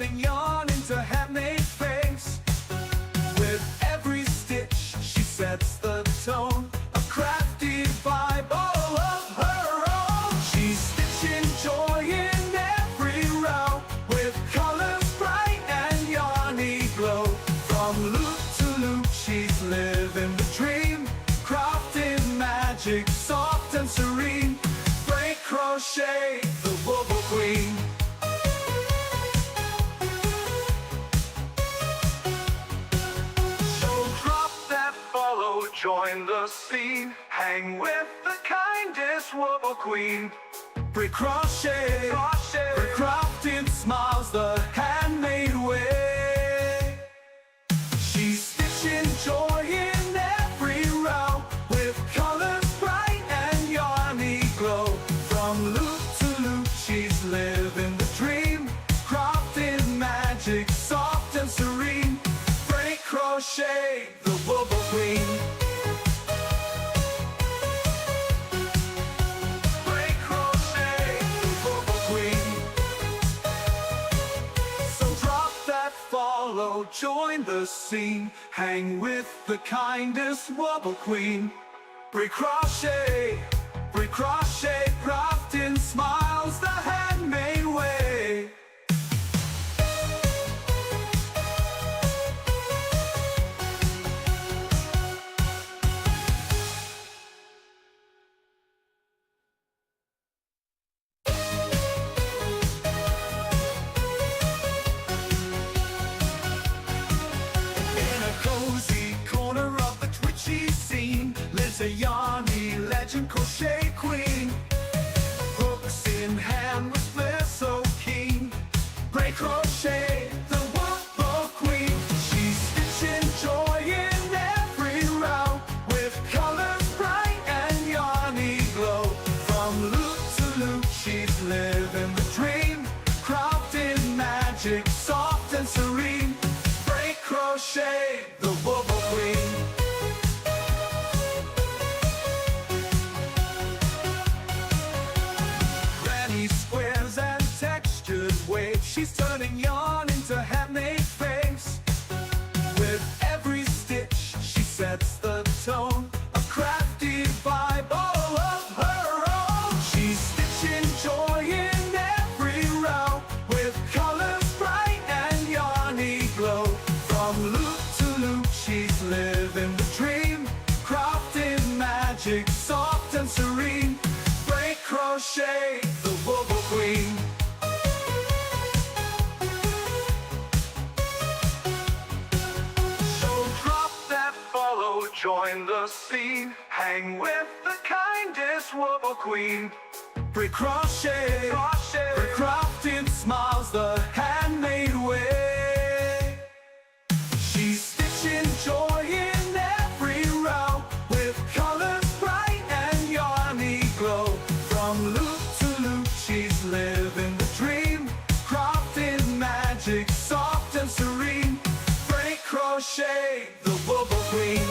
turning yarn into handmade face. With every stitch, she sets the tone, a crafty vibe all of her own. She's stitching joy in every row, with colors bright and yarny glow. From loop to loop, she's living the dream, crafting magic, soft and serene. Break crochet, the Wobble Queen. Join the scene, hang with the kindest Wobble Queen. Break crochet, break crafting smiles the handmade way. She's stitching joy in every row, with colors bright and yarny glow. From loop to loop, she's living the dream, crafting magic, soft and serene. Break crochet, the Wobble Queen. Follow, join the scene, hang with the kindest Wobble Queen. Break crochet, crafting smiles the handmade way. A yarny legend crochet queen, hooks in hand with flair so keen. Break crochet, the Wobble Queen. She's stitching joy in every row, with colors bright and yarny glow. From loop to loop, she's living the dream, crafting magic, soft and serene. Break crochet, the Wobble Queen. She's turning yarn into handmade face. With every stitch, she sets the tone, a crafty vibe all of her own. She's stitching joy in every row, with colors bright and yarny glow. From loop to loop, she's living the dream, crafting magic, soft and serene. Break crochet, the Wobble Queen. Join the scene, hang with the kindest Wobble Queen. Break crochet, break crafting smiles the handmade way. She's stitching joy in every row, with colors bright and yarny glow. From loop to loop, she's living the dream, crafting magic, soft and serene. Break crochet, the Wobble Queen.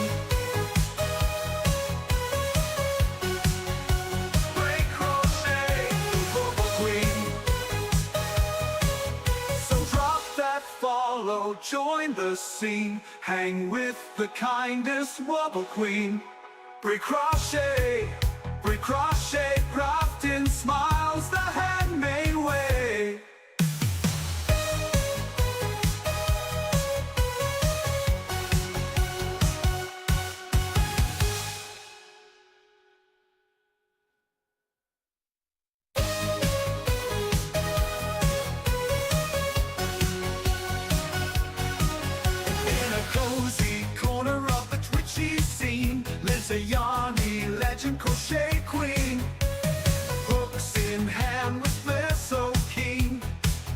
Follow, join the scene, hang with the kindest Wobble Queen. Break crochet, crafting smiles the handmade way. A yarny legend crochet queen, hooks in hand with flair so keen.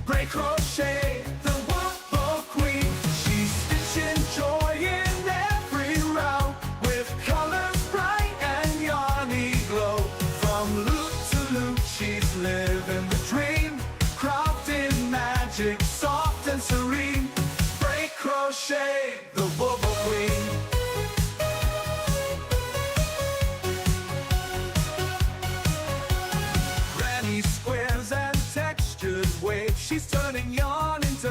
Break crochet, the Wobble Queen. She's stitching joy in every row, with colors bright and yarny glow. From loop to loop, she's living the dream, crafting magic, soft and serene. Break crochet, the Wobble Queen. She's turning yarn into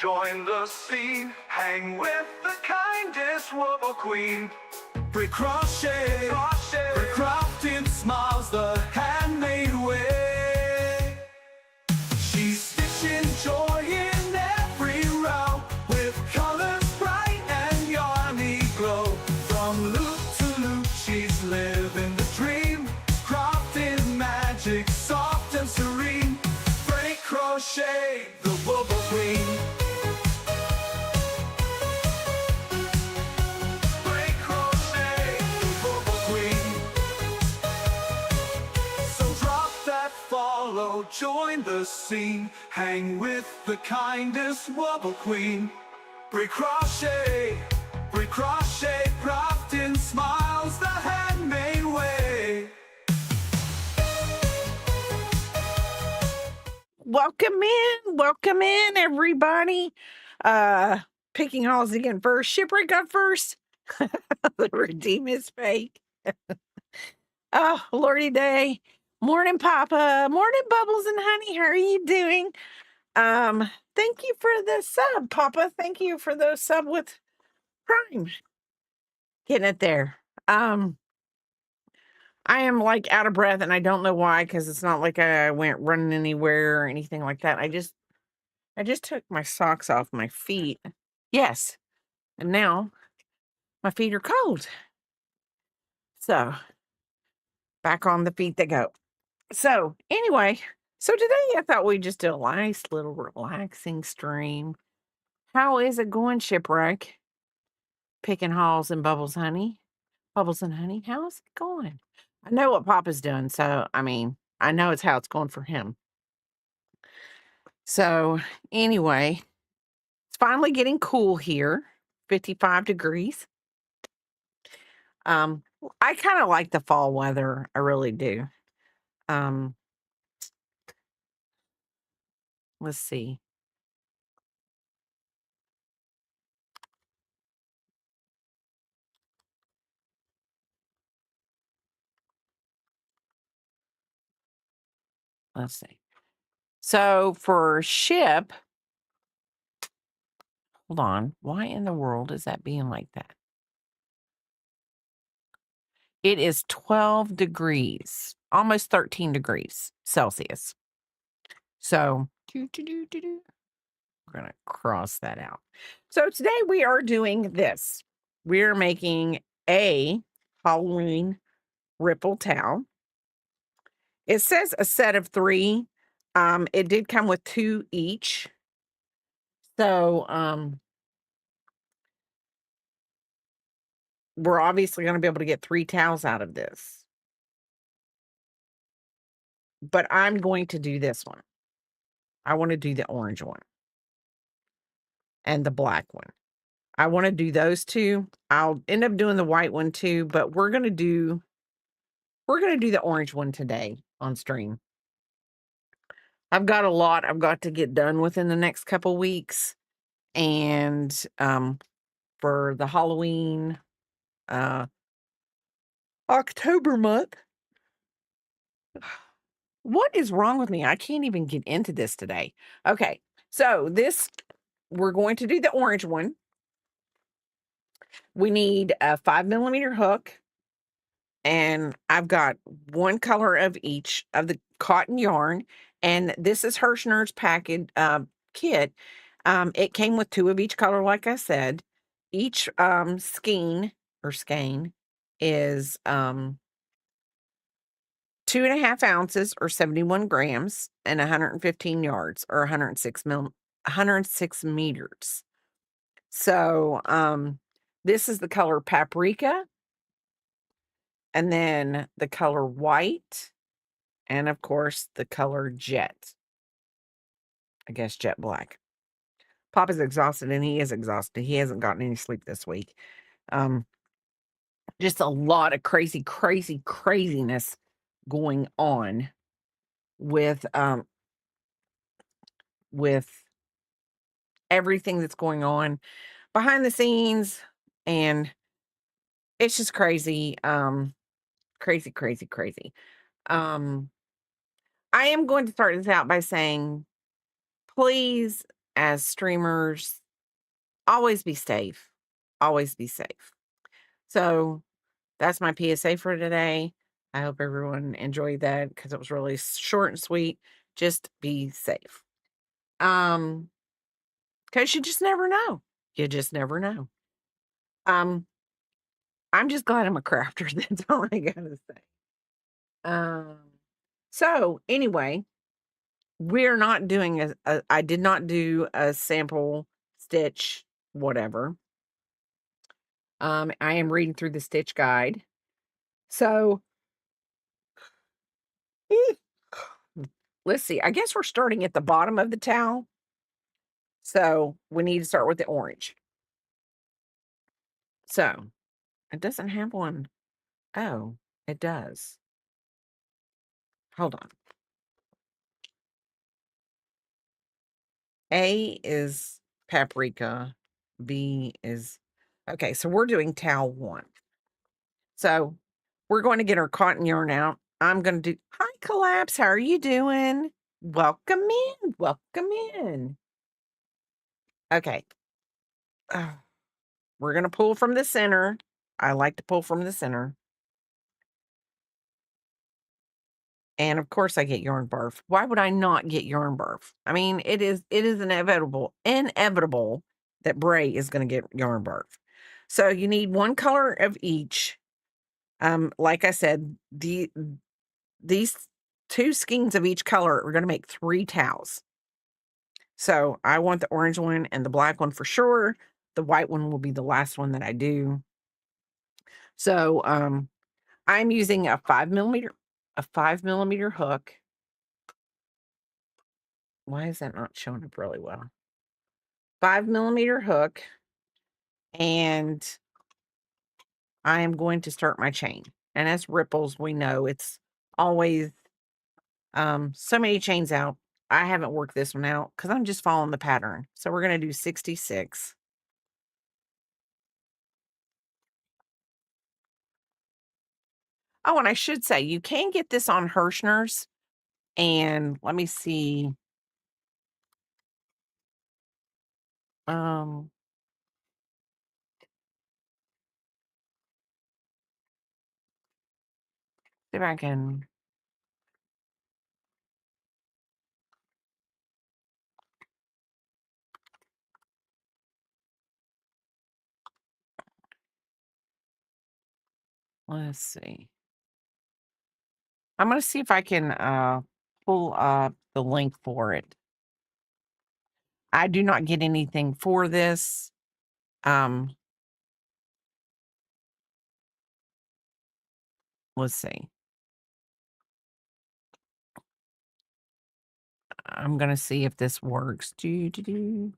join the scene. Hang with the kindest wobble queen. Brie crochet, Brie crafting smiles the handmade way. She's stitching joy in every row, with colors bright and yarny glow. From loop to loop, she's living the dream, crafting magic soft and serene. Brie crochet, the wobble queen. Brie crochet, the wobble queen. So drop that follow, join the scene. Hang with the kindest wobble queen. Brie crochet, crafting smiles the handmade way. Welcome in, everybody. Picking Halls again first. Shipwreck up first. The redeem is fake. Oh, Lordy day. Morning, Papa. Morning, Bubbles and Honey. How are you doing? Thank you for the sub, Papa. Thank you for the sub with Prime. Getting it there. I am like out of breath and I don't know why, because it's not like I went running anywhere or anything like that. I just took my socks off my feet. Yes. And now my feet are cold. So back on the feet they go. So anyway, so today I thought we'd just do a nice little relaxing stream. How is it going, Shipwreck? Picking Halls and Bubbles Honey? Bubbles and Honey, how's it going? I know what Papa's doing, so I mean, I know it's how it's going for him. So anyway, it's finally getting cool here. 55 degrees. I kind of like the fall weather. I really do. Let's see. Let's see. So for ship, hold on. Why in the world is that being like that? It is 12 degrees, almost 13 degrees Celsius. So, we're going to cross that out. So today we are doing this. We're making a Halloween ripple towel. It says a set of 3. It did come with 2 each. So, we're obviously going to be able to get 3 towels out of this. But I'm going to do this one. I want to do the orange one and the black one. I want to do those 2. I'll end up doing the white one too, but we're going to do the orange one today on stream. I've got a lot I've got to get done within the next couple weeks. And for the Halloween October month. What is wrong with me? I can't even get into this today. Okay, so we're going to do the orange one. We need a 5mm hook, and I've got 1 color of each of the cotton yarn, and this is Hirschner's package kit. It came with 2 of each color, like I said. Each skein is 2.5 ounces or 71 grams and 115 yards or 106 meters. So, this is the color paprika, and then the color white, and of course the color jet. I guess jet black. Papa's exhausted, and he is exhausted. He hasn't gotten any sleep this week. Just a lot of craziness going on with everything that's going on behind the scenes, and it's just crazy. Crazy. I am going to start this out by saying, please as streamers, always be safe. Always be safe. So that's my PSA for today. I hope everyone enjoyed that because it was really short and sweet. Just be safe. Because you just never know. You just never know. Um, I'm just glad I'm a crafter. That's all I gotta say. Um, so anyway, we're not doing I did not do a sample stitch, whatever. I am reading through the stitch guide. So let's see. I guess we're starting at the bottom of the towel. So we need to start with the orange. So it doesn't have one. Oh, it does. Hold on. A is paprika. B is okay. So we're doing towel 1. So we're going to get our cotton yarn out. I'm going to do, hi, Collapse. How are you doing? Welcome in. Welcome in. Okay. We're going to pull from the center. I like to pull from the center. And of course I get yarn barf. Why would I not get yarn barf? I mean, it is inevitable that Bray is going to get yarn barf. So you need one color of each. Like I said, these 2 skeins of each color are going to make 3 towels. So I want the orange one and the black one for sure. The white one will be the last one that I do. So I'm using a 5 millimeter hook. Why is that not showing up really well? 5 millimeter hook, and I am going to start my chain. And as ripples, we know it's always so many chains out. I haven't worked this one out because I'm just following the pattern. So we're going to do 66. Oh, and I should say you can get this on Hirschner's. And let me see. Um, see if I can. Let's see. I'm going to see if I can pull up the link for it. I do not get anything for this. Let's see. I'm going to see if this works. Mm.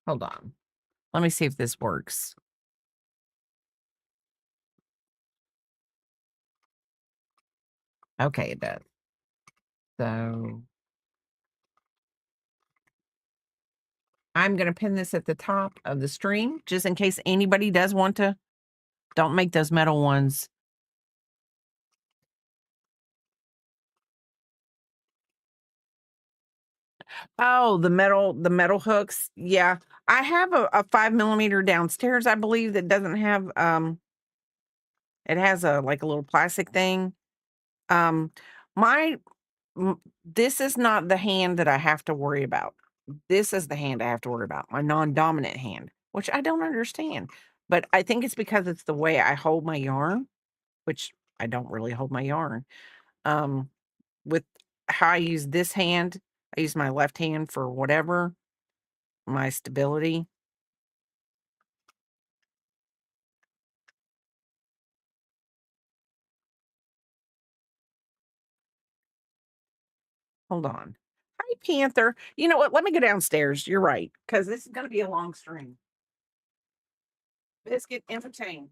Hold on. Let me see if this works. Okay, it does. So I'm going to pin this at the top of the stream just in case anybody does want to. Don't make those metal ones. Oh, the metal hooks. Yeah. I have a 5 millimeter downstairs, I believe, that doesn't have it has a like a little plastic thing. Um my this is not the hand that I have to worry about. This is the hand I have to worry about, my non-dominant hand, which I don't understand. But I think it's because it's the way I hold my yarn, which I don't really hold my yarn. Um, with how I use this hand, I use my left hand for whatever, my stability. Hold on. Hi, Panther. You know what? Let me go downstairs. You're right, because this is going to be a long string. Biscuit entertain.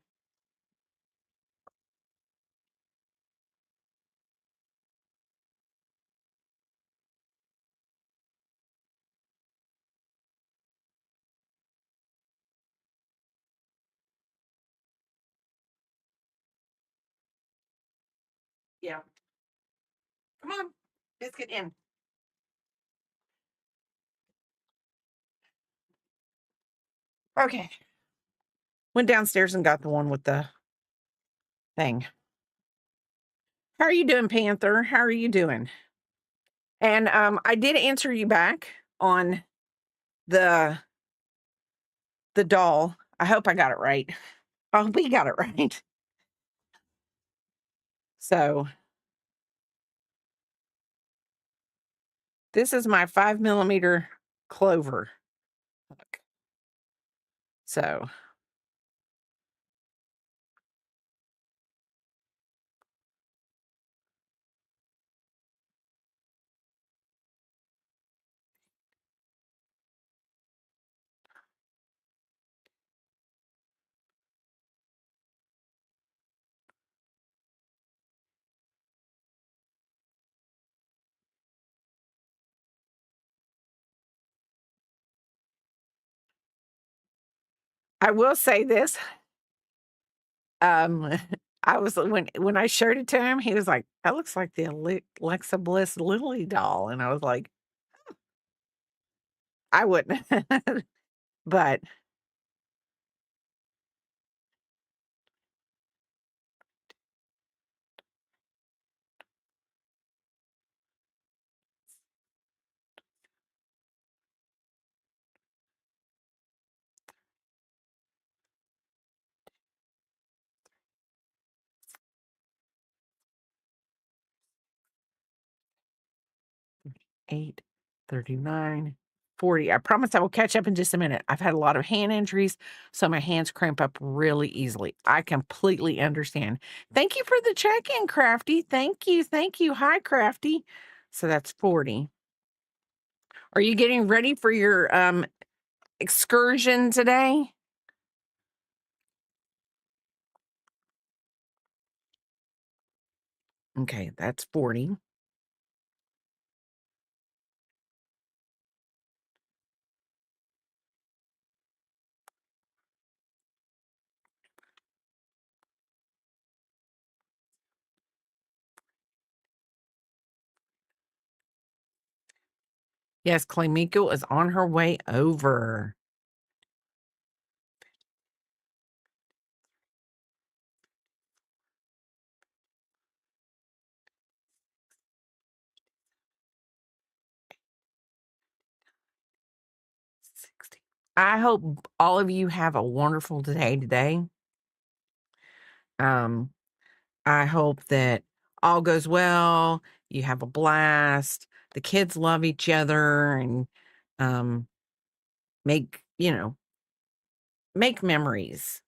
Yeah. Come on. Biscuit in. Okay. Went downstairs and got the one with the thing. How are you doing, Panther? How are you doing? And I did answer you back on the doll. I hope I got it right. I hope we got it right. So this is my 5mm clover hook. So I will say this. Um, I was when I showed it to him, he was like, "That looks like the Alexa Bliss Lily doll," and I was like, "I wouldn't," but 8, 39, 40. I promise I will catch up in just a minute. I've had a lot of hand injuries, so my hands cramp up really easily. I completely understand. Thank you for the check-in, Crafty. Thank you. Thank you. Hi, Crafty. So that's 40. Are you getting ready for your excursion today? Okay, that's 40. Yes, Clamiko is on her way over. I hope all of you have a wonderful day today. Um, I hope that all goes well. You have a blast. The kids love each other and um, make, make memories.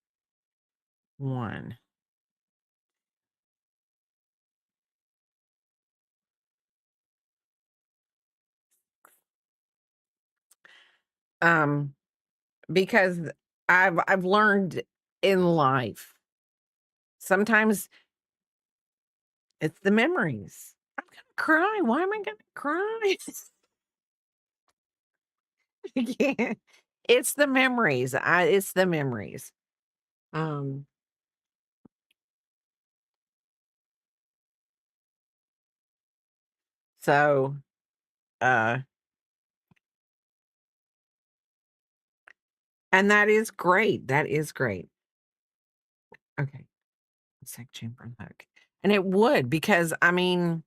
One. Um, because I've learned in life, sometimes it's the memories. I'm gonna cry. Why am I gonna cry? Yeah. It's the memories. It's the memories. Um, so uh and that is great. That is great. Okay. Sec chamber hook. And it would because I mean,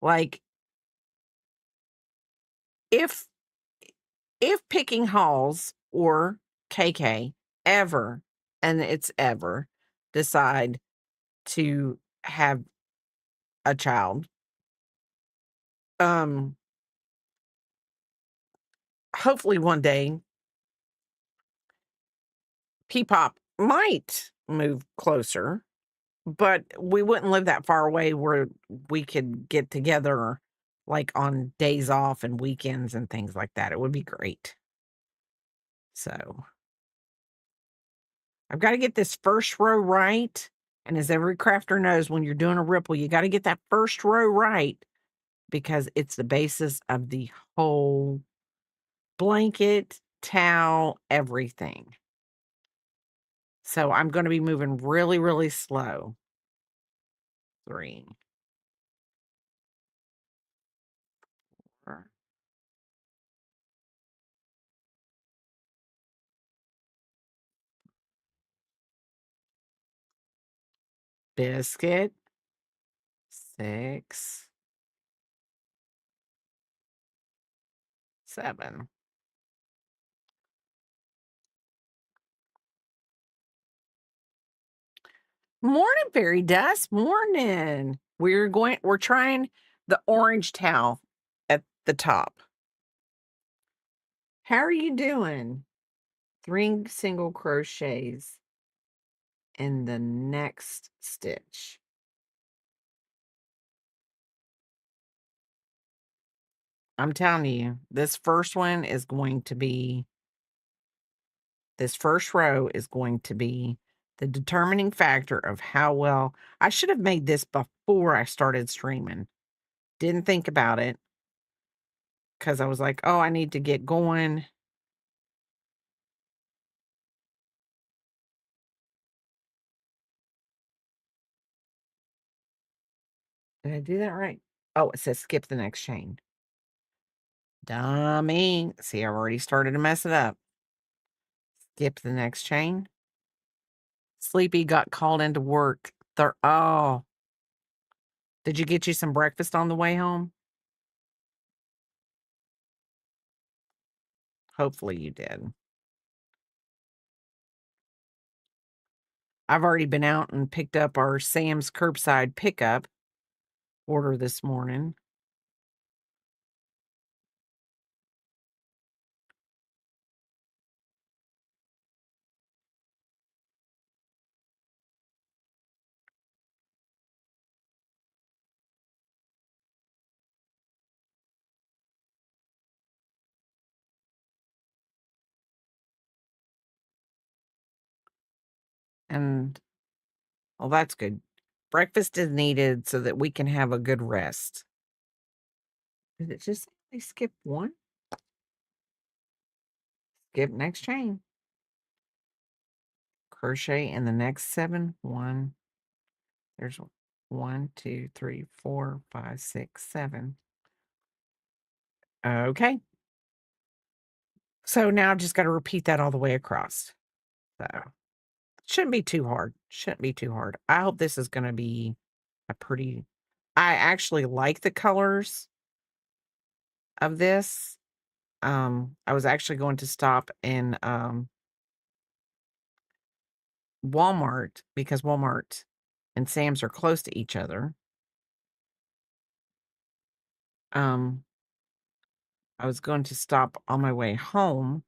like if picking halls or KK ever, and it's ever, decide to have a child, um, hopefully one day P-pop might move closer, but we wouldn't live that far away where we could get together like on days off and weekends and things like that. It would be great. So I've got to get this first row right. And as every crafter knows, when you're doing a ripple, you got to get that first row right because it's the basis of the whole blanket, towel, everything. So I'm going to be moving really, really slow. 3, 4. Biscuit, 6, 7. Morning, fairy dust. Morning. We're trying the orange towel at the top. How are you doing? 3 single crochets in the next stitch. I'm telling you, this first row is going to be the determining factor of how well. I should have made this before I started streaming. Didn't think about it because I was like, oh, I need to get going. Did I do that right? Oh, it says skip the next chain. Dummy. See, I've already started to mess it up. Skip the next chain. Sleepy got called into work. Oh. Did you get you some breakfast on the way home? Hopefully you did. I've already been out and picked up our Sam's curbside pickup order this morning. And, well, that's good. Breakfast is needed so that we can have a good rest. Did it just say they skip one? Skip next chain. Crochet in the next 7. 1. There's 1, 2, 3, 4, 5, 6, 7. Okay. So now I just got to repeat that all the way across. So shouldn't be too hard. Shouldn't be too hard. I hope this is going to be a pretty. I actually like the colors of this. I was actually going to stop in Walmart because Walmart and Sam's are close to each other. I was going to stop on my way home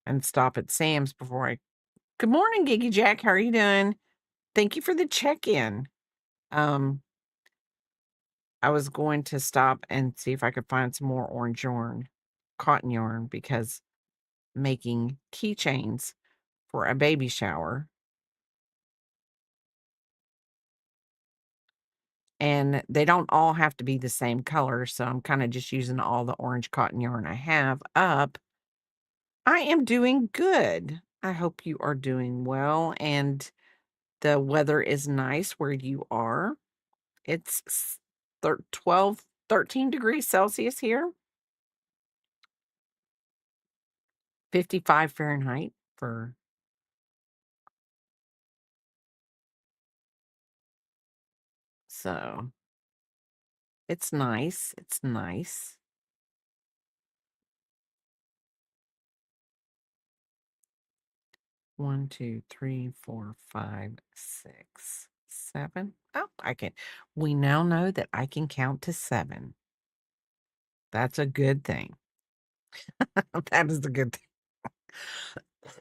and stop at Sam's before I. Good morning, Giggy Jack. How are you doing? Thank you for the check-in. I was going to stop and see if I could find some more orange yarn, cotton yarn, because making keychains for a baby shower. And they don't all have to be the same color, so I'm kind of just using all the orange cotton yarn I have up. I am doing good. I hope you are doing well, and the weather is nice where you are. It's 13 degrees Celsius here, 55 Fahrenheit for. So it's nice. It's nice. One, 2, 3, 4, 5, 6, 7. Oh, I can. We now know that I can count to 7. That's a good thing. That is a good thing.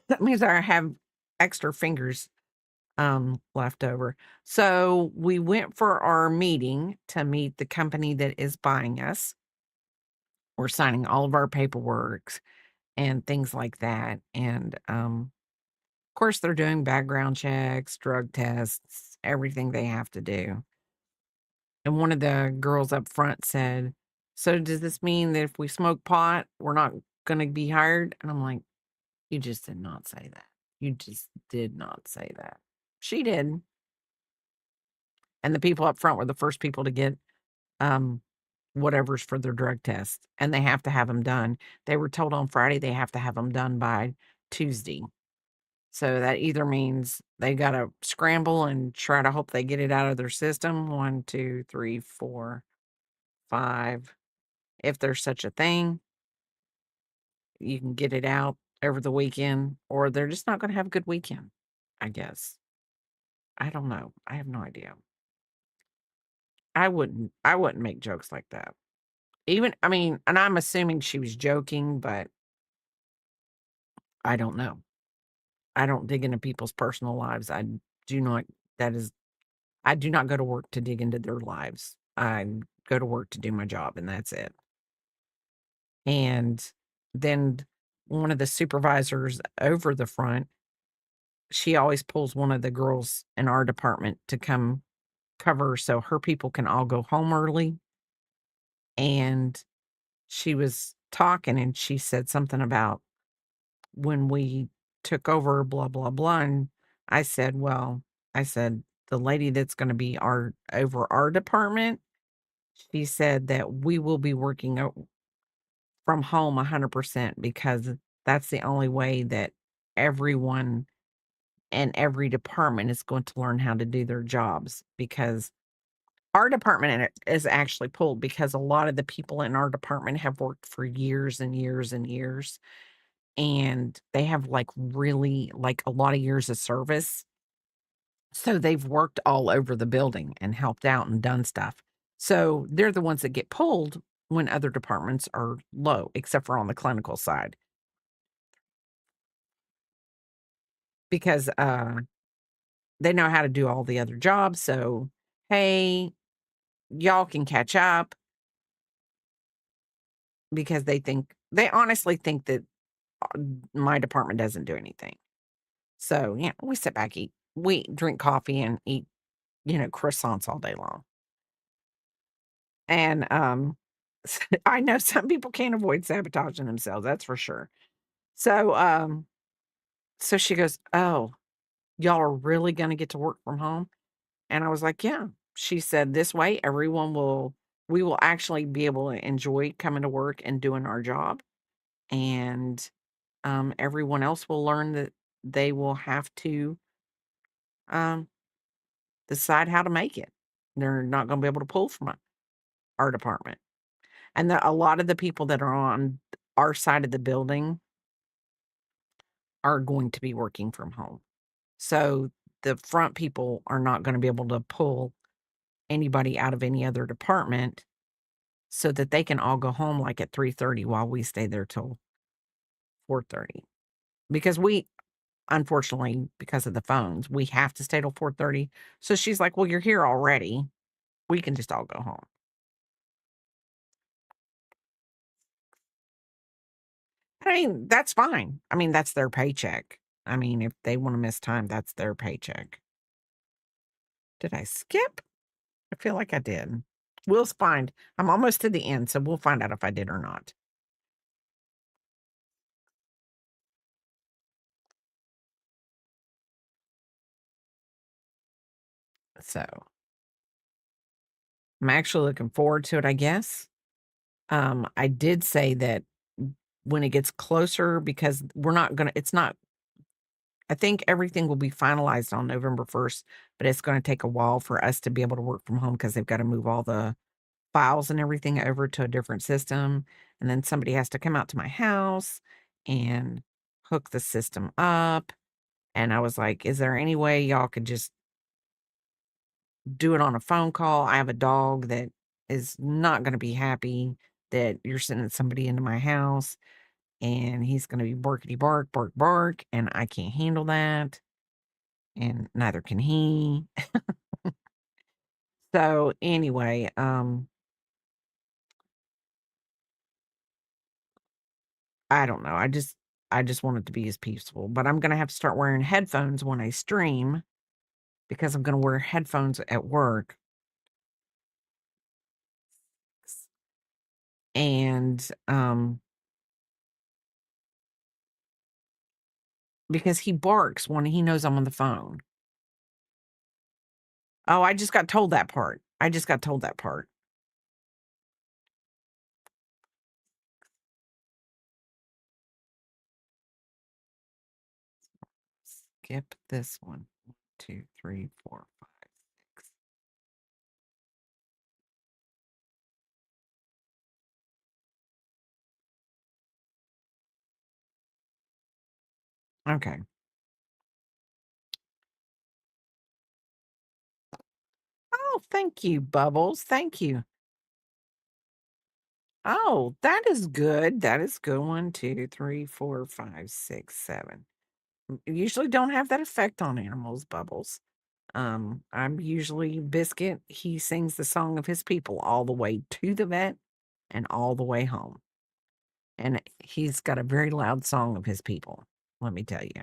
That means I have extra fingers left over. So we went for our meeting to meet the company that is buying us. We're signing all of our paperwork and things like that. And of course, they're doing background checks, drug tests, everything they have to do. And one of the girls up front said, so does this mean that if we smoke pot, we're not going to be hired? And I'm like, you just did not say that. You just did not say that. She did. and the people up front were the first people to get, um, whatever's for their drug test, and they have to have them done. They were told on Friday they have to have them done by Tuesday. So that either means they gotta scramble and try to hope they get it out of their system. 1, 2, 3, 4, 5, if there's such a thing. You can get it out over the weekend, or they're just not gonna have a good weekend, I guess. I don't know. I have no idea. I wouldn't make jokes like that. Even I mean, and I'm assuming she was joking, but I don't know. I don't dig into people's personal lives. Do not that is I do not go to work to dig into their lives. I go to work to do my job, and that's it. And then one of the supervisors over the front, she always pulls one of the girls in our department to come cover so her people can all go home early. And she was talking and she said something about when we took over, blah, blah, blah. And I said, well, I said, the lady that's going to be over our department, she said that we will be working from home 100% because that's the only way that everyone and every department is going to learn how to do their jobs, because our department is actually pulled because a lot of the people in our department have worked for years and years and years, and they have like really like a lot of years of service. So they've worked all over the building and helped out and done stuff. So they're the ones that get pulled when other departments are low, except for on the clinical side, because they know how to do all the other jobs. So, hey, y'all can catch up, because they honestly think that my department doesn't do anything. So, yeah, we sit back, we drink coffee and eat, croissants all day long. And I know some people can't avoid sabotaging themselves, that's for sure. So, so she goes, "Oh, y'all are really gonna get to work from home?" And I was like, "Yeah." She said, "This way, we will actually be able to enjoy coming to work and doing our job, and everyone else will learn that they will have to um, decide how to make it. They're not going to be able to pull from our department." And a lot of the people that are on our side of the building are going to be working from home. So the front people are not going to be able to pull anybody out of any other department so that they can all go home like at 3:30 while we stay there till 4:30. Because unfortunately, because of the phones, we have to stay till 4:30. So she's like, "Well, you're here already. We can just all go home." I mean, that's fine. I mean, that's their paycheck. I mean, if they wanna miss time, that's their paycheck. Did I skip? I feel like I did. We'll find. I'm almost to the end, so we'll find out if I did or not. So, I'm actually looking forward to it, I guess. I did say that when it gets closer, because we're not gonna it's not I think everything will be finalized on November 1st, but it's gonna take a while for us to be able to work from home because 'cause they've gotta move all the files and everything over to a different system, and then somebody has to come out to my house and hook the system up, and I was like, "Is there any way y'all could just do it on a phone call?" I have a dog that is not gonna be happy that you're sending somebody into my house, and he's gonna be barkity bark, bark, bark, and I can't handle that, and neither can he. So, anyway, I don't know. I just want it to be as peaceful, but I'm gonna have to start wearing headphones when I stream because I'm gonna wear headphones at work. And because he barks when he knows I'm on the phone. Oh, I just got told that part. I just got told that part. Skip this one. 1, 2, 3, 4, 5, 6. Okay. Oh, thank you, Bubbles. Thank you. Oh, that is good. That is good. 1, 2, 3, 4, 5, 6, 7. Usually don't have that effect on animals, Bubbles. I'm usually Biscuit. He sings the song of his people all the way to the vet and all the way home. And he's got a very loud song of his people, let me tell you.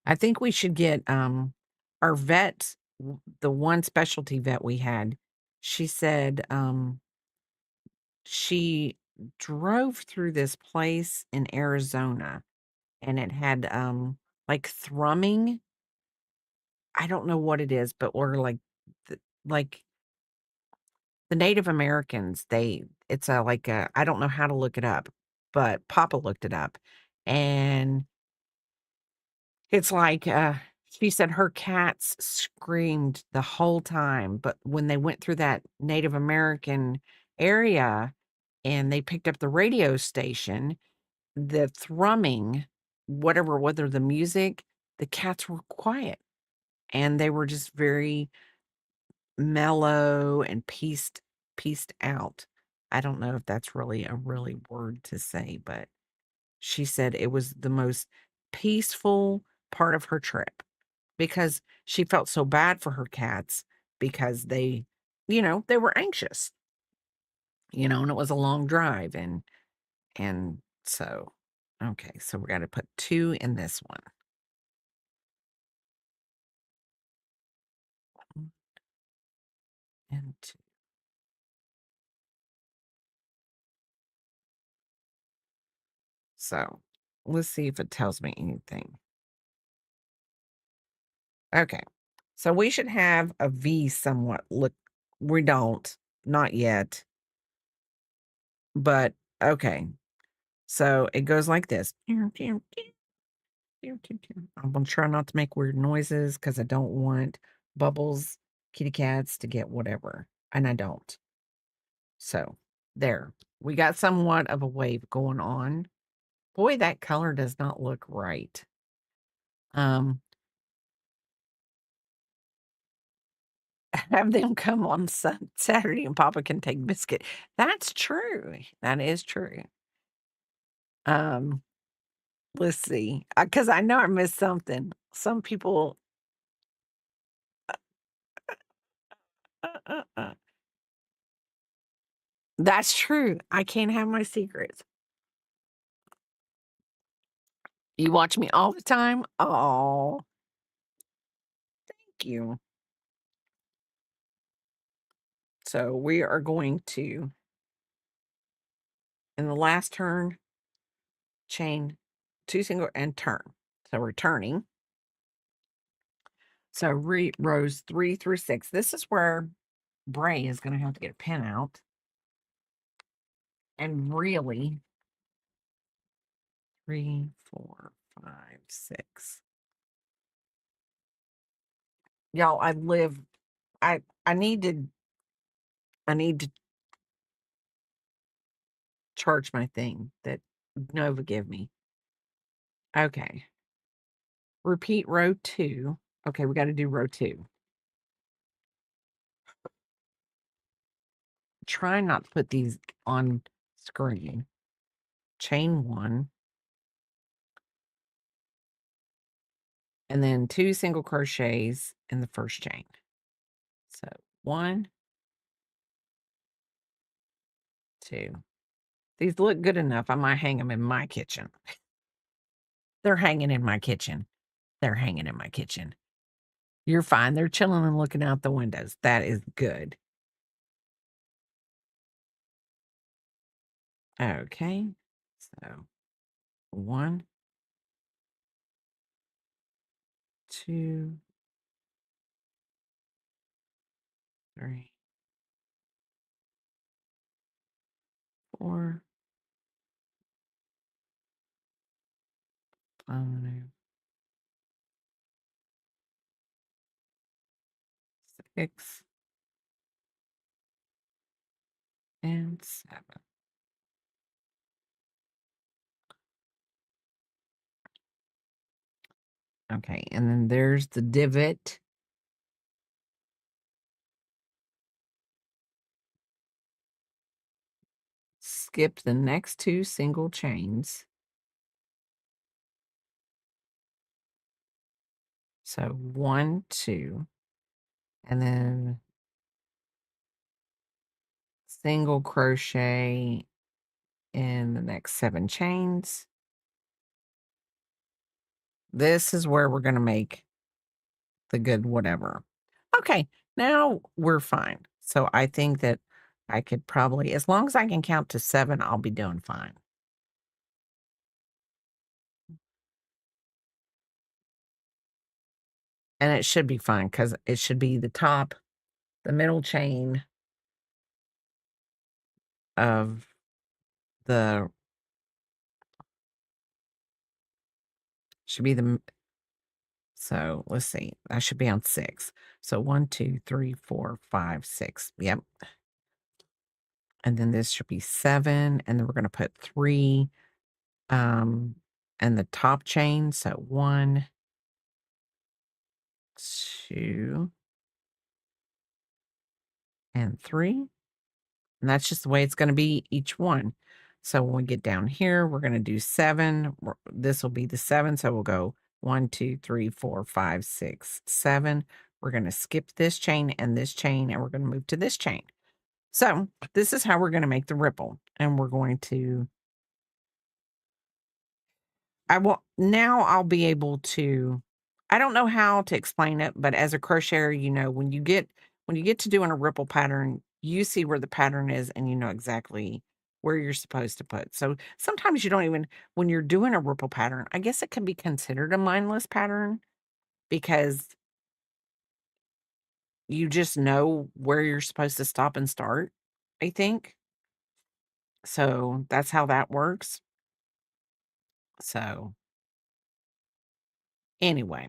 I think we should get our vet, the one specialty vet we had. She said she drove through this place in Arizona and it had like thrumming. I don't know what it is, but we're like the Native Americans, it's a like a I don't know how to look it up, but Papa looked it up. And it's like, she said her cats screamed the whole time, but when they went through that Native American area and they picked up the radio station, the thrumming, whether the music, the cats were quiet and they were just very mellow and pieced out. I don't know if that's really a really word to say, but she said it was the most peaceful part of her trip because she felt so bad for her cats because they were anxious, and it was a long drive and so okay, so we got to put 2 in this one. And 2. So, let's see if it tells me anything. Okay. So we should have a V somewhat look. We don't, not yet, but okay. So it goes like this. I'm gonna try not to make weird noises because I don't want Bubbles, kitty cats to get whatever, and I don't. So there, we got somewhat of a wave going on. Boy, that color does not look right. Um, have them come on Saturday and Papa can take Biscuit. That's true. That is true. Um, let's see, because I know I missed something. Some people, uh, uh, uh. That's true. I can't have my secrets. You watch me all the time. Oh, thank you. So we are going to, in the last turn, chain 2 single and turn. So we're turning. So rows 3 through 6. This is where Bray is going to have to get a pin out and really 3, 4, 5, 6. Y'all, I need to charge my thing that Nova give me. Okay. Repeat row 2. Okay, we got to do row 2. Try not to put these on screen. Chain 1 and then 2 single crochets in the first chain. So 1, 2. These look good enough. I might hang them in my kitchen. They're hanging in my kitchen. They're hanging in my kitchen. You're fine. They're chilling and looking out the windows. That is good. Okay. So 1, 2, 3, 4, 5, 6, and 7. Okay, and then there's the divot. Skip the next 2 single chains. So 1, 2, and then single crochet in the next 7 chains. This is where we're going to make the good whatever. Okay, now we're fine. So I think that I could probably, as long as I can count to 7, I'll be doing fine. And it should be fine because it should be the top, the middle chain of the, should be the, so let's see, I should be on 6. So 1, 2, 3, 4, 5, 6. Yep. And then this should be 7. And then we're going to put 3 and the top chain. So 1, 2, and 3. And that's just the way it's going to be each one. So when we get down here, we're going to do 7. This will be the 7. So we'll go 1, 2, 3, 4, 5, 6, 7. We're going to skip this chain, and we're going to move to this chain. So this is how we're going to make the ripple. And we're going to, I'll be able to, I don't know how to explain it, but as a crocheter, when you get to doing a ripple pattern, you see where the pattern is and you know exactly where you're supposed to put. So sometimes you don't even, when you're doing a ripple pattern, I guess it can be considered a mindless pattern because you just know where you're supposed to stop and start, I think. So that's how that works. So anyway,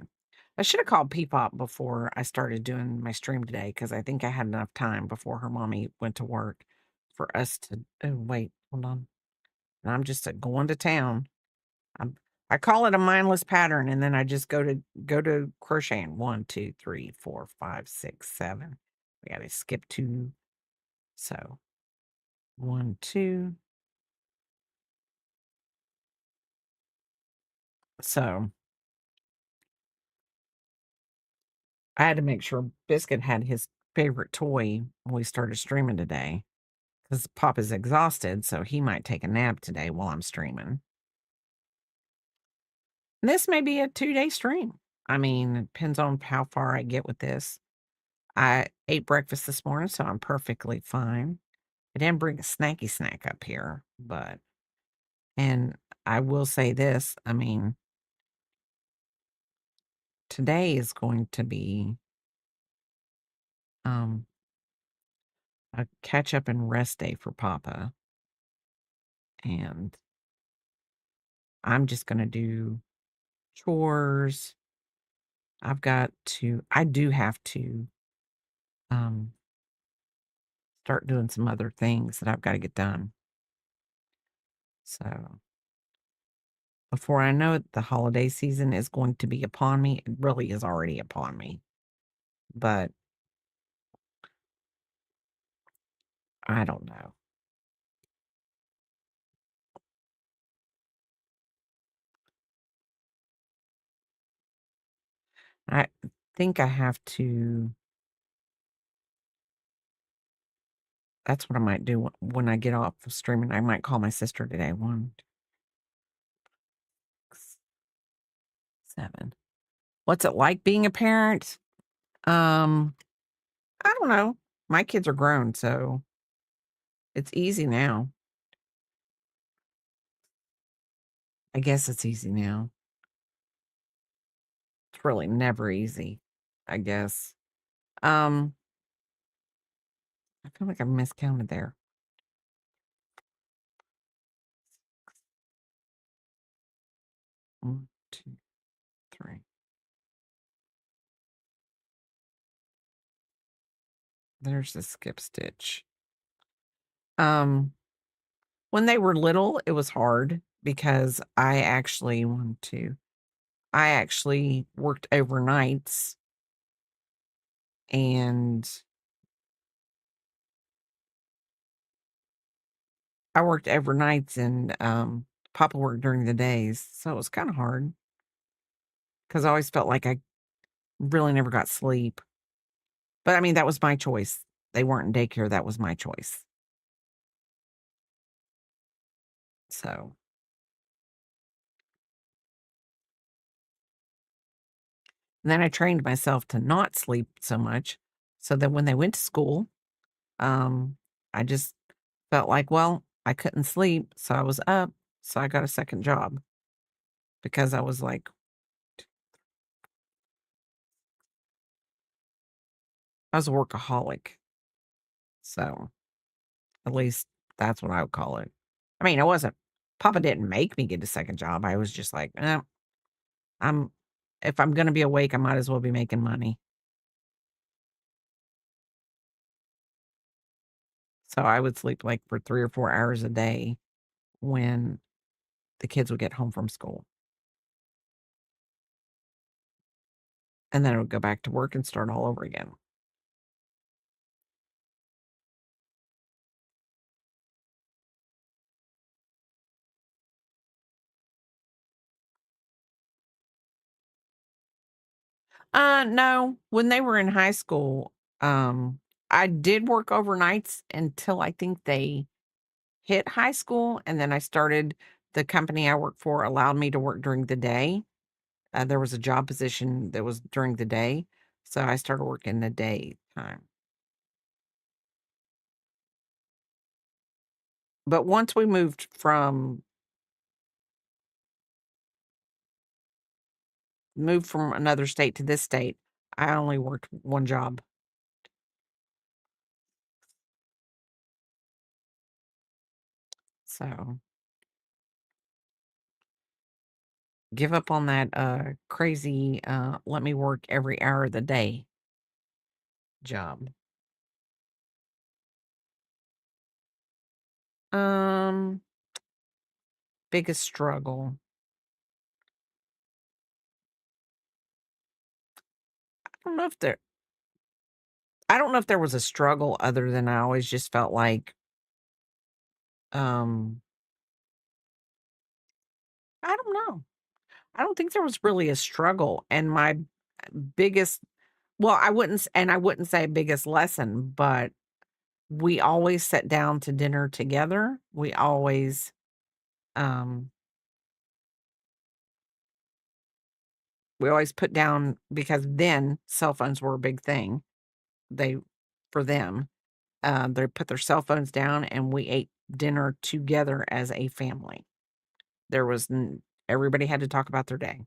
I should have called Peepop before I started doing my stream today because I think I had enough time before her mommy went to work for us to. Oh, wait, hold on. And I'm just going to town. I call it a mindless pattern, and then I just go to crocheting. 1, 2, 3, 4, 5, 6, 7. We got to skip 2. So 1, 2. So I had to make sure Biscuit had his favorite toy when we started streaming today. Because Pop is exhausted, so he might take a nap today while I'm streaming. And this may be a 2-day stream. I mean, it depends on how far I get with this. I ate breakfast this morning, so I'm perfectly fine. I didn't bring a snacky snack up here, and I will say this, I mean, today is going to be a catch up and rest day for Papa. And I'm just going to do chores. I do have to start doing some other things that I've got to get done. So before I know it, the holiday season is going to be upon me. It really is already upon me. But I don't know. I think I have to. That's what I might do when I get off of streaming. I might call my sister today. 1, 6, 7. What's it like being a parent? I don't know. My kids are grown, so it's easy now. I guess it's easy now. It's really never easy, I guess. Um, I feel like I miscounted there. One, two, three. There's the skip stitch. When they were little, it was hard because I actually worked overnights and I worked overnights and Papa worked during the days. So it was kind of hard because I always felt like I really never got sleep. But I mean, that was my choice. They weren't in daycare. That was my choice. So, and then I trained myself to not sleep so much. So that when they went to school, um, I just felt like, well, I couldn't sleep. So I was up. So I got a second job because I was like, I was a workaholic. So at least that's what I would call it. I mean, Papa didn't make me get a second job. I was just like, I'm, if I'm going to be awake, I might as well be making money. So I would sleep like for 3 or 4 hours a day when the kids would get home from school. And then I would go back to work and start all over again. No, when they were in high school, I did work overnights until I think they hit high school. And then the company I worked for allowed me to work during the day. There was a job position that was during the day. So I started working the daytime. But once we moved from another state to this state, I only worked one job. So give up on that crazy let me work every hour of the day job. Um Biggest struggle. I don't know if there I don't know if there was a struggle other than I always just felt like um I don't know. I don't think there was really a struggle and my biggest well, I wouldn't say biggest lesson, but we always sat down to dinner together. Um we always put down because then cell phones were a big thing. They for them. They put their cell phones down and we ate dinner together as a family. There was n Everybody had to talk about their day.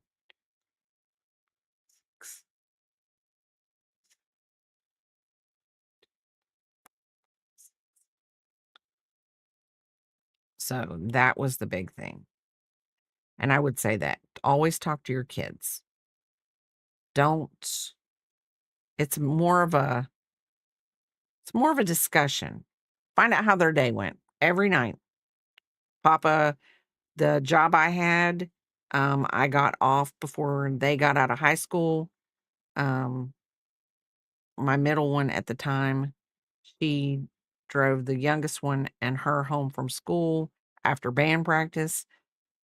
So, that was the big thing, and I would say that always talk to your kids. Don't it's more of a it's more of a discussion. Find out how their day went every night. Papa, the job I had, I got off before they got out of high school. Um, my middle one at the time, she drove the youngest one and her home from school after band practice,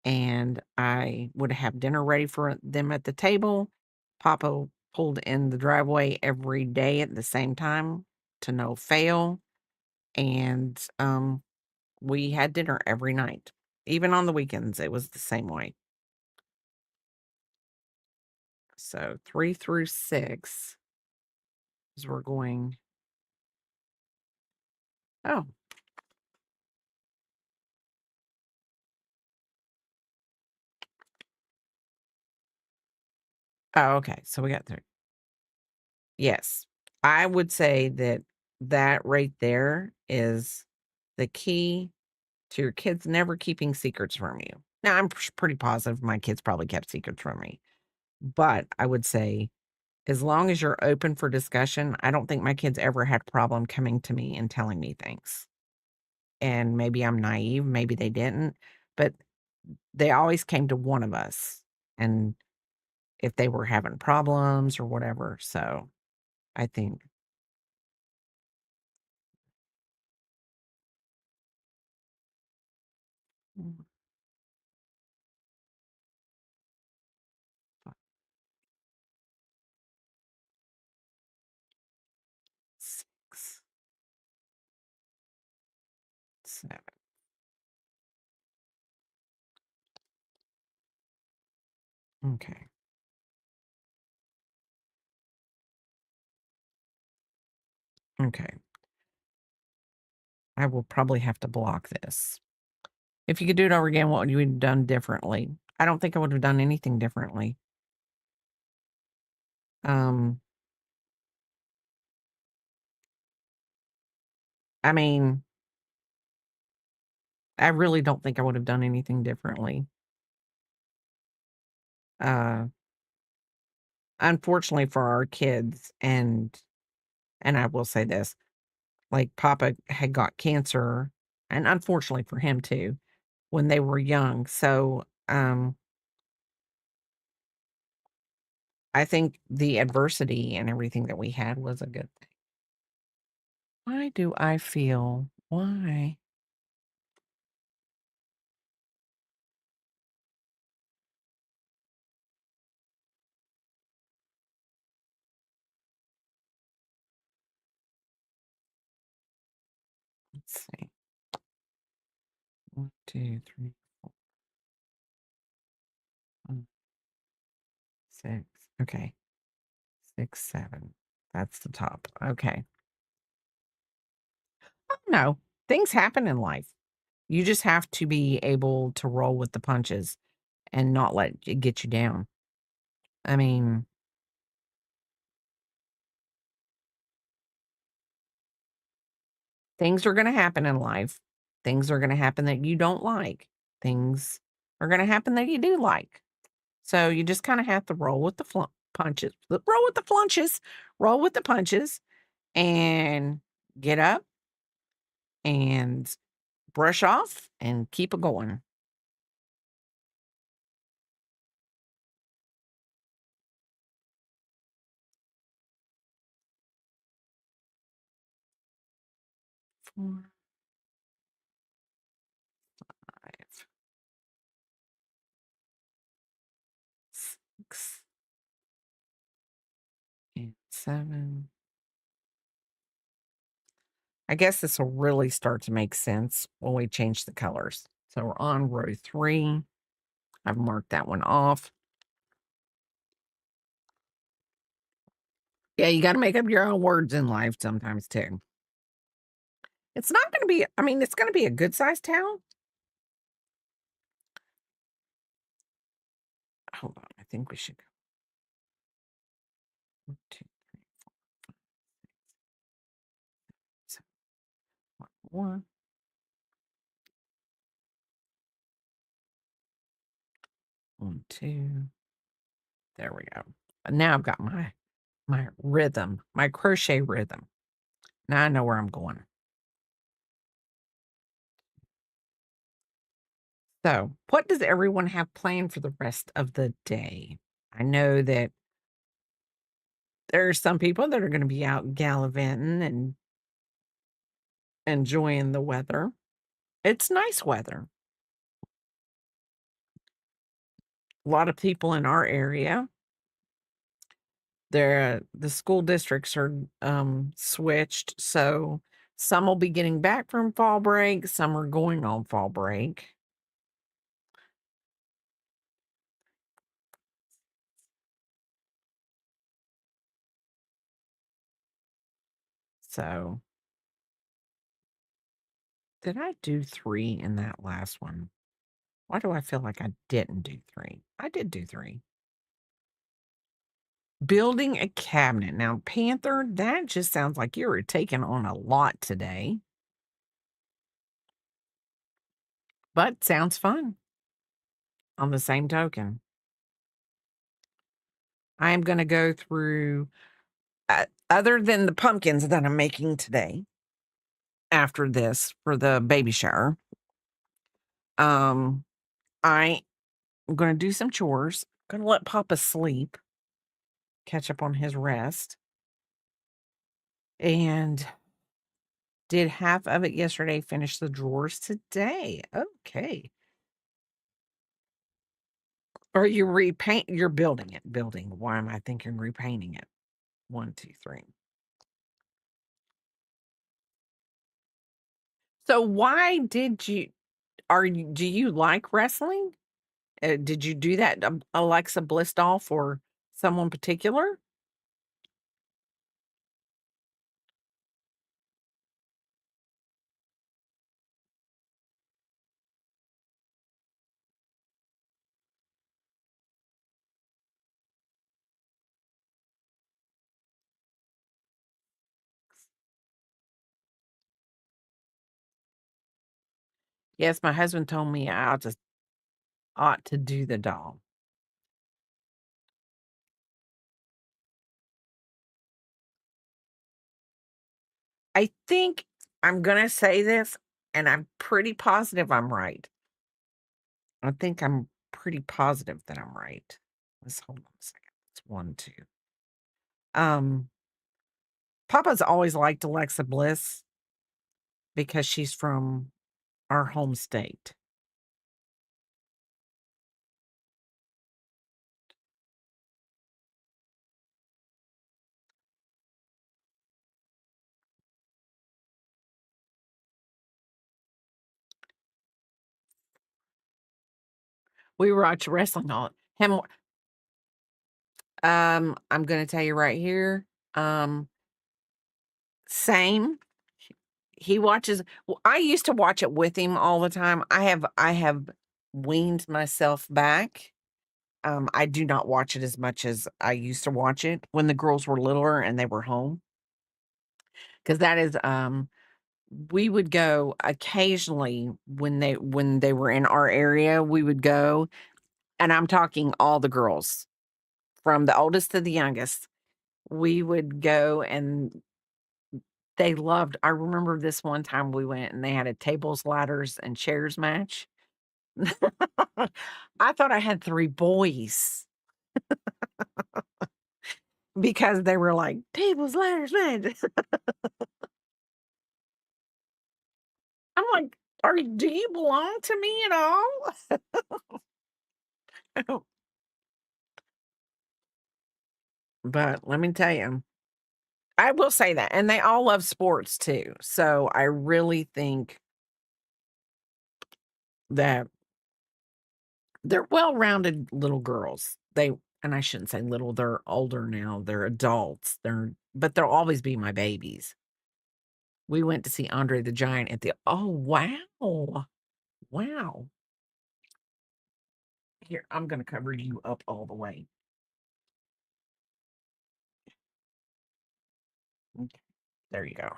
and I would have dinner ready for them at the table. Papa pulled in the driveway every day at the same time to no fail, and we had dinner every night. Even on the weekends, it was the same way. So 3 through 6 is we're going oh, oh, okay, so we got 3. Yes. I would say that that right there is the key to your kids never keeping secrets from you. Now, I'm pretty positive my kids probably kept secrets from me, but I would say as long as you're open for discussion, I don't think my kids ever had a problem coming to me and telling me things. And maybe I'm naive, maybe they didn't, but they always came to one of us, and if they were having problems or whatever, so I think mm, 6, 7. Okay, okay. I will probably have to block this. If you could do it over again, what would you have done differently? I don't think I would have done anything differently. Um, I mean, I really don't think I would have done anything differently. Uh, Unfortunately for our kids, and I will say this, like Papa had got cancer, and unfortunately for him too, when they were young. So, I think the adversity and everything that we had was a good thing. Why do I feel why? Let's see. 1, 2, 3, 5, 6. Okay. 6, 7. That's the top. Okay. No, things happen in life. You just have to be able to roll with the punches and not let it get you down. I mean, things are going to happen in life. Things are going to happen that you don't like. Things are going to happen that you do like. So you just kind of have to roll with the punches, roll with the flunches, roll with the punches, and get up and brush off and keep it going. 4, 5, 6, and 7. I guess this will really start to make sense when we change the colors. So we're on row 3. I've marked that one off. Yeah, you got to make up your own words in life sometimes too. It's not going to be, I mean, it's going to be a good sized towel. Hold on. I think we should go 1, 2, 7, 1, 1, 2. There we go. Now I've got my rhythm, my crochet rhythm. Now I know where I'm going. So, what does everyone have planned for the rest of the day? I know that there are some people that are going to be out gallivanting and enjoying the weather. It's nice weather. A lot of people in our area, the school districts are switched, so some will be getting back from fall break, some are going on fall break. So, did I do 3 in that last one? Why do I feel like I didn't do 3? I did do 3. Building a cabinet. Now, Panther, that just sounds like you were taking on a lot today. But sounds fun on the same token. I am gonna go through, other than the pumpkins that I'm making today after this for the baby shower, um, I am gonna do some chores, gonna let Papa sleep, catch up on his rest, and did half of it yesterday, finish the drawers today. Okay. Or you repaint you're building it. Building. Why am I thinking repainting it? 1, 2, 3. So why did you do you like wrestling? Did you do that, Alexa Bliss doll for someone particular? Yes, my husband told me I just ought to do the doll. I think I'm gonna say this, and I'm pretty positive I'm right. I think I'm pretty positive that I'm right. Let's hold on a second. It's 1, 2. Um, Papa's always liked Alexa Bliss because she's from our home state. We watch wrestling all him I'm gonna tell you right here, um, same. He watches I used to watch it with him all the time. I have weaned myself back. I do not watch it as much as I used to watch it when the girls were littler and they were home. Because that is, we would go occasionally when they were in our area, we would go, and I'm talking all the girls, from the oldest to the youngest. We would go and they loved I remember this one time we went and they had a tables, ladders, and chairs match. I thought I had 3 boys because they were like, "Tables, ladders, match." I'm like, do you belong to me at all?" But let me tell you, I will say that, and they all love sports too. So I really think that they're well-rounded little girls. And I shouldn't say little, they're older now, they're adults. But they'll always be my babies. We went to see Andre the Giant at the oh, wow. Wow. Here, I'm gonna cover you up all the way. Okay, there you go.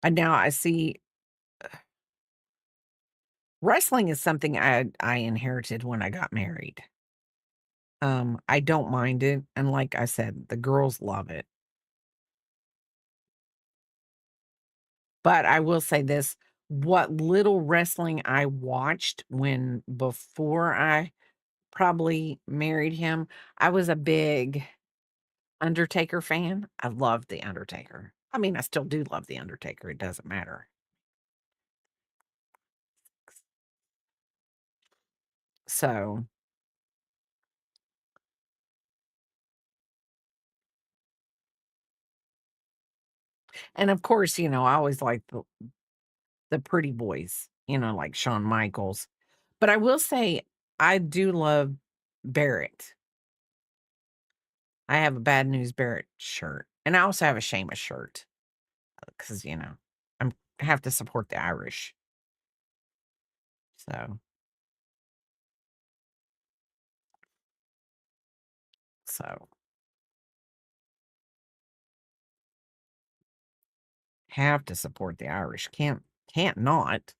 And now I see wrestling is something I inherited when I got married. I don't mind it, and like I said, the girls love it. But I will say this, what little wrestling I watched when before I probably married him, I was a big Undertaker fan. I loved The Undertaker. I mean, I still do love The Undertaker, it doesn't matter. So, and of course, I always liked the pretty boys, like Shawn Michaels. But I will say I do love Barrett. I have a Bad News Barrett shirt, and I also have a Sheamus shirt because I'm I have to support the Irish. So, So have to support the Irish. Can't not.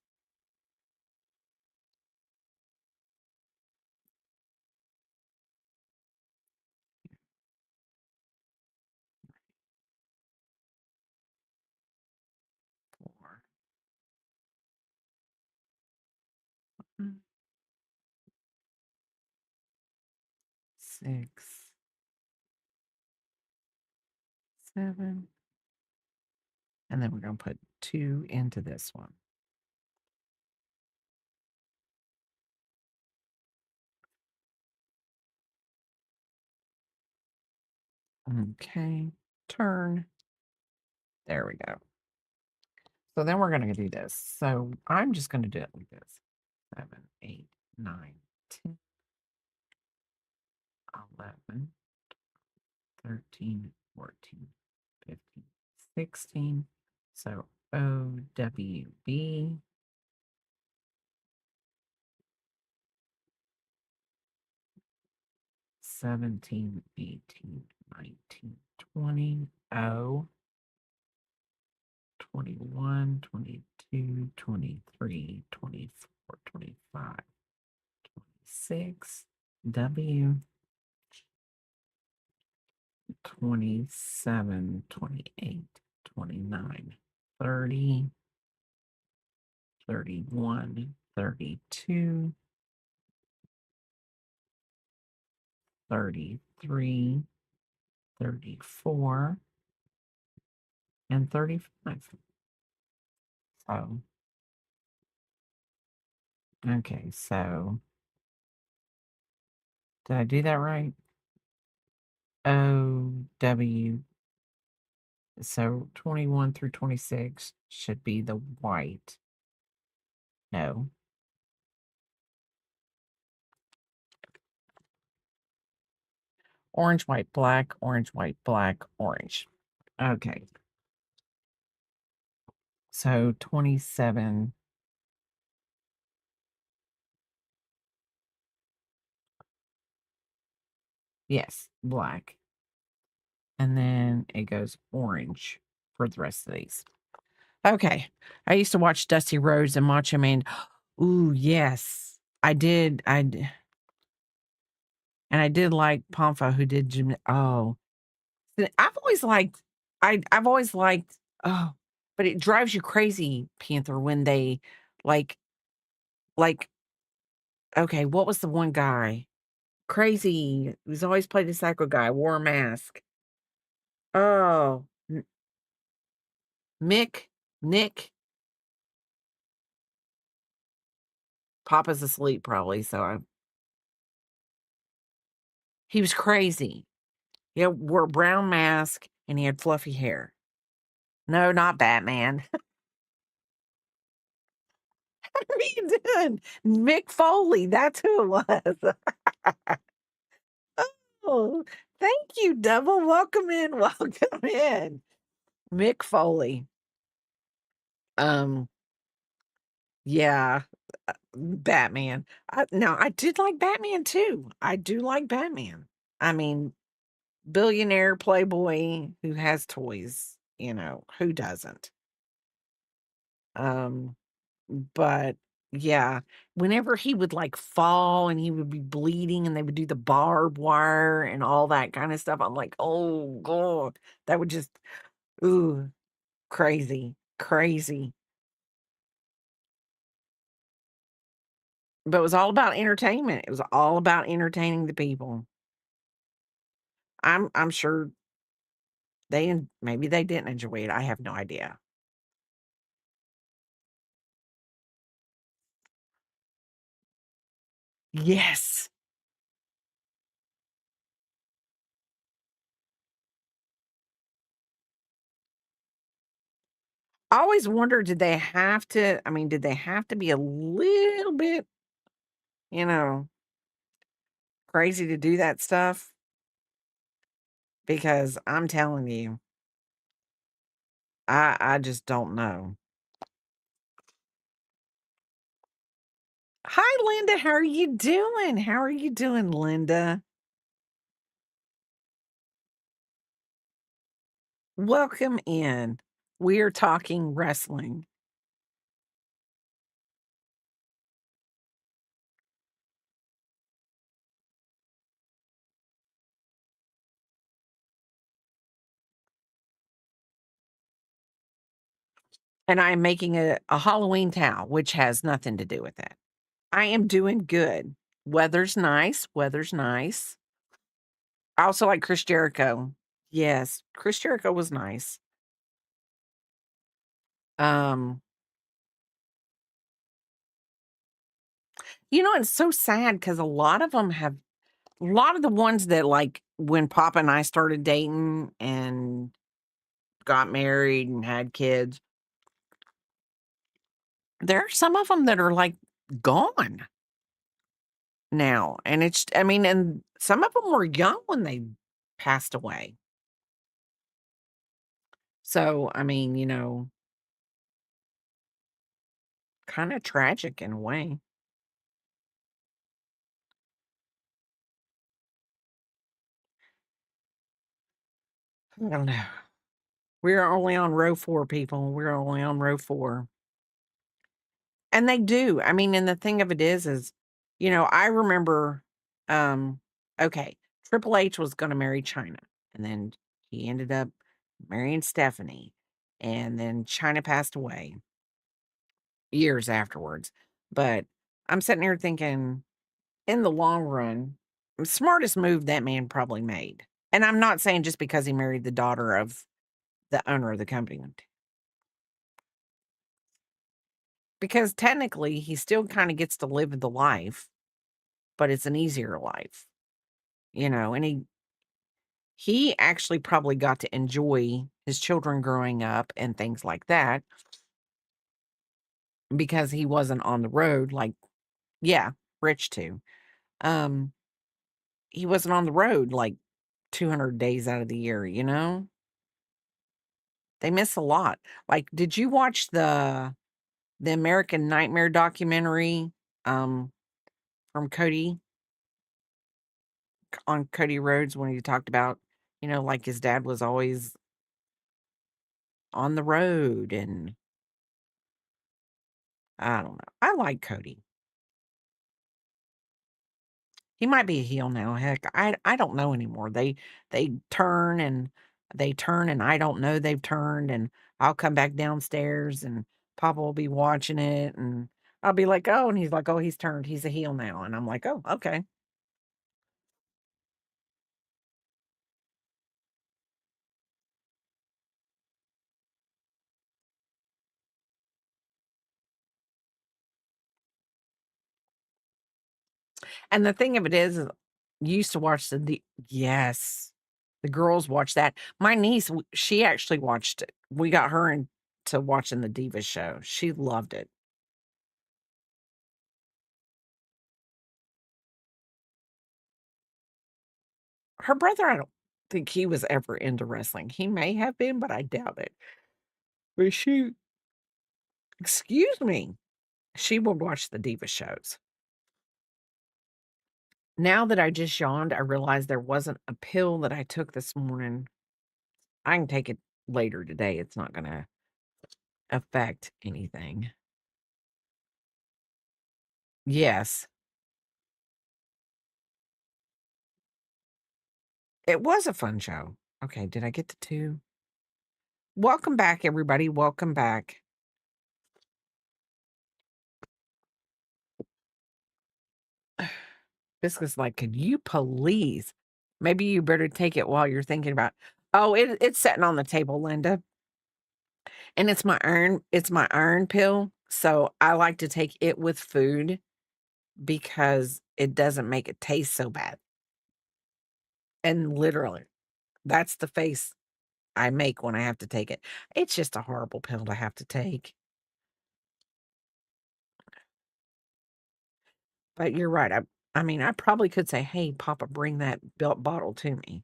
Four, mm, 6, 7, and then we're gonna put 2 into this one. Okay, turn. There we go. So then we're gonna do this. So I'm just gonna do it like this. 7, 8, 9, 10, 11, 13, 14, 15, 16. So OWB. 17, 18, 19, 20, O, 21, 22, 23, 24, 25, 26, W, 27, 28, 29, 30, 31, 32, 33, 34, and 35. So, okay, so did I do that right? OW. So 21 through 26 should be the white. No. Orange, white, black, orange, white, black, orange. Okay. So 27. Yes, black. And then it goes orange for the rest of these. Okay. I used to watch Dusty Rhodes and Macho Man. Ooh, yes. I did. And I did like Pomfa who did oh. I've always liked I've always liked oh, but it drives you crazy, Panther, when they like okay, what was the one guy? Crazy. He was always played the psycho guy, wore a mask. Oh, Mick, Nick, Papa's asleep probably, so he was crazy. He wore a brown mask and he had fluffy hair. No, not Batman. What are you doing? Mick Foley, that's who it was. Oh, thank you, Devil. Welcome in. Welcome in. Mick Foley. Um, yeah, Batman. Now I did like Batman too. I do like Batman. I mean, billionaire playboy who has toys, who doesn't? Um, but yeah, whenever he would like fall and he would be bleeding and they would do the barbed wire and all that kind of stuff, I'm like, oh God, that would just ooh, crazy, crazy. But it was all about entertainment. It was all about entertaining the people. I'm sure maybe they didn't enjoy it. I have no idea. Yes. I always wondered, did they have to be a little bit, you know, crazy to do that stuff? Because I'm telling you, I just don't know. Hi, Linda. How are you doing? How are you doing, Linda? Welcome in. We're talking wrestling. And I'm making a Halloween towel, which has nothing to do with that. I am doing good. Weather's nice. Weather's nice. I also like Chris Jericho. Yes, Chris Jericho was nice. Um, it's so sad because a lot of the ones that like when Papa and I started dating and got married and had kids, there are some of them that are like gone now. And and some of them were young when they passed away. So, kind of tragic in a way. I don't know. We're only on row 4, people. We're only on row 4. And they do. And the thing of it is, I remember, um, okay, Triple H was gonna marry China, and then he ended up marrying Stephanie, and then China passed away years afterwards. But I'm sitting here thinking, in the long run, the smartest move that man probably made. And I'm not saying just because he married the daughter of the owner of the company. Because technically, he still kinda gets to live the life, but it's an easier life, and he actually probably got to enjoy his children growing up and things like that because he wasn't on the road like yeah, Rich too. Um, he wasn't on the road like 200 days out of the year, you know? They miss a lot. Like, did you watch the American Nightmare documentary, um, from on Cody Rhodes when he talked about, like his dad was always on the road and I don't know. I like Cody. He might be a heel now. Heck, I don't know anymore. They turn and I don't know they've turned and I'll come back downstairs and Papa will be watching it and I'll be like, "Oh," and he's like, "Oh, he's turned. He's a heel now." And I'm like, "Oh, okay." And the thing of it is you used to watch the yes. The girls watch that. My niece, she actually watched it. We got her into watching the Diva show. She loved it. Her brother, I don't think he was ever into wrestling. He may have been, but I doubt it. But excuse me, she would watch the Diva shows. Now that I just yawned, I realized there wasn't a pill that I took this morning. I can take it later today. It's not going to affect anything. Yes, it was a fun show. Okay, did I get to 2? Welcome back, everybody. Welcome back. Biscuit's like, "Could you please? Maybe you better take it while you're thinking about." Oh, it's sitting on the table, Linda. And it's my iron pill, so I like to take it with food because it doesn't make it taste so bad. And literally, that's the face I make when I have to take it. It's just a horrible pill to have to take. But you're right. I probably could say, "Hey, Papa, bring that belt bottle to me."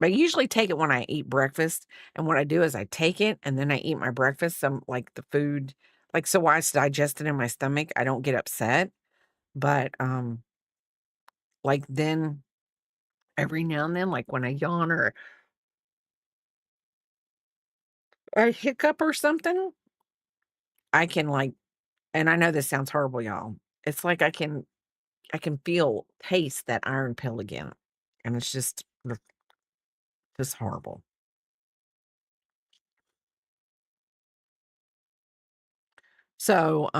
But I usually take it when I eat breakfast, and what I do is I take it and then I eat my breakfast, some like the food like, so while it's digested in my stomach, I don't get upset, but, like, then every now and then, like, when I yawn or a hiccup or something, I can like, and I know this sounds horrible, y'all. It's like I can feel taste that iron pill again. And it's just horrible. So,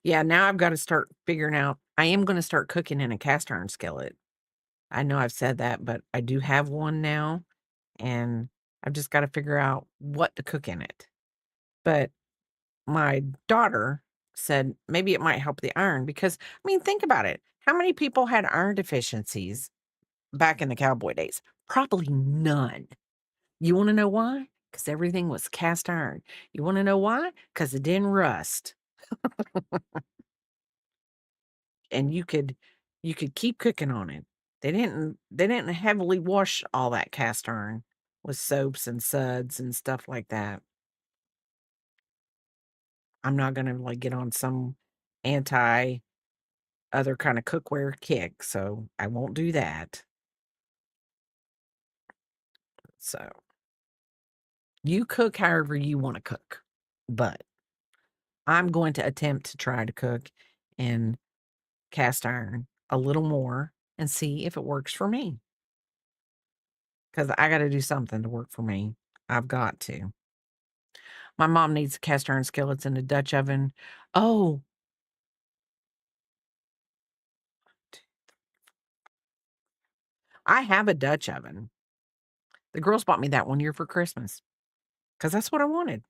yeah, now I've got to start figuring out. I am going to start cooking in a cast iron skillet. I know I've said that, but I do have one now, and I've just got to figure out what to cook in it. But my daughter said maybe it might help the iron because, I mean, think about it. How many people had iron deficiencies back in the cowboy days? Probably none. You want to know why? Because everything was cast iron. You want to know why? Because it didn't rust. And you could keep cooking on it. They didn't heavily wash all that cast iron with soaps and suds and stuff like that. I'm not gonna like get on some anti other kind of cookware kick, so I won't do that. So you cook however you want to cook, but I'm going to attempt to try to cook in cast iron a little more and see if it works for me. Because I got to do something to work for me. I've got to. My mom needs cast iron skillets in a Dutch oven. Oh, I have a Dutch oven. The girls bought me that one year for Christmas because that's what I wanted.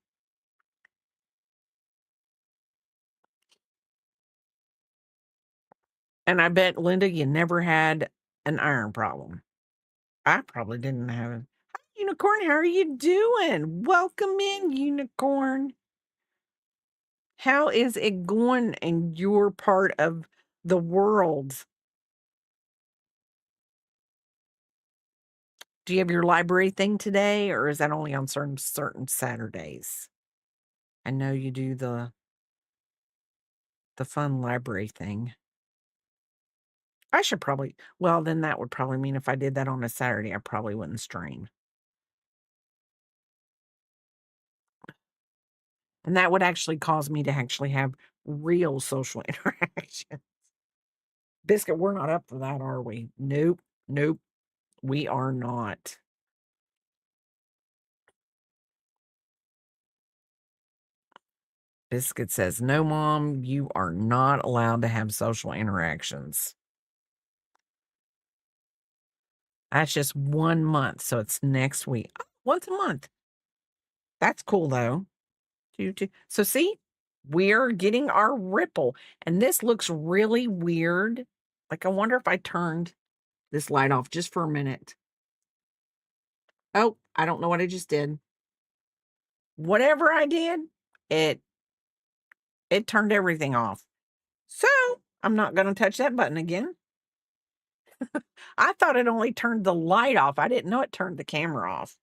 And I bet, Linda, you never had an iron problem. I probably didn't have it. Hi, Unicorn, how are you doing? Welcome in, Unicorn. How is it going in your part of the world? Do you have your library thing today, or is that only on certain Saturdays? I know you do the fun library thing. I should probably, well, then that would probably mean if I did that on a Saturday, I probably wouldn't stream. And that would actually cause me to actually have real social interaction. Biscuit, we're not up for that, are we? Nope. Nope. We are not. Biscuit says, no, Mom, you are not allowed to have social interactions. That's just 1 month. So it's next week. Oh, once a month. That's cool, though. So, see, we're getting our ripple. And this looks really weird. Like, I wonder if I turned this light off just for a minute. Oh, I don't know what I just did. Whatever I did, it it turned everything off. So, I'm not going to touch that button again. I thought it only turned the light off. I didn't know it turned the camera off.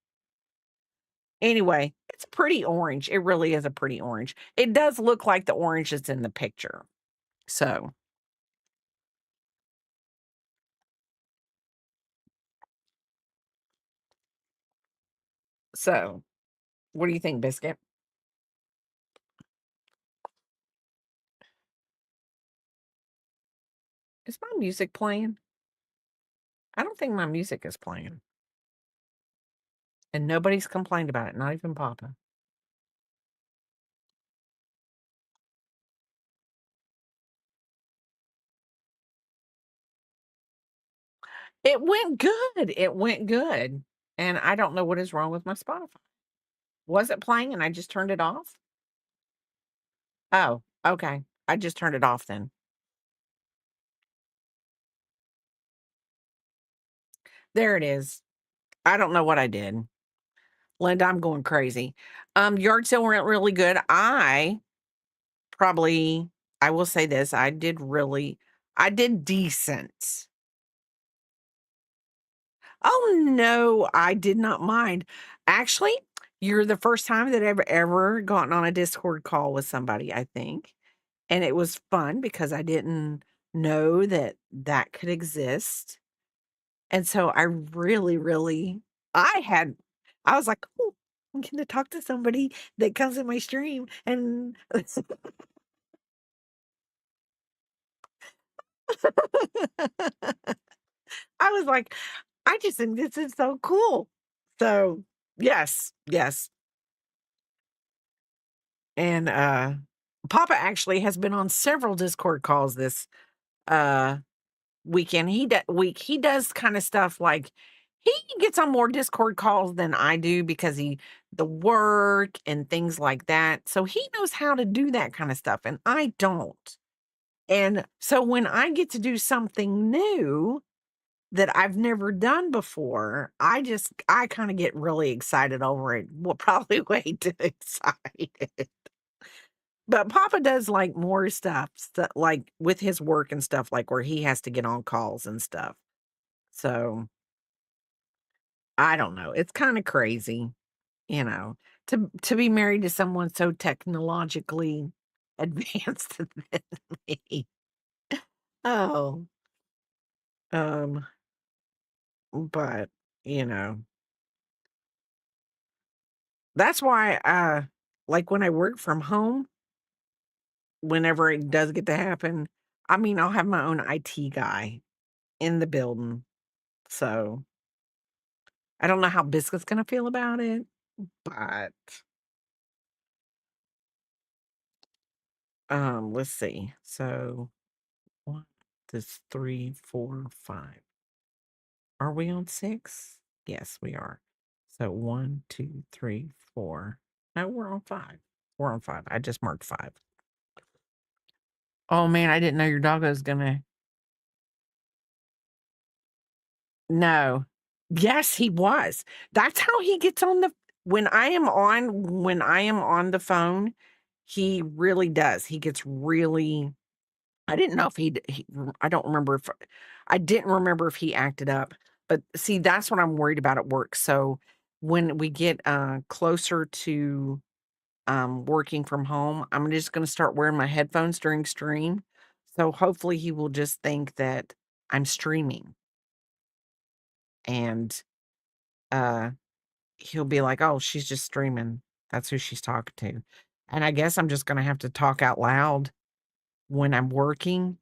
Anyway, it's pretty orange. It really is a pretty orange. It does look like the orange that's in the picture. So, so what do you think, Biscuit? Is my music playing? I don't think my music is playing. And nobody's complained about it, not even Papa. It went good. It went good. And I don't know what is wrong with my Spotify. Was it playing and I just turned it off? Oh, okay. I just turned it off then. There it is. I don't know what I did. Linda, I'm going crazy. Yard sale went really good. Probably, I will say this, I did decent. Oh, no, I did not mind. Actually, you're the first time that I've ever gotten on a Discord call with somebody, I think. And it was fun because I didn't know that that could exist. And so I really, really, I was like, "Ooh." I'm gonna talk to somebody that comes in my stream and I was like, "I just think this is so cool." So, yes, yes, and, Papa actually has been on several Discord calls this, uh, weekend. He does kinda stuff like he gets on more Discord calls than I do because the work and things like that, so he knows how to do that kinda stuff, and I don't. And so when I get to do something new that I've never done before, I kinda get really excited over it. Well, probably way too excited. But Papa does, like, more stuff, like, with his work and stuff, like, where he has to get on calls and stuff. So, I don't know, it's kinda crazy, to be married to someone so technologically advanced than me. Oh, um, but, you know, that's why, like, when I work from home, whenever it does get to happen, I mean, I'll have my own IT guy in the building, so I don't know how Biscuit's gonna feel about it, but, let's see. So, 1, this 3, 4, 5. Are we on 6? Yes, we are. So 1, 2, 3, 4. No, we're on 5. We're on 5. I just marked 5. Oh, man, I didn't know your doggo's gonna No. Yes, he was. That's how he gets on the when I am on the phone, he really does. He gets really I didn't know if he I don't remember if I didn't remember if he acted up, but see, that's what I'm worried about at work. So when we get closer to working from home, I'm just going to start wearing my headphones during stream. So hopefully he will just think that I'm streaming and uh he'll be like, "Oh, she's just streaming. That's who she's talking to." And I guess I'm just going to have to talk out loud when I'm working.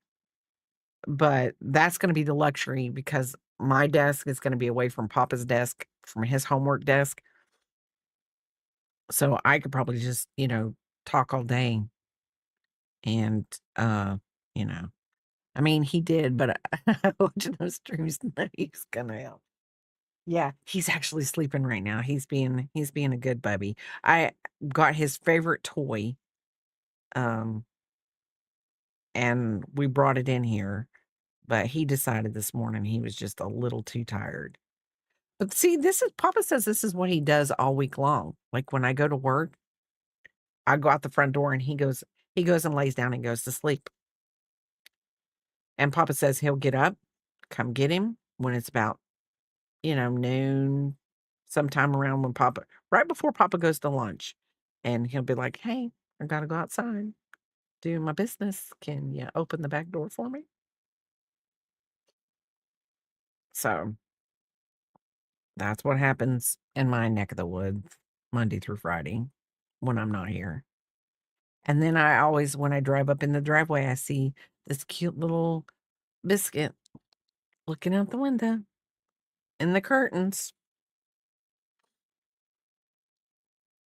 But that's gonna be the luxury because my desk is gonna be away from Papa's desk, from his homework desk, so I could probably just, talk all day and, uh, you know I mean, he did, but watching those streams, no, he's gonna help. Yeah, he's actually sleeping right now. He's being a good bubby. I got his favorite toy, um, and we brought it in here, but he decided this morning he was just a little too tired. But see, this is Papa says this is what he does all week long. Like, when I go to work, I go out the front door and he goes and lays down and goes to sleep. And Papa says he'll get up, come get him when it's about, noon, sometime around when Papa right before Papa goes to lunch. And he'll be like, "Hey, I gotta go outside, do my business. Can you open the back door for me?" So, that's what happens in my neck of the woods Monday through Friday when I'm not here. And then I always when I drive up in the driveway, I see this cute little biscuit looking out the window in the curtains.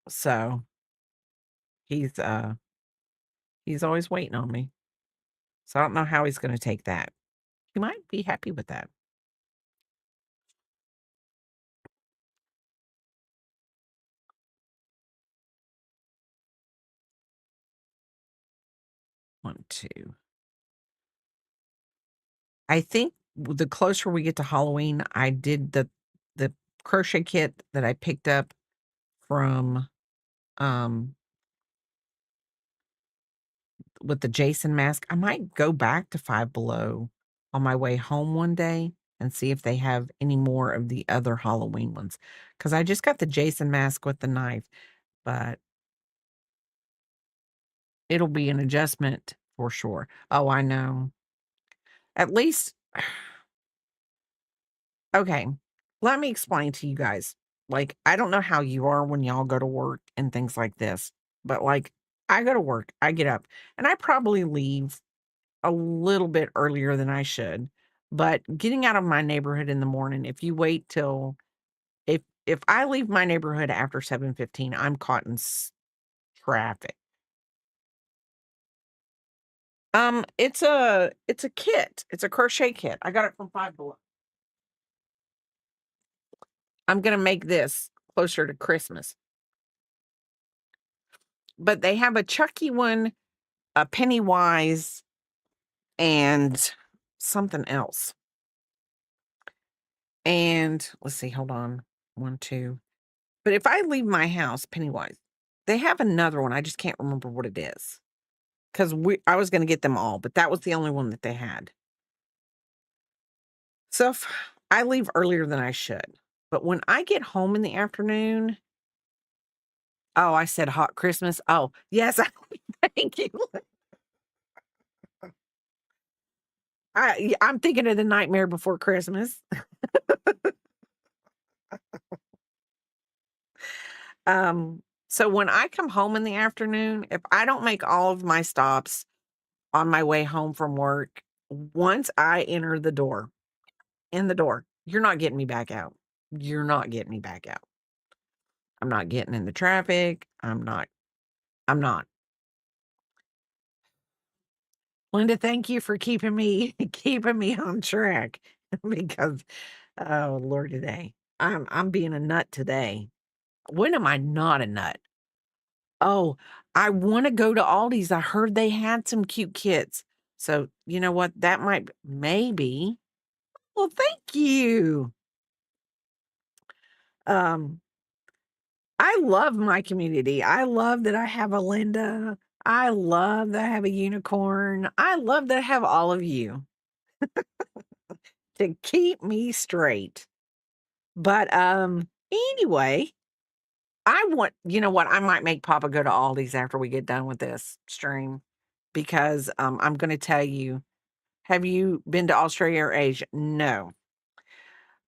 So, he's, uh, he's always waiting on me. So I don't know how he's gonna take that. He might be happy with that. 1, 2. I think the closer we get to Halloween, I did the crochet kit that I picked up from, um with the Jason mask. I might go back to Five Below on my way home one day and see if they have any more of the other Halloween ones. Because I just got the Jason mask with the knife, but it'll be an adjustment for sure. Oh, I know. At least okay, let me explain to you guys. Like, I don't know how you are when y'all go to work and things like this, but, like, I go to work, I get up, and I probably leave a little bit earlier than I should, but getting out of my neighborhood in the morning, if you wait till if I leave my neighborhood after 7:15, I'm caught in traffic. It's a kit. It's a crochet kit. I got it from Five Below. I'm gonna make this closer to Christmas. But they have a Chucky one, a Pennywise, and something else. And let's see, hold on. 1, 2. But if I leave my house, Pennywise, they have another one. I just can't remember what it is. Because I was gonna get them all, but that was the only one that they had. So if I leave earlier than I should. But when I get home in the afternoon, oh, I said hot Christmas. Oh, yes, thank you. I'm thinking of the Nightmare Before Christmas. So when I come home in the afternoon, if I don't make all of my stops on my way home from work, once I enter the door, in the door, you're not getting me back out. You're not getting me back out. I'm not getting in the traffic. I'm not. Linda, thank you for keeping me keeping me on track because oh Lord today. I'm being a nut today. When am I not a nut? Oh, I wanna go to Aldi's. I heard they had some cute kits. So, you know what? That might maybe. Well, thank you. Um, I love my community. I love that I have a Linda. I love that I have a unicorn. I love that I have all of you to keep me straight. But, anyway, I want you know what? I might make Papa go to Aldi's after we get done with this stream because, I'm gonna tell you, have you been to Australia or Asia? No.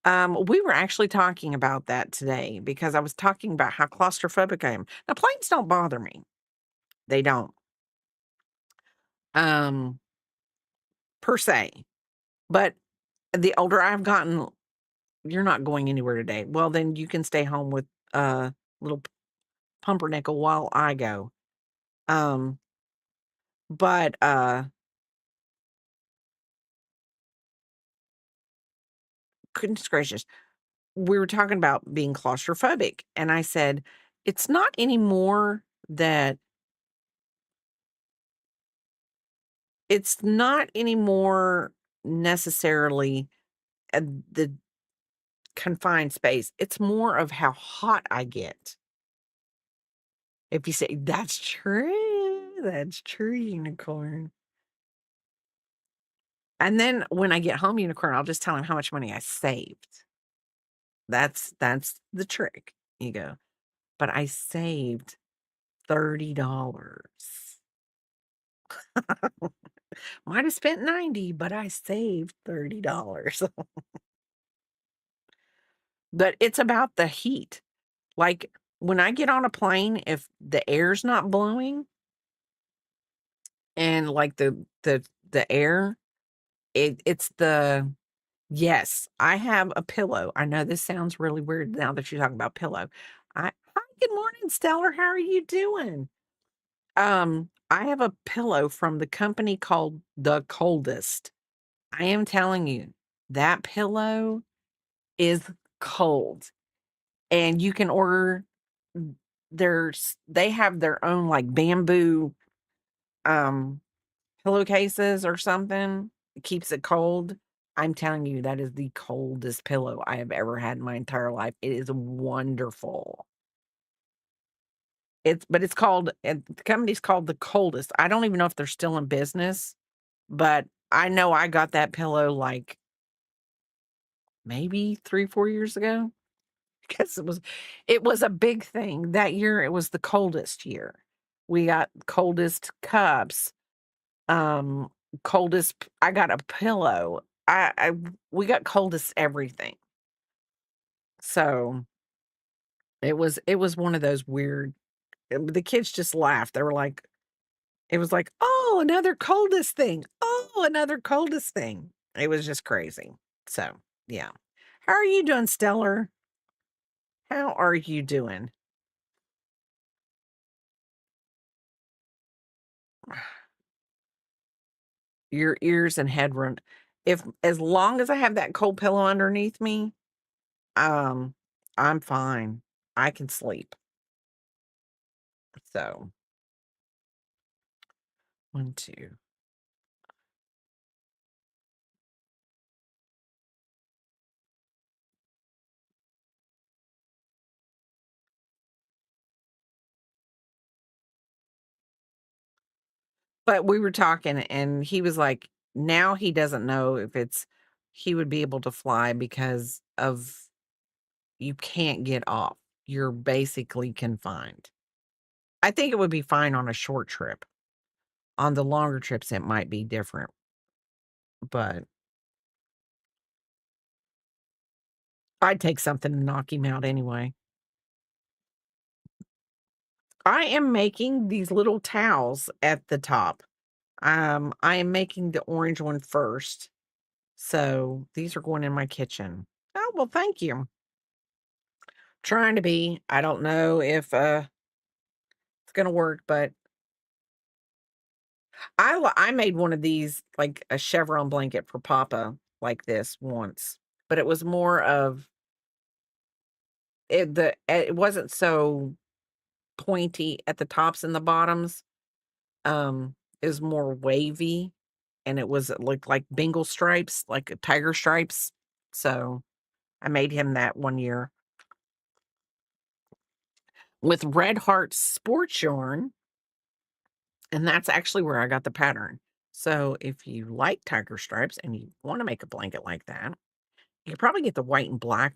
We were actually talking about that today because I was talking about how claustrophobic I am. Now, planes don't bother me. They don't, um, per se. But the older I've gotten, you're not going anywhere today. Well, then you can stay home with little pumpernickel while I go. Um, but goodness gracious, we were talking about being claustrophobic, and I said, it's not anymore that it's not anymore necessarily the confined space. It's more of how hot I get. If you say, that's true, unicorn. And then when I get home, unicorn, I'll just tell him how much money I saved. That's the trick. You go, but I saved $30. Might have spent 90, but I saved $30. But it's about the heat. Like when I get on a plane, if the air's not blowing and like the air, it's the yes, I have a pillow. I know this sounds really weird now that you're talking about pillow. Hi, good morning, Stellar. How are you doing? I have a pillow from the company called The Coldest. I am telling you, that pillow is cold. And you can order they have their own like bamboo um pillowcases or something. It keeps it cold. I'm telling you, that is the coldest pillow I have ever had in my entire life. It is wonderful. It's called the company's called The Coldest. I don't even know if they're still in business, but I know I got that pillow like maybe 3, 4 years ago because it was a big thing. That year it was the coldest year. We got coldest cups, um, coldest I got a pillow. I we got coldest everything. So It was one of those weird the kids just laughed. They were like it was like, "Oh, another coldest thing. Oh, another coldest thing." It was just crazy. So, yeah. How are you doing, Stellar? How are you doing? Your ears and head run if as long as I have that cold pillow underneath me, um, I'm fine. I can sleep. So, 1, 2. But we were talking and he was like, now he doesn't know if he would be able to fly because of you can't get off. You're basically confined. I think it would be fine on a short trip. On the longer trips, it might be different, but I'd take something to knock him out anyway. I am making these little towels at the top. I am making the orange one first. So these are going in my kitchen. Oh, well, thank you. Trying to be. I don't know if it's gonna work, but I made one of these like a chevron blanket for Papa like this once, but it was more of it wasn't so pointy at the tops and the bottoms. It was more wavy and it was looked like Bengal stripes, like tiger stripes. So I made him that one year with Red Heart sports yarn, and that's actually where I got the pattern. So if you like tiger stripes and you want to make a blanket like that, you could probably get the white and black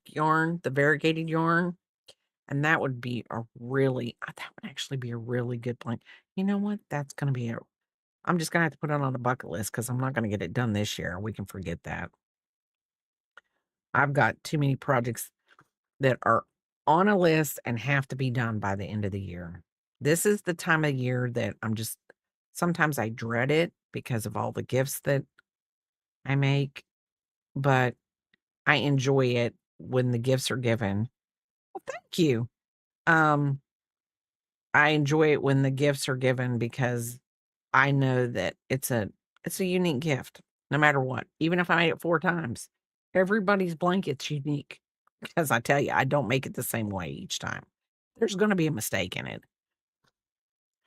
yarn, the variegated yarn, and that would be that would actually be a really good blanket. You know what? I'm just gonna have to put it on the bucket list because I'm not gonna get it done this year. We can forget that. I've got too many projects that are on a list and have to be done by the end of the year. This is the time of year that sometimes I dread it because of all the gifts that I make, but I enjoy it when the gifts are given. Well, thank you. Um, I enjoy it when the gifts are given because I know that it's a unique gift no matter what. Even if I made it 4 times, everybody's blanket's unique because I tell you, I don't make it the same way each time. There's gonna be a mistake in it.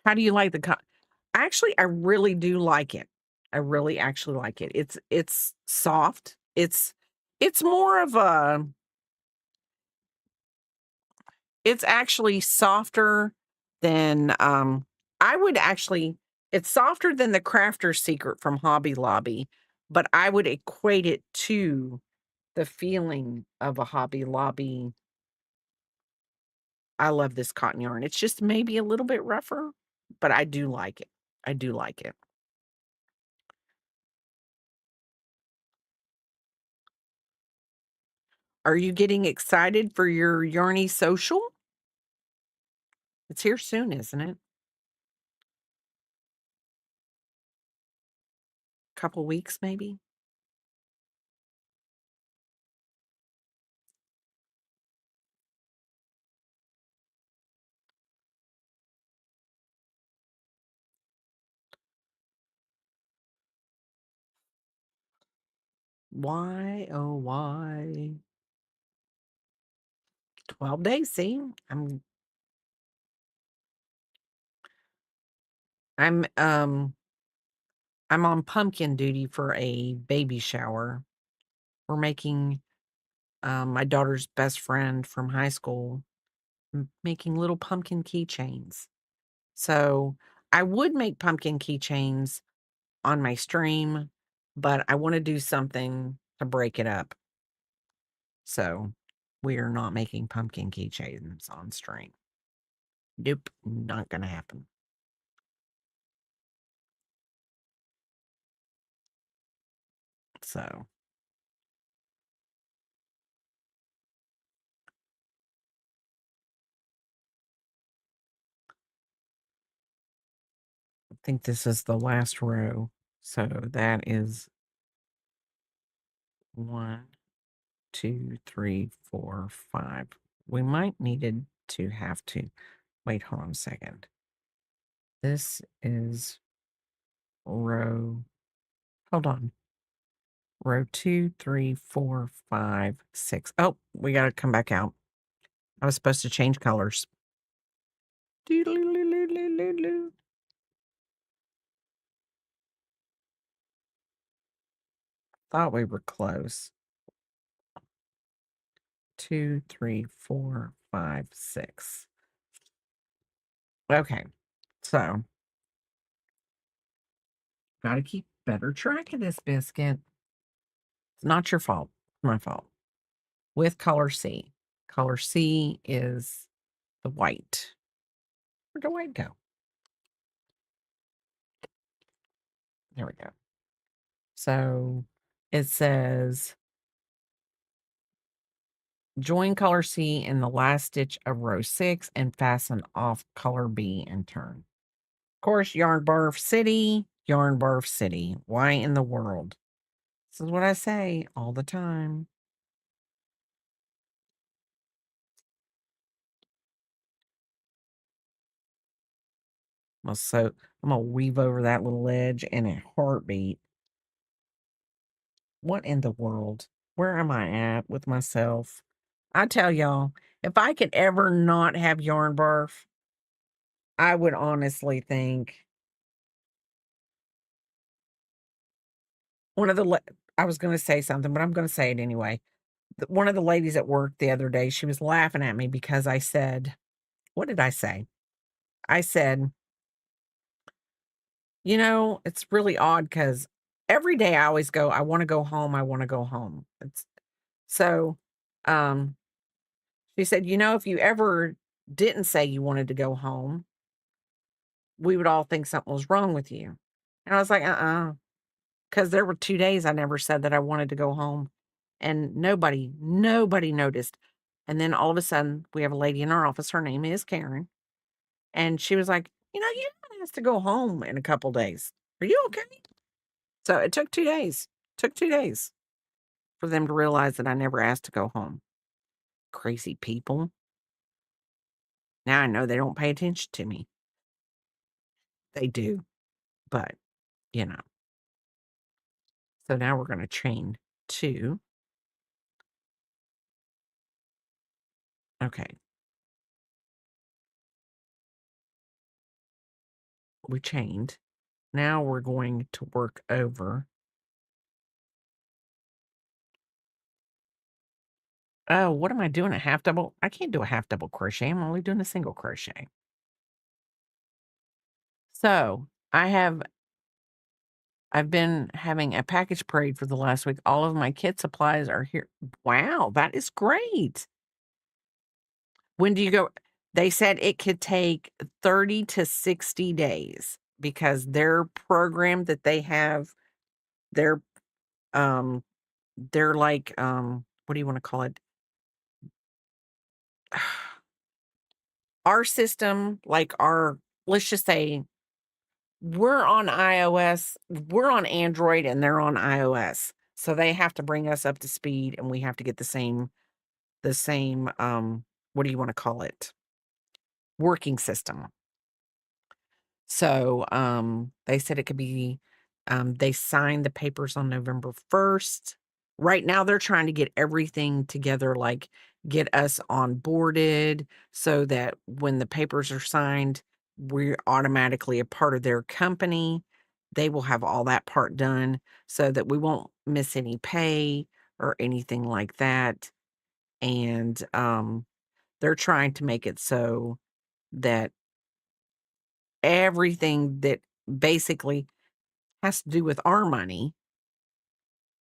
How do you like the actually, I really do like it. I really actually like it. It's soft. It's more of a it's actually softer than, I would actually it's softer than the Crafter's Secret from Hobby Lobby, but I would equate it to the feeling of a Hobby Lobby. I love this cotton yarn. It's just maybe a little bit rougher, but I do like it. I do like it. Are you getting excited for your Yarny social? It's here soon, isn't it? Couple weeks, maybe? Why, oh, why? 12 days, see? I'm, um, I'm on pumpkin duty for a baby shower. We're making, my daughter's best friend from high school making little pumpkin keychains. So I would make pumpkin keychains on my stream, but I want to do something to break it up. So we are not making pumpkin keychains on stream. Nope, not gonna happen. So think this is the last row. So that is 1, 2, 3, 4, 5. We might needed to have to wait, hold on a second. This is row, hold on. Row 2, 3, 4, 5, 6. Oh, we got to come back out. I was supposed to change colors. Doodle-oo-loo-loo-loo-loo. Thought we were close. 2, 3, 4, 5, 6. Okay, so got to keep better track of this biscuit. It's not your fault. It's my fault. With color C. Color C is the white. Where'd the white go? There we go. So it says join color C in the last stitch of row 6 and fasten off color B in turn. Of course, Yarn Barf City, Yarn Barf City. Why in the world? This is what I say all the time. I'm gonna weave over that little edge in a heartbeat. What in the world? Where am I at with myself? I tell y'all, if I could ever not have yarn barf, I would honestly think one of the I was going to say something, but I'm going to say it anyway. One of the ladies at work the other day, she was laughing at me because I said, what did I say? I said, it's really odd because every day I always go, I want to go home. I want to go home. So, um, she said, if you ever didn't say you wanted to go home, we would all think something was wrong with you. And I was like, because there were 2 days I never said that I wanted to go home, and nobody noticed. And then all of a sudden, we have a lady in our office. Her name is Karen, and she was like, you haven't asked to go home in a couple days. Are you okay? So it took 2 days. Took 2 days for them to realize that I never asked to go home. Crazy people. Now I know they don't pay attention to me. They do, but you know. So now we're going to chain 2. Okay. We chained. Now we're going to work over. Oh, what am I doing? A half double? I can't do a half double crochet. I'm only doing a single crochet. So I've been having a package parade for the last week. All of my kit supplies are here. Wow, that is great. When do you go? They said it could take 30 to 60 days because their program that they have, their um they're like what do you want to call it? Our system, like let's just say we're on iOS, we're on Android and they're on iOS. So they have to bring us up to speed and we have to get the same what do you want to call it? Working system. So they said it could be they signed the papers on November 1st. Right now they're trying to get everything together, like get us onboarded so that when the papers are signed, we're automatically a part of their company. They will have all that part done so that we won't miss any pay or anything like that. And they're trying to make it so that everything that basically has to do with our money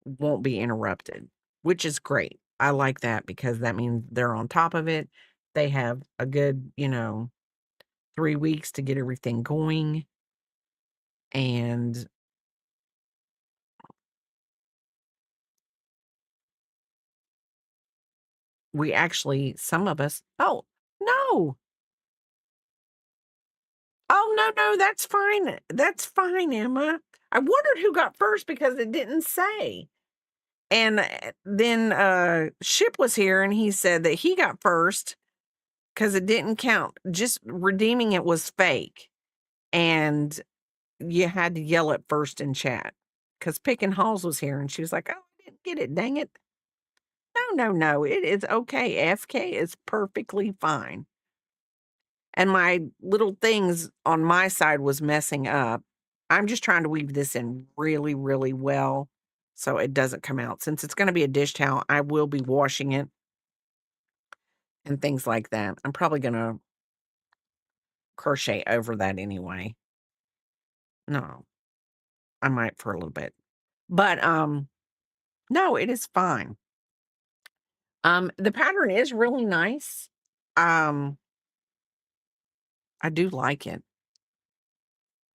won't be interrupted, which is great. I like that because that means they're on top of it. They have a good, 3 weeks to get everything going. And we actually, some of us, oh, no. Oh, no, that's fine. That's fine, Emma. I wondered who got first because it didn't say. And then Ship was here and he said that he got first because it didn't count. Just redeeming it was fake. And you had to yell it first in chat because Pickin' Halls was here and she was like, oh, I didn't get it. Dang it. No. It is okay. FK is perfectly fine. And my little things on my side was messing up. I'm just trying to weave this in really, really well so it doesn't come out. Since it's going to be a dish towel, I will be washing it and things like that. I'm probably going to crochet over that anyway. No, I might for a little bit. But no, it is fine. The pattern is really nice. I do like it.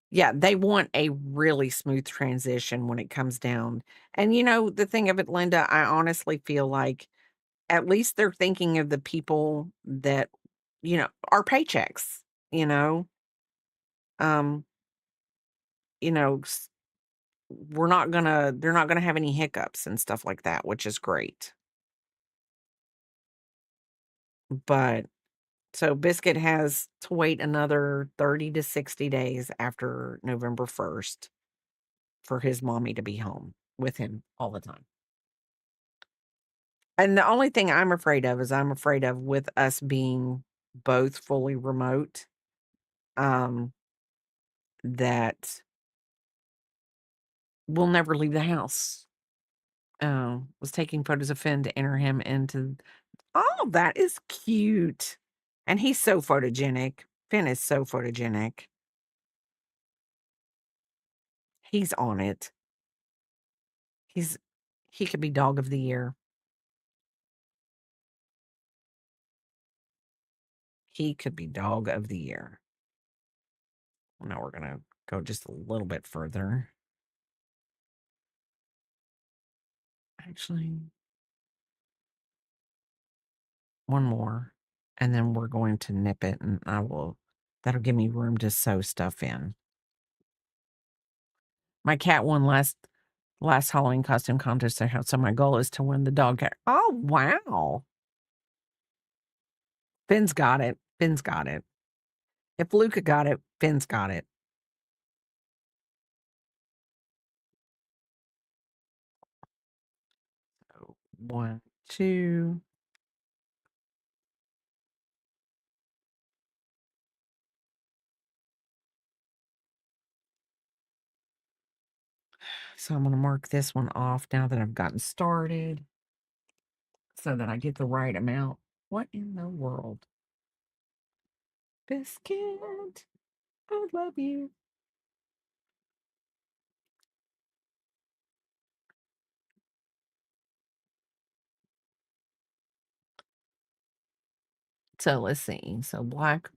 Yeah, they want a really smooth transition when it comes down. And the thing of it, Linda, I honestly feel like at least they're thinking of the people that, our paychecks, you know. Um, s- they're not gonna have any hiccups and stuff like that, which is great. But so Biscuit has to wait another 30 to 60 days after November 1st for his mommy to be home with him all the time. And the only thing I'm afraid of is I'm afraid of with us being both fully remote, um, that we'll never leave the house. Was taking photos of Finn to enter him into. Oh, that is cute. And he's so photogenic. Finn is so photogenic. He's on it. He could be dog of the year. He could be dog of the year. Now we're gonna go just a little bit further. Actually, one more, and then we're going to nip it, and that'll give me room to sew stuff in. My cat won last Halloween costume contest I had, so my goal is to win the dog cat. Oh, wow. Finn's got it. Finn's got it. If Luca got it, Finn's got it. So 1, 2. So I'm going to mark this one off now that I've gotten started so that I get the right amount. What in the world? Biscuit, I love you. So let's see. So black.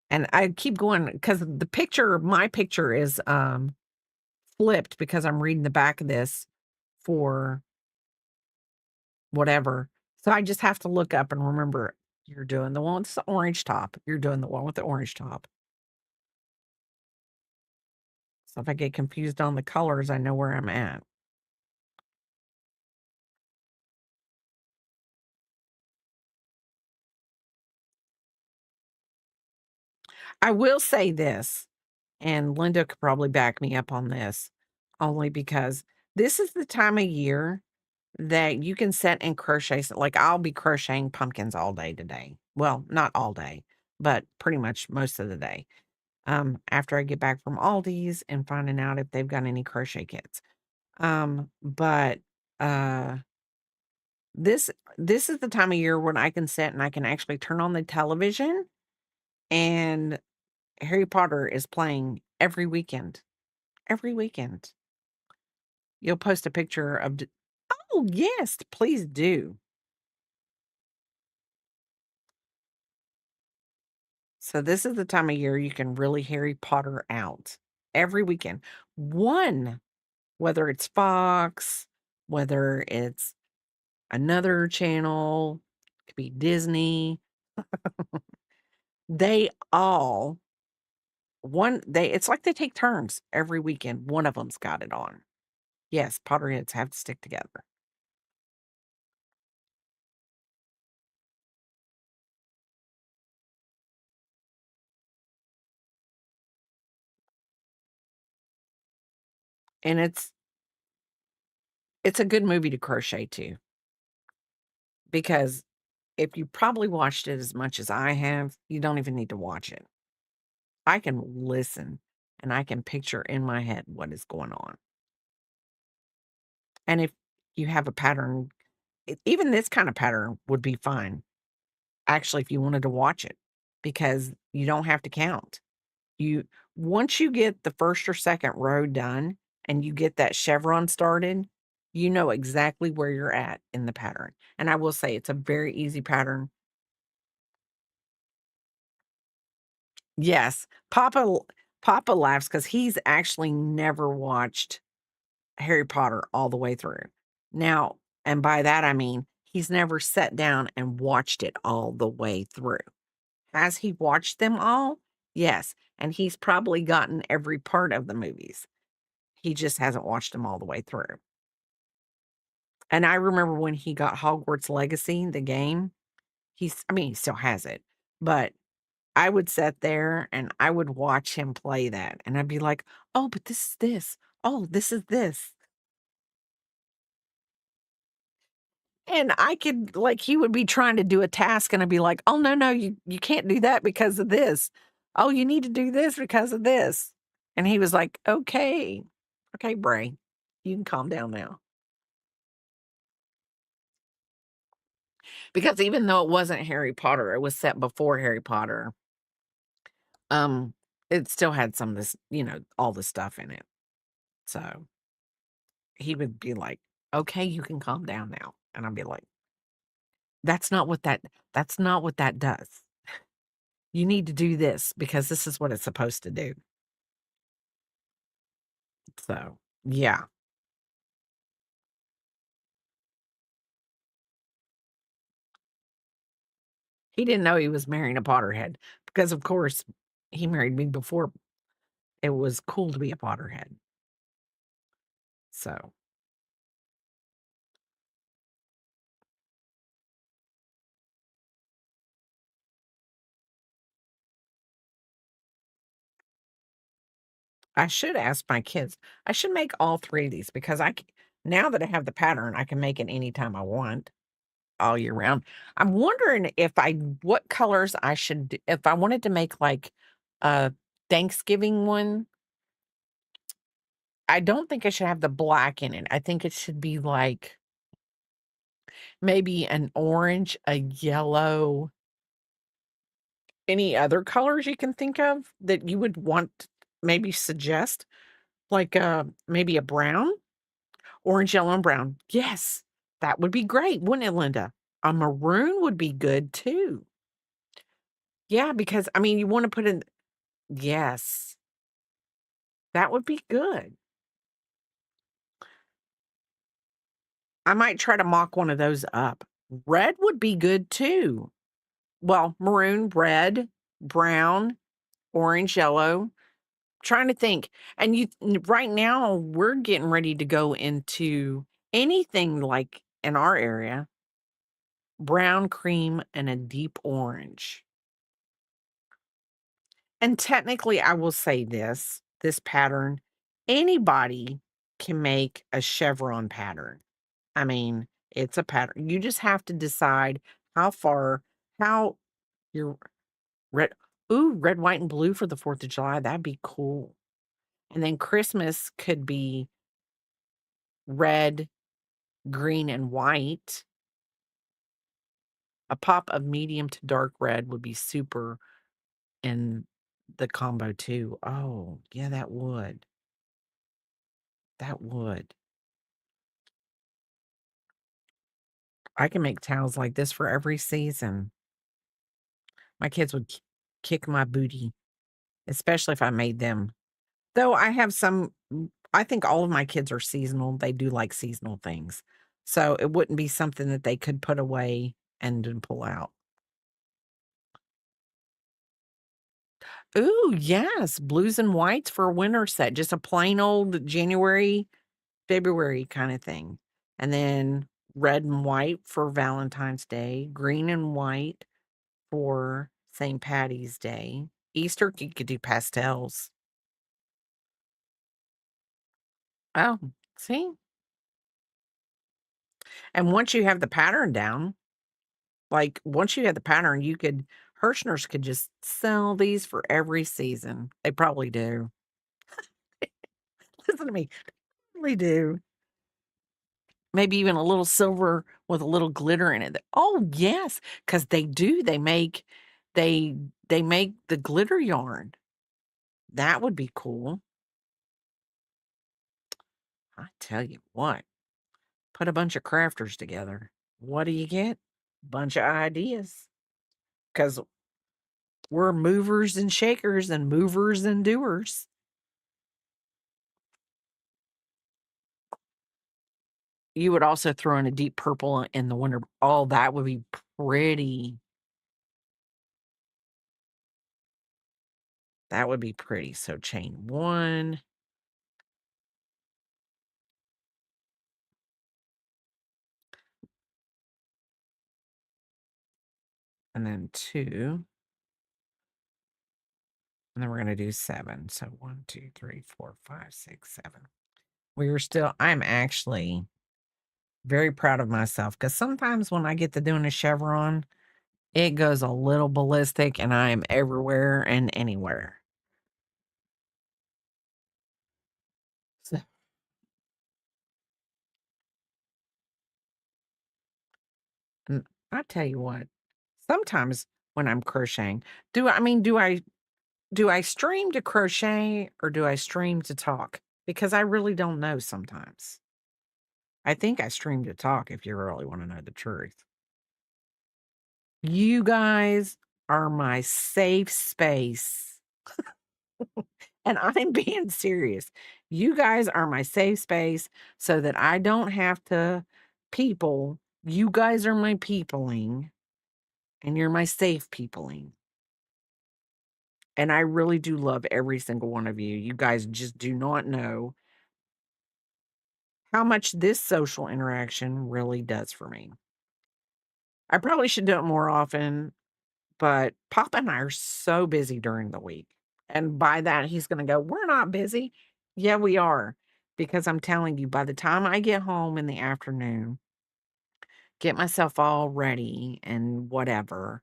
And I keep going because my picture is flipped because I'm reading the back of this for whatever. So I just have to look up and remember you're doing the one with the orange top. You're doing the one with the orange top. So if I get confused on the colors, I know where I'm at. I will say this, and Linda could probably back me up on this, only because this is the time of year that you can set and crochet. Like I'll be crocheting pumpkins all day today. Well, not all day, but pretty much most of the day. After I get back from Aldi's and finding out if they've got any crochet kits. But this this is the time of year when I can sit and I can actually turn on the television and Harry Potter is playing every weekend. Every weekend. You'll post a picture of oh, yes, please do. So this is the time of year you can really Harry Potter out every weekend. One, whether it's Fox, whether it's another channel, it could be Disney. They all it's like they take turns every weekend. One of them's got it on. Yes, Potterheads have to stick together. And it's a good movie to crochet to because if you probably watched it as much as I have, you don't even need to watch it. I can listen and I can picture in my head what is going on. And if you have a pattern, even this kind of pattern would be fine, actually, if you wanted to watch it, because you don't have to count. You Once you get the first or second row done and you get that chevron started, you know exactly where you're at in the pattern. And I will say it's a very easy pattern. Yes, Papa laughs because he's actually never watched Harry Potter all the way through. Now, and by that I mean he's never sat down and watched it all the way through. Has he watched them all? Yes, and he's probably gotten every part of the movies. He just hasn't watched them all the way through. And I remember when he got Hogwarts Legacy, the game, I mean, he still has it, but I would sit there and I would watch him play that, and I'd be like, "Oh, but this is this. Oh, this is this." And I could like, he would be trying to do a task, and I'd be like, "Oh, no, no, you can't do that because of this. Oh, you need to do this because of this." And he was like, "Okay. Okay, Bray. You can calm down now." Because even though it wasn't Harry Potter, it was set before Harry Potter, um, it still had some of this, all the stuff in it. So, he would be like, "Okay, you can calm down now." And I'd be like, That's not what that does. You need to do this because this is what it's supposed to do." So, yeah. He didn't know he was marrying a Potterhead because, of course, he married me before it was cool to be a Potterhead. So, I should ask my kids. I should make all 3 of these because now that I have the pattern, I can make it anytime I want all year round. I'm wondering what colors I should do if I wanted to make, like, a Thanksgiving one. I don't think I should have the black in it. I think it should be, like, maybe an orange, a yellow, any other colors you can think of that you would want maybe suggest? Like, maybe a brown? Orange, yellow, and brown. Yes, that would be great, wouldn't it, Linda? A maroon would be good too. Yeah, because, I mean, you wanna put in yes, that would be good. I might try to mock one of those up. Red would be good too. Well, maroon, red, brown, orange, yellow. Trying to think. And right now, we're getting ready to go into anything like in our area, brown, cream, and a deep orange. And technically, I will say this pattern, anybody can make a chevron pattern. I mean, it's a pattern. You just have to decide how far, how your red, ooh, red, white, and blue for the 4th of July. That'd be cool. And then Christmas could be red, green, and white. A pop of medium to dark red would be super in the combo too. Oh, yeah, that would. That would. I can make towels like this for every season. My kids would kick my booty, especially if I made them. Though I have I think all of my kids are seasonal. They do like seasonal things. So it wouldn't be something that they could put away and then pull out. Ooh, yes, blues and whites for a winter set, just a plain old January, February kinda thing, and then red and white for Valentine's Day, green and white for St. Patty's Day. Easter, you could do pastels. Oh, see? And once you have the pattern down, like, once you have the pattern, you could Hirschners could just sell these for every season. They probably do. Listen to me. They do. Maybe even a little silver with a little glitter in it. Oh, yes, because they do. They they make the glitter yarn. That would be cool. I tell you what, put a bunch of crafters together. What do you get? Bunch of ideas. Because we're movers and shakers and movers and doers. You would also throw in a deep purple in the winter. Oh, that would be pretty. That would be pretty. So chain 1, and then 2, and then we're gonna do 7. So 1, 2, 3, 4, 5, 6, 7. We're still I'm actually very proud of myself because sometimes when I get to doing a chevron, it goes a little ballistic and I am everywhere and anywhere. So, and I tell you what, sometimes when I'm crocheting, do I stream to crochet or do I stream to talk? Because I really don't know sometimes. I think I stream to talk if you really want to know the truth. You guys are my safe space. And I'm being serious. You guys are my safe space so that I don't have to people. You guys are my peopling and you're my safe peopling. And I really do love every single one of you. You guys just do not know how much this social interaction really does for me. I probably should do it more often, but Papa and I are so busy during the week. And by that, he's going to go, "We're not busy." Yeah, we are. Because I'm telling you, by the time I get home in the afternoon, get myself all ready and whatever,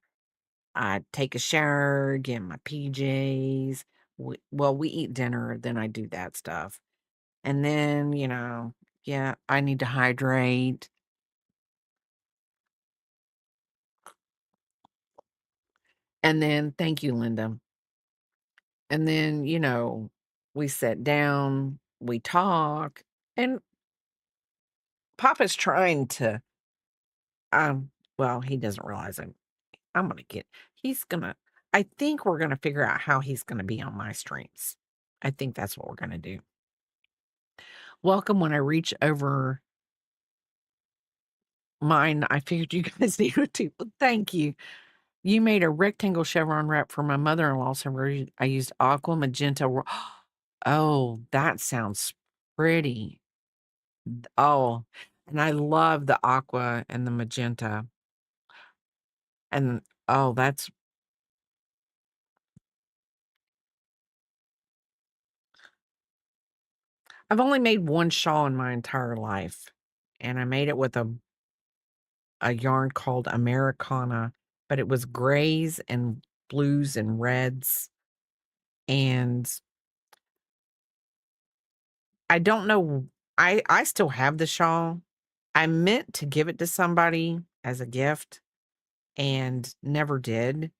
I take a shower, get my PJs. We eat dinner, then I do that stuff. And then, yeah, I need to hydrate. And then, thank you, Linda. And then, we sit down, we talk, and Papa's trying to, well, he doesn't realize I'm gonna get, he's gonna, I think we're gonna figure out how he's gonna be on my streams. I think that's what we're gonna do. Welcome when I reach over mine. I figured you guys needed to. Thank you. You made a rectangle chevron wrap for my mother-in-law, so I used aqua magenta. Oh, that sounds pretty. Oh, and I love the aqua and the magenta. And oh, that's I've only made one shawl in my entire life, and I made it with a yarn called Americana, but it was grays and blues and reds, and I don't know, I still have the shawl. I meant to give it to somebody as a gift and never did.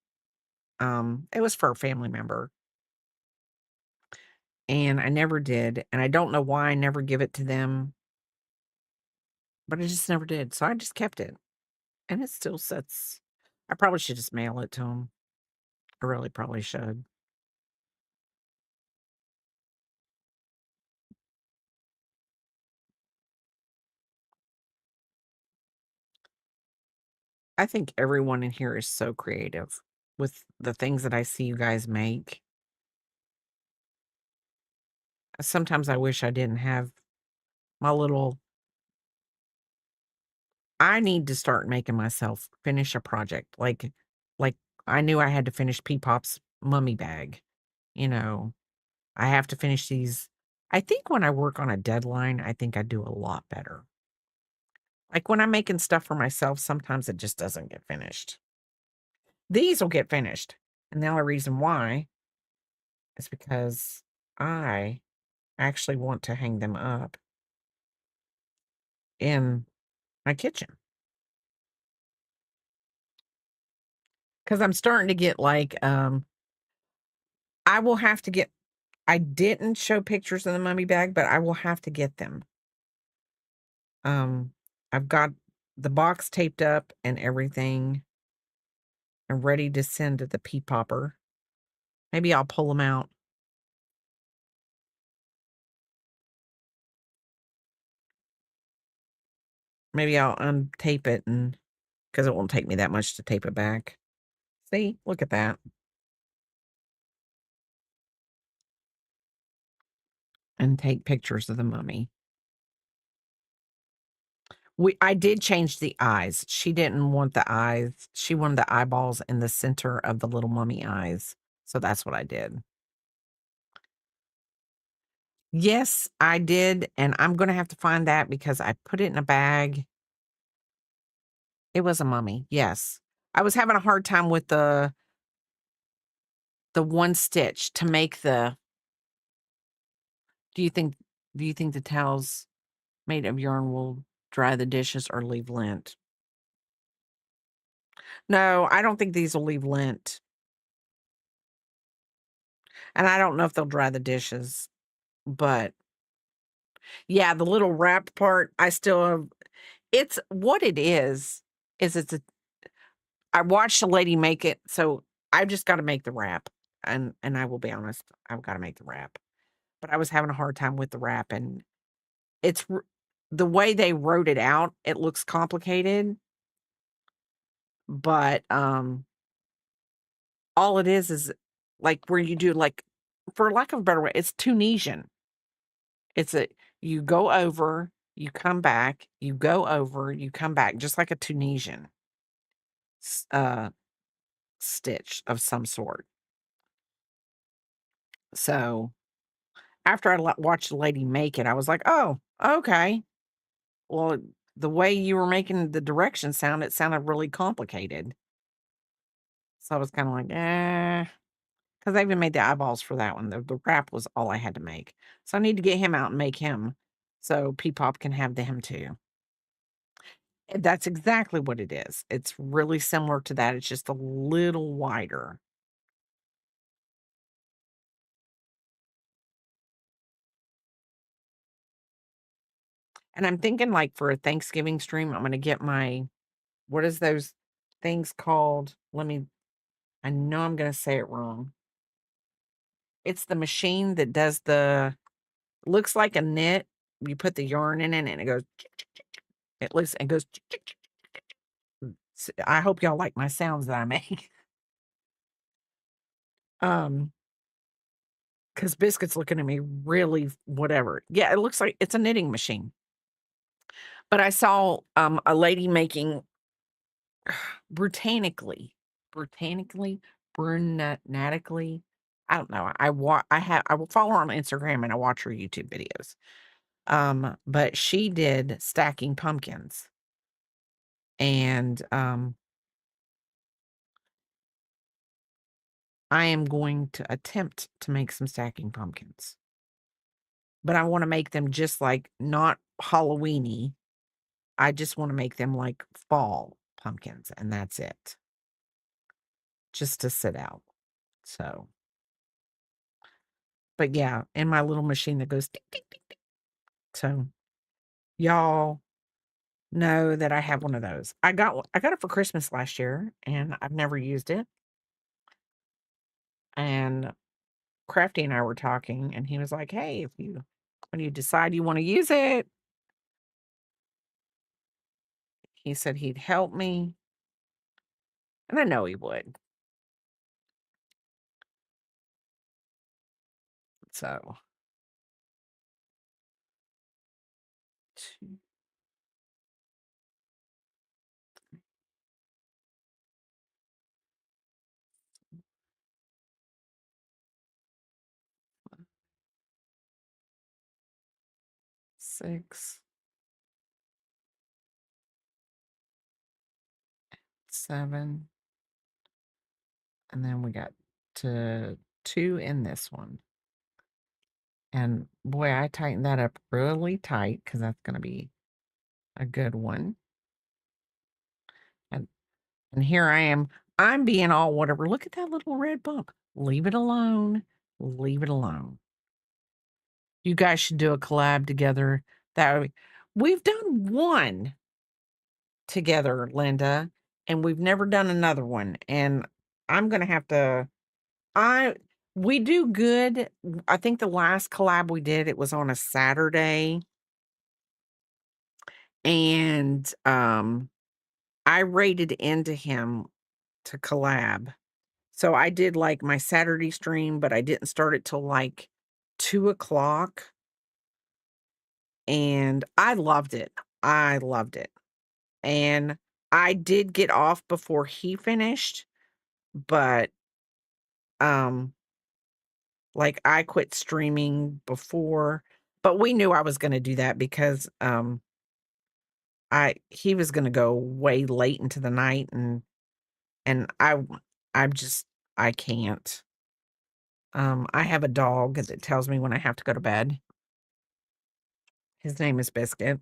It was for a family member, and I never did, and I don't know why I never give it to them, but I just never did, so I just kept it, and it still sits. I probably should just mail it to them. I really probably should. I think everyone in here is so creative with the things that I see you guys make. Sometimes I wish I didn't have my little I need to start making myself finish a project, like, I knew I had to finish P-Pop's mummy bag, you know? I have to finish these I think when I work on a deadline, I think I do a lot better. Like, when I'm making stuff for myself, sometimes it just doesn't get finished. These will get finished, and the only reason why is because I actually want to hang them up in my kitchen because 'cause I'm starting to get, like, I will have to get I didn't show pictures of the mummy bag, but I will have to get them. Um, I've got the box taped up and everything and ready to send to the pea popper. Maybe I'll pull them out. Maybe I'll untape it and because it won't take me that much to tape it back. See, look at that. And take pictures of the mummy. I did change the eyes. She didn't want the eyes. She wanted the eyeballs in the center of the little mummy eyes. So that's what I did. Yes, I did, and I'm gonna have to find that because I put it in a bag. It was a mummy, yes. I was having a hard time with the one stitch to make the do you think do you think the towels made of yarn will dry the dishes or leave lint? No, I don't think these will leave lint, and I don't know if they'll dry the dishes, but yeah, the little wrap part, I still have it's what it is it's a I watched a lady make it, so I've just gotta make the wrap, and I will be honest, I've gotta make the wrap, but I was having a hard time with the wrap, and it's r the way they wrote it out, it looks complicated, but, all it is, like, where you do, like for lack of a better way, it's Tunisian. It's a you go over, you come back, you go over, you come back, just like a Tunisian s stitch of some sort. So, after I watched the lady make it, I was like, "Oh, okay. Well, the way you were making the directions sound, it sounded really complicated." So I was kinda like, eh, because I even made the eyeballs for that one. The wrap was all I had to make. So I need to get him out and make him so P-Pop can have them too. That's exactly what it is. It's really similar to that, it's just a little wider. And I'm thinking, like, for a Thanksgiving stream, I'm gonna get my what is those things called? I know I'm gonna say it wrong. It's the machine that does the looks like a knit. You put the yarn in it and it goes it goes I hope y'all like my sounds that I make. Um, because Biscuit's looking at me really whatever. Yeah, it looks like it's a knitting machine. But I saw, a lady making Britannically Britannically, Brunatically, I don't know. I will follow her on Instagram and I watch her YouTube videos. But she did stacking pumpkins, and, I am going to attempt to make some stacking pumpkins, but I wanna make them just, like, not Halloweeny. I just wanna make them like fall pumpkins, and that's it, just to sit out. So, but yeah, in my little machine that goes tick, tick, tick, tick. So, y'all know that I have one of those. I got it for Christmas last year, and I've never used it, and Crafty and I were talking, and he was like, "Hey, if you when you decide you wanna use it," he said he'd help me, and I know he would. So 6, 7, and then we got to 2 in this one. And boy, I tightened that up really tight because that's going to be a good one. And here I am. I'm being all whatever. Look at that little red bump. Leave it alone. Leave it alone. You guys should do a collab together. We've done one together, Linda, and we've never done another one. And I'm gonna have to. I we do good. I think the last collab we did, it was on a Saturday, and I rated into him to collab. So I did like my Saturday stream, but I didn't start it till like 2 o'clock. And I loved it. I loved it. And I did get off before he finished, but um like I quit streaming before, but we knew I was going to do that because he was going to go way late into the night, and I'm just I can't. I have a dog that tells me when I have to go to bed. His name is Biscuit.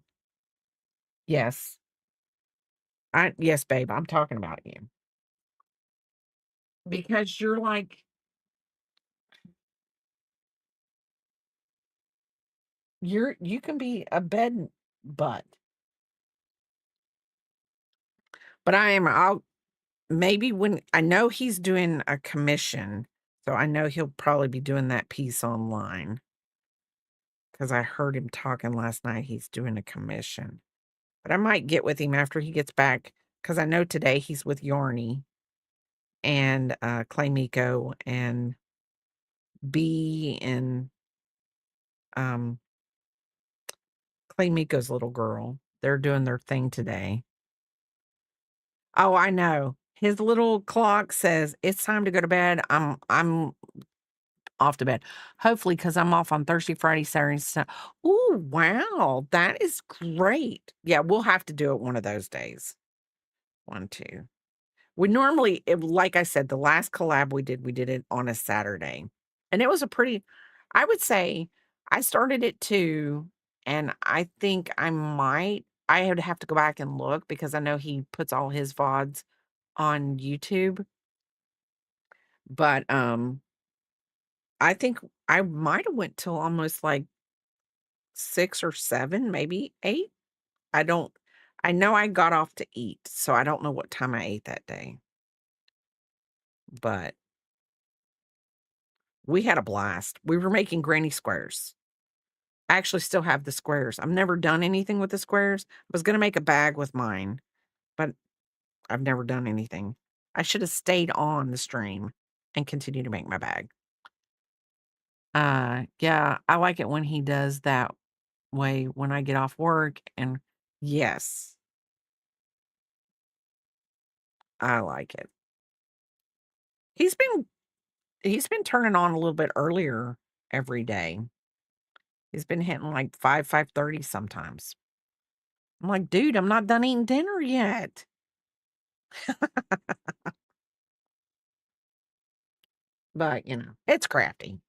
Yes. Yes, babe, I'm talking about you. Because you're like you can be a bed butt. But I'll maybe when I know he's doing a commission, so I know he'll probably be doing that piece online. Because I heard him talking last night, he's doing a commission. But I might get with him after he gets back, because I know today he's with Yarny and Clay Miko and B and um Clay Miko's little girl. They're doing their thing today. Oh, I know. His little clock says it's time to go to bed. I'm off to bed. Hopefully, because I'm off on Thursday, Friday, Saturday, Ooh, wow. That is great. Yeah, we'll have to do it one of those days. 1, 2. We normally, like I said, the last collab we did it on a Saturday. And it was I would say I started it too. And I think I would have to go back and look because I know he puts all his VODs on YouTube. But I think I might have went till almost like 6 or 7, maybe 8. I don't I know I got off to eat, so I don't know what time I ate that day. But we had a blast. We were making granny squares. I actually still have the squares. I've never done anything with the squares. I was gonna make a bag with mine, but I've never done anything. I should have stayed on the stream and continued to make my bag. Yeah, I like it when he does that way when I get off work, and yes, I like it. He's been he's been turning on a little bit earlier every day. He's been hitting like 5:30 sometimes. I'm like, "Dude, I'm not done eating dinner yet." But, it's crafty.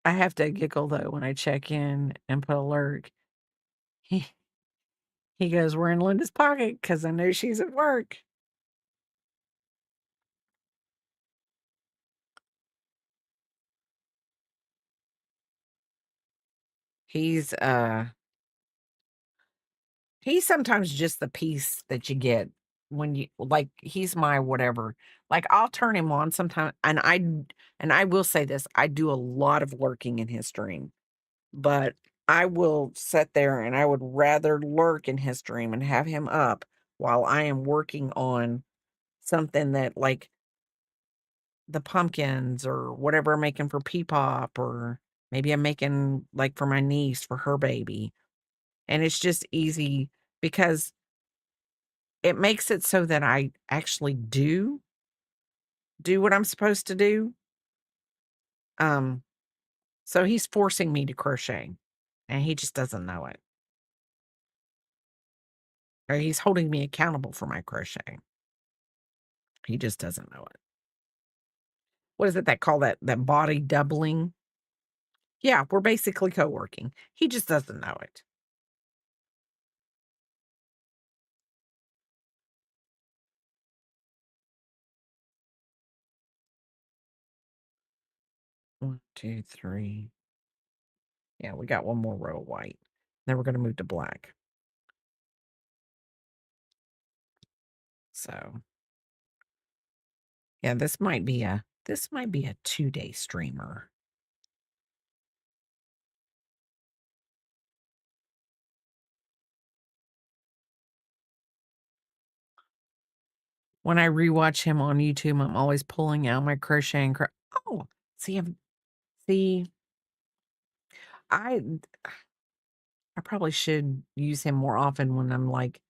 I have to giggle though when I check in and put alert. He he goes, "We're in Linda's pocket," because I know she's at work. He's, he's sometimes just the piece that you get when he's my whatever. Like, I'll turn him on sometime, and I will say this, I do a lot of lurking in his stream, but I will sit there and I would rather lurk in his stream and have him up while I am working on something that like the pumpkins or whatever I'm making for P-Pop, or maybe I'm making like for my niece for her baby. And it's just easy because it makes it so that I actually do what I'm supposed to do. Um, so he's forcing me to crochet, and he just doesn't know it. Or he's holding me accountable for my crochet. He just doesn't know it. What is it that call that body doubling? Yeah, we're basically co-working. He just doesn't know it. One, two, three. Yeah, we got one more row of white. Then we're gonna move to black. So yeah, this might be a 2-day streamer. When I rewatch him on YouTube, I'm always pulling out my crochet and oh, see, see, I I probably should use him more often when I'm like,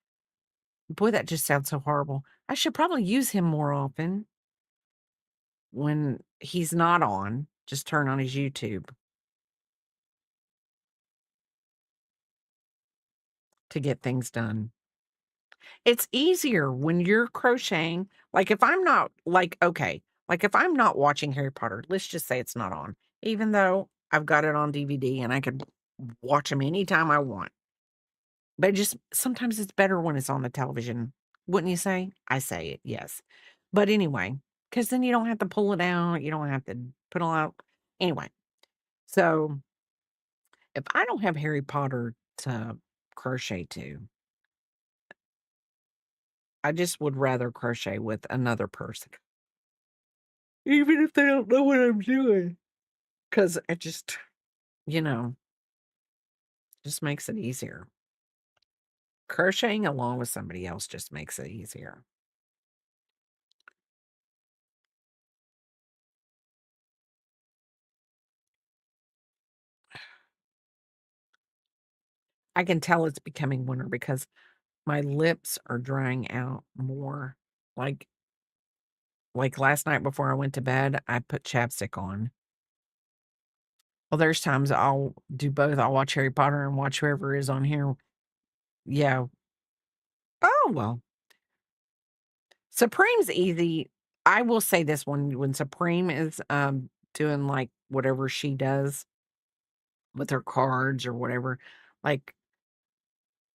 boy, that just sounds so horrible. I should probably use him more often when he's not on. Just turn on his YouTube to get things done. It's easier when you're crocheting. Like if I'm not like, okay, like if I'm not watching Harry Potter, let's just say it's not on, even though I've got it on DVD and I could watch them anytime I want. But just sometimes it's better when it's on the television. Wouldn't you say? I say it, yes. But anyway, because then you don't have to pull it out. You don't have to put it out. Anyway, so if I don't have Harry Potter to crochet to, I just would rather crochet with another person. Even if they don't know what I'm doing. Because it just, you know, just makes it easier. Crocheting along with somebody else just makes it easier. I can tell it's becoming winter because my lips are drying out more. Like like last night before I went to bed, I put chapstick on. Well, there's times I'll do both. I'll watch Harry Potter and watch whoever is on here. Yeah. Oh, well. Supreme's easy. I will say this one when Supreme is doing like whatever she does with her cards or whatever, like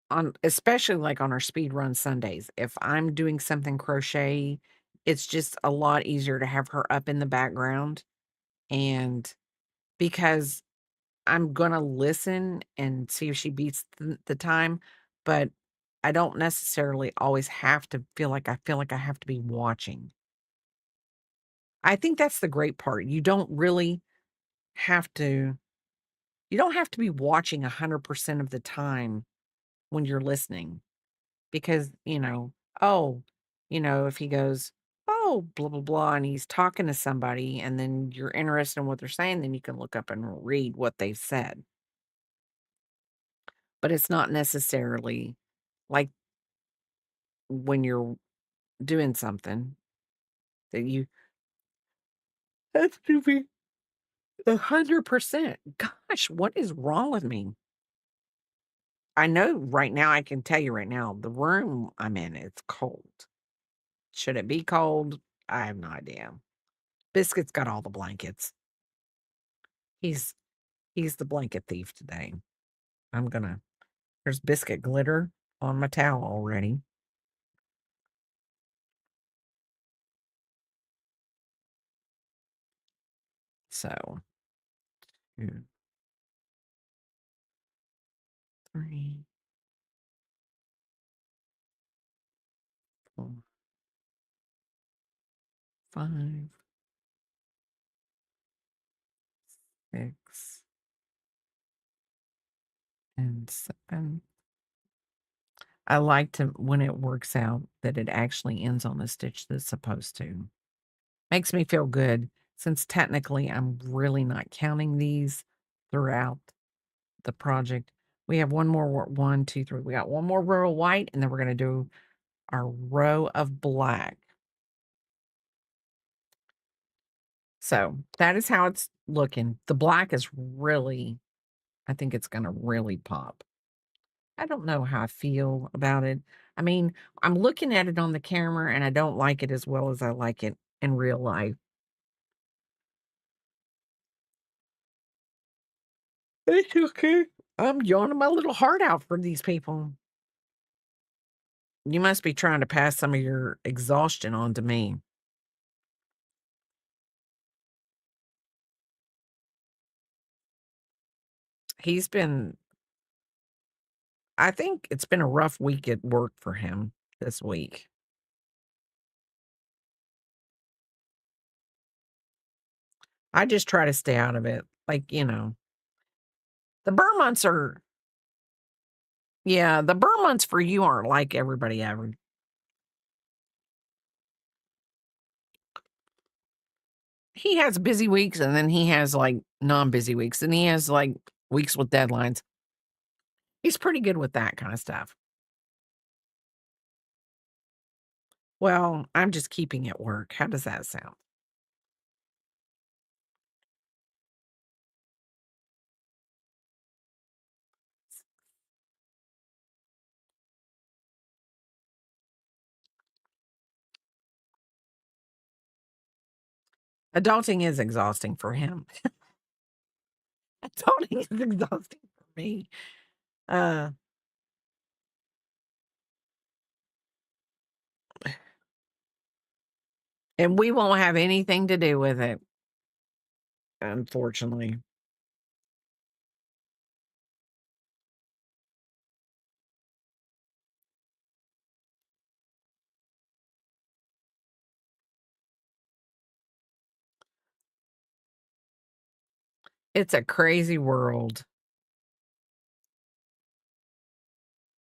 on especially like on our speed run Sundays, if I'm doing something crochet, it's just a lot easier to have her up in the background and because I'm gonna listen and see if she beats the time, but I don't necessarily always have to feel like I have to be watching. I think that's the great part. Have to you don't have to be watching 100% of the time when you're listening because, oh, if he goes, "Oh, blah blah blah," and he's talking to somebody and then you're interested in what they're saying, then you can look up and read what they've said. But it's not necessarily like when you're doing something that you have to be 100%. Gosh, what is wrong with me? I know right now, I can tell you right now, the room I'm in, it's cold. Should it be cold? I have no idea. Biscuit's got all the blankets. He's he's the blanket thief today. There's biscuit glitter on my towel already. So, 2, 3, 4, 5, 6, and 7. I like to when it works out that it actually ends on the stitch that's supposed to. Makes me feel good since technically I'm really not counting these throughout the project. We have one more 1, 2, 3. We got one more row of white, and then we're gonna do our row of black. So that is how it's looking. The black is really, I think it's going to really pop. I don't know how I feel about it. I mean, I'm looking at it on the camera and I don't like it as well as I like it in real life. It's okay. I'm yawning my little heart out for these people. You must be trying to pass some of your exhaustion on to me. He's been, I think it's been a rough week at work for him this week. I just try to stay out of it. Like, the burn months are, yeah, the burn months for you aren't like everybody average. He has busy weeks and then he has like non-busy weeks and he has like weeks with deadlines. He's pretty good with that kind of stuff. Well, I'm just keeping at work. How does that sound? Adulting is exhausting for him. Adulting is exhausting for me. Uh, and we won't have anything to do with it, unfortunately. It's a crazy world.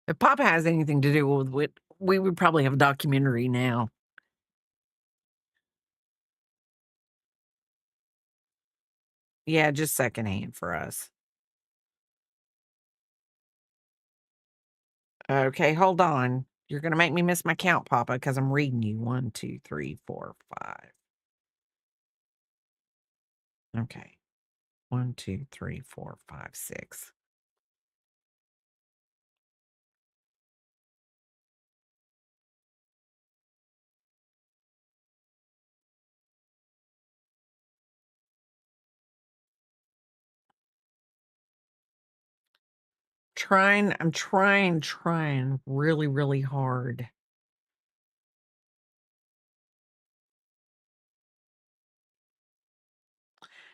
If Papa has anything to do with it, we would probably have a documentary now. Yeah, just secondhand for us. Okay, hold on. You're gonna make me miss my count, Papa, because I'm reading you. 1, 2, 3, 4, 5. Okay. 1, 2, 3, 4, 5, 6. I'm trying really, really hard.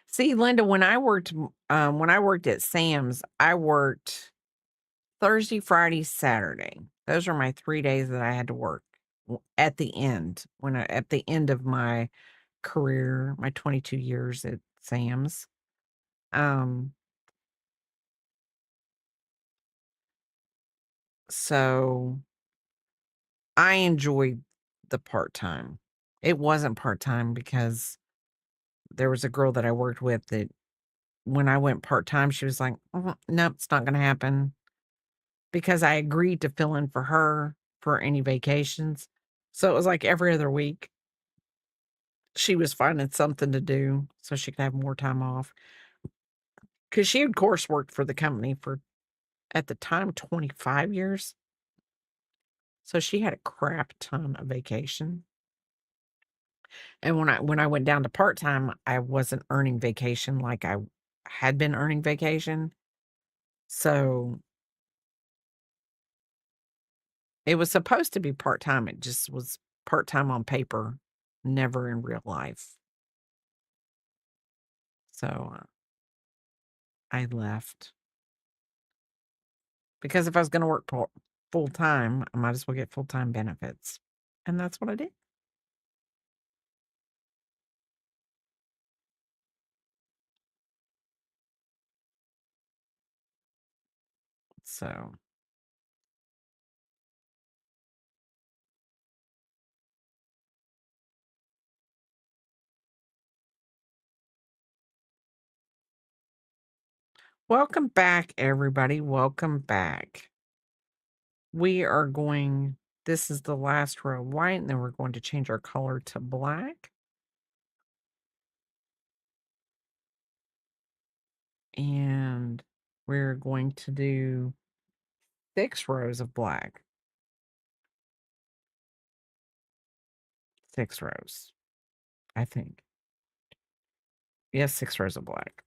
See, Linda, when I worked at Sam's, I worked Thursday, Friday, Saturday. Those are my 3 days that I had to work at the end, at the end of my career, my 22 years at Sam's. Um, so I enjoyed the part-time. It wasn't part-time because there was a girl that I worked with that when I went part-time, she was like, Nope, it's not gonna happen." Because I agreed to fill in for her for any vacations. So it was like every other week, she was finding something to do so she could have more time off. Because she, of course, worked for the company for, at the time, 25 years. So she had a crap ton of vacation. And when I went down to part-time, I wasn't earning vacation like I had been earning vacation. So it was supposed to be part-time. It just was part-time on paper, never in real life. So I left because if I was going to work full time, I might as well get full time benefits. And that's what I did. So, welcome back, everybody. Welcome back. We are going, this is the last row of white, and then we're going to change our color to black. And we're going to do 6 rows of black. 6 rows, I think. Yes, 6 rows of black.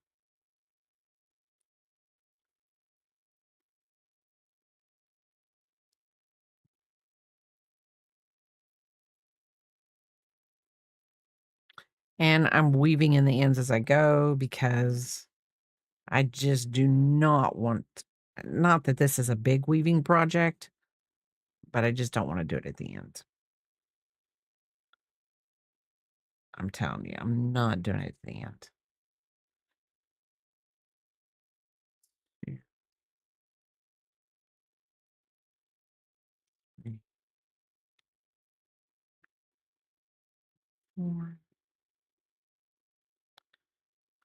And I'm weaving in the ends as I go because I just do not want, not that this is a big weaving project, but I just don't want to do it at the end. I'm telling you, I'm not doing it at the end. 2, 3, 4,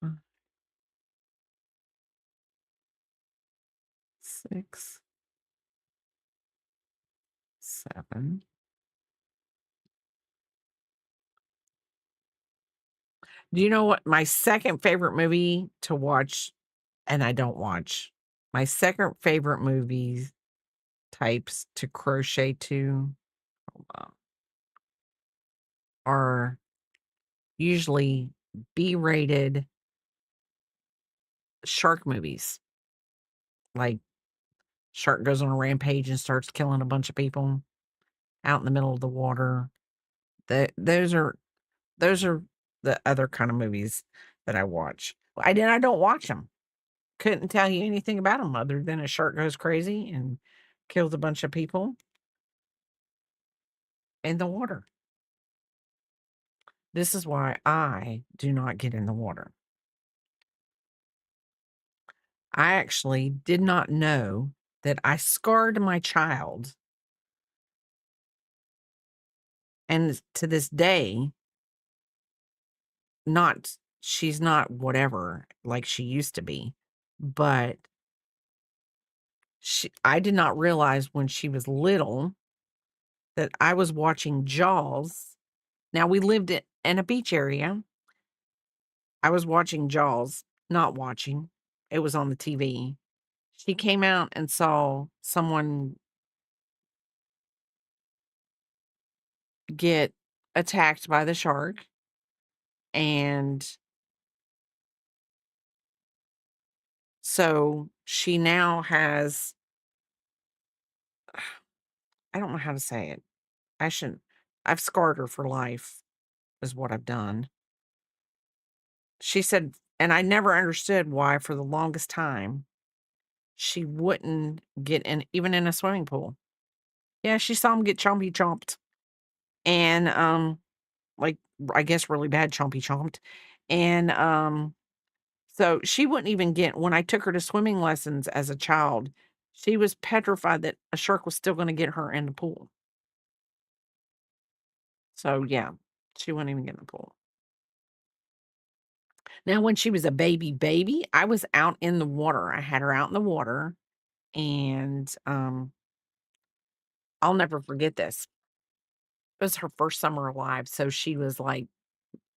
5, 6, 7. Do you know what my second favorite movie to watch, and I don't watch, my second favorite movies types to crochet to, hold on, are usually B-rated shark movies. Like shark goes on a rampage and starts killing a bunch of people out in the middle of the water. Those are the other kind of movies that I watch. I don't watch them. Couldn't tell you anything about them other than a shark goes crazy and kills a bunch of people in the water. This is why I do not get in the water. I actually did not know that I scarred my child. And to this day, not she's not whatever like she used to be, but I did not realize when she was little that I was watching Jaws. Now we lived in a beach area. I was watching Jaws, not watching. It was on the TV. She came out and saw someone get attacked by the shark, and so she now has, I don't know how to say it. I shouldn't. I've scarred her for life, is what I've done. She said, and I never understood why for the longest time she wouldn't get in, even in a swimming pool. Yeah, she saw him get chompy chomped. And like I guess really bad chompy chomped. And so she wouldn't even get, when I took her to swimming lessons as a child, she was petrified that a shark was still gonna get her in the pool. So yeah, she wouldn't even get in the pool. Now, when she was a baby, I was out in the water. I had her out in the water, and, I'll never forget this. It was her first summer alive, so she was, like,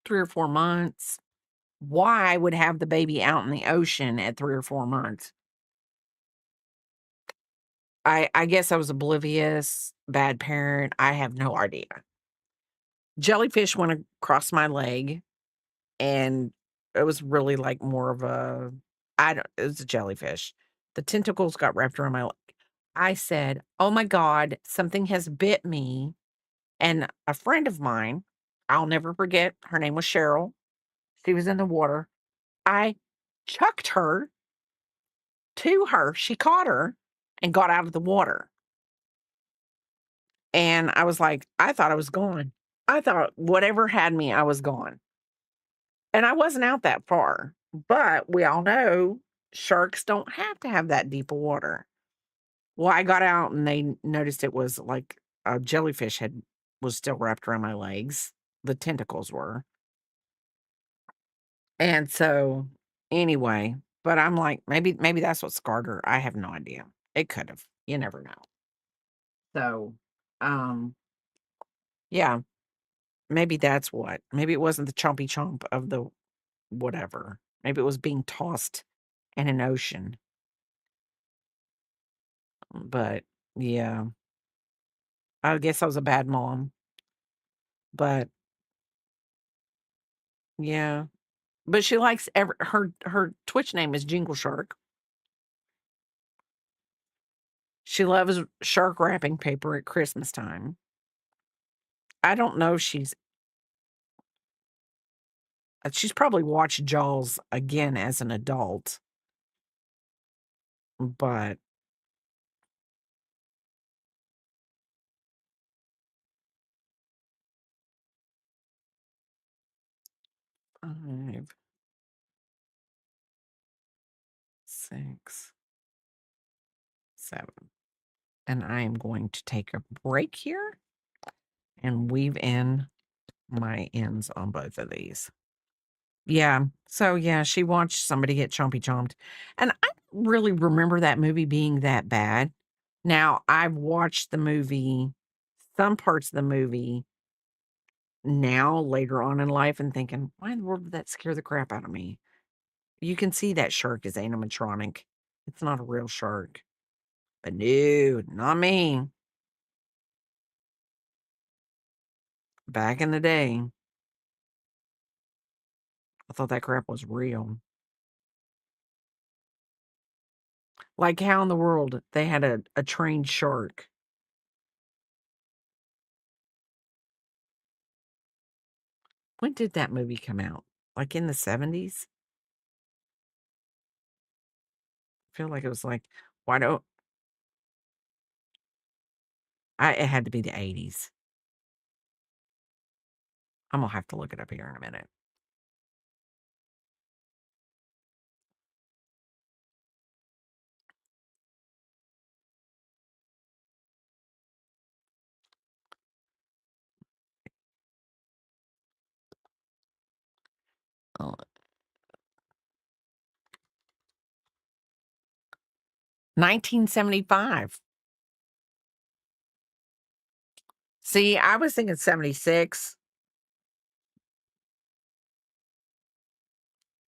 3 or 4 months. Why I would have the baby out in the ocean at 3 or 4 months? I guess I was oblivious, bad parent, I have no idea. Jellyfish went across my leg, and it was really, like, more of a, I don't, it was a jellyfish. The tentacles got wrapped around my leg. I said, "Oh my god, something has bit me," and a friend of mine, I'll never forget, her name was Cheryl, she was in the water. I chucked her to her, she caught her and got out of the water, and I was like, I thought I was gone. I thought whatever had me, I was gone, and I wasn't out that far, but we all know sharks don't have to have that deep of water. Well, I got out and they noticed it was like a jellyfish was still wrapped around my legs. The tentacles were. And so anyway, but I'm like, maybe that's what scarred her. I have no idea. It could have. You never know. So um yeah, maybe that's what. Maybe it wasn't the chompy chomp of the whatever. Maybe it was being tossed and an ocean. But yeah, I guess I was a bad mom. But yeah, but she likes her Twitch name is Jingle Shark. She loves shark wrapping paper at Christmas time. I don't know if she's probably watched Jaws again as an adult, but 5, 6, 7. And I am going to take a break here and weave in my ends on both of these. Yeah. So yeah, she watched somebody get chompy chomped. And I don't really remember that movie being that bad. Now, I've watched the movie, some parts of the movie now later on in life and thinking, why in the world did that scare the crap out of me? You can see that shark is animatronic. It's not a real shark. But no, not me. Back in the day, I thought that crap was real. Like how in the world they had a trained shark. When did that movie come out? Like in the 70s? I feel like it was like, why don't it had to be the 80s. I'm gonna have to look it up here in a minute. Oh, 1975. See, I was thinking 76,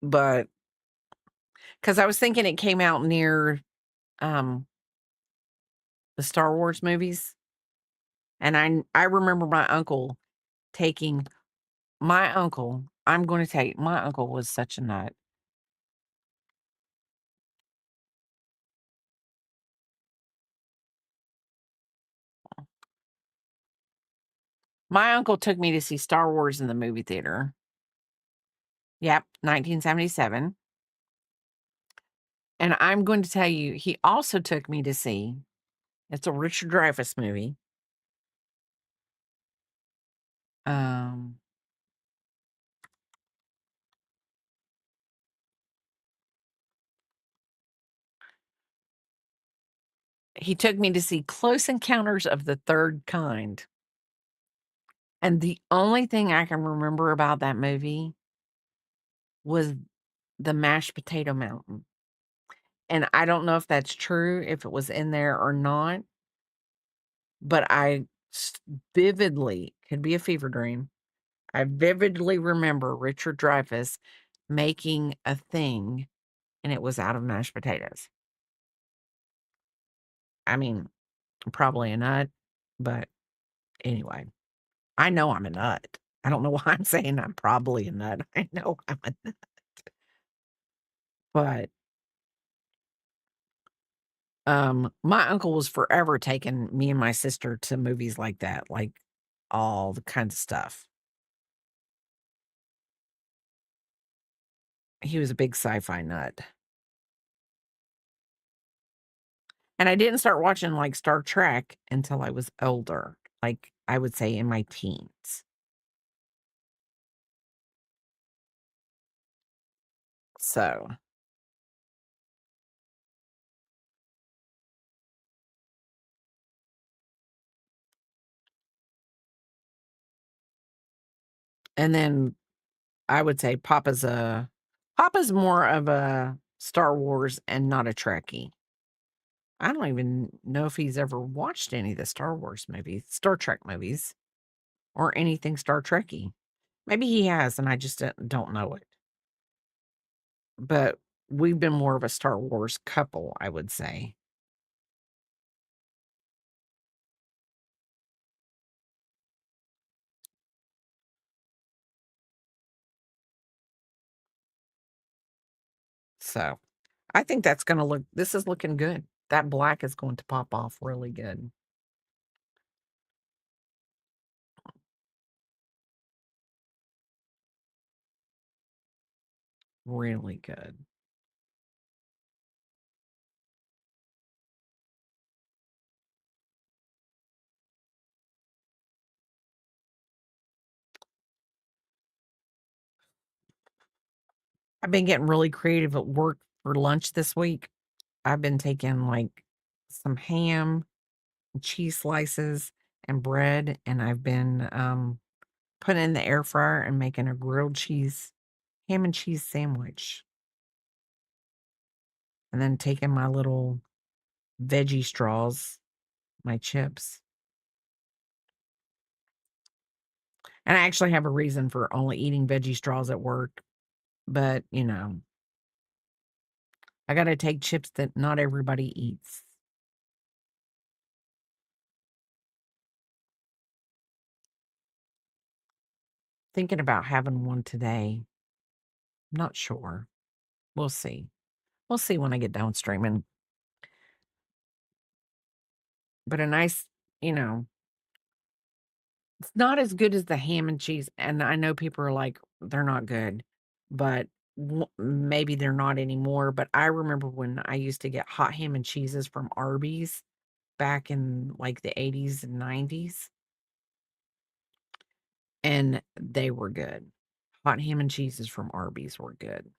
but because I was thinking it came out near um the Star Wars movies. And I remember taking I'm going to take my uncle was such a nut. My uncle took me to see Star Wars in the movie theater. Yep, 1977. And I'm going to tell you, he also took me to see, it's a Richard Dreyfuss movie. Um, he took me to see Close Encounters of the Third Kind. And the only thing I can remember about that movie was the mashed potato mountain. And I don't know if that's true, if it was in there or not, but vividly, could be a fever dream. I vividly remember Richard Dreyfuss making a thing, and it was out of mashed potatoes. I mean, probably a nut, but anyway, I know I'm a nut. I don't know why I'm saying I'm probably a nut. I know I'm a nut, but my uncle was forever taking me and my sister to movies like that, like all the kinds of stuff. He was a big sci-fi nut. And I didn't start watching, like, Star Trek until I was older, like, I would say in my teens. So and then I would say Papa's more of a Star Wars and not a Trekkie. I don't even know if he's ever watched any of the Star Wars movies, Star Trek movies, or anything Star Trekky. Maybe he has, and I just don't know it. But we've been more of a Star Wars couple, I would say. So, I think that's gonna look this is looking good. That black is going to pop off really good. Really good. I've been getting really creative at work for lunch this week. I've been taking, like, some ham, cheese slices, and bread, and I've been, putting it in the air fryer and making a grilled cheese ham and cheese sandwich, and then taking my little veggie straws, my chips. And I actually have a reason for only eating veggie straws at work, but, I gotta take chips that not everybody eats. Thinking about having one today. Not sure. We'll see. We'll see when I get done streaming. But a nice, you know, it's not as good as the ham and cheese. And I know people are like, they're not good, but maybe they're not anymore. But I remember when I used to get hot ham and cheeses from Arby's back in like the 80s and 90s, and they were good. Hot ham and cheeses from Arby's were good.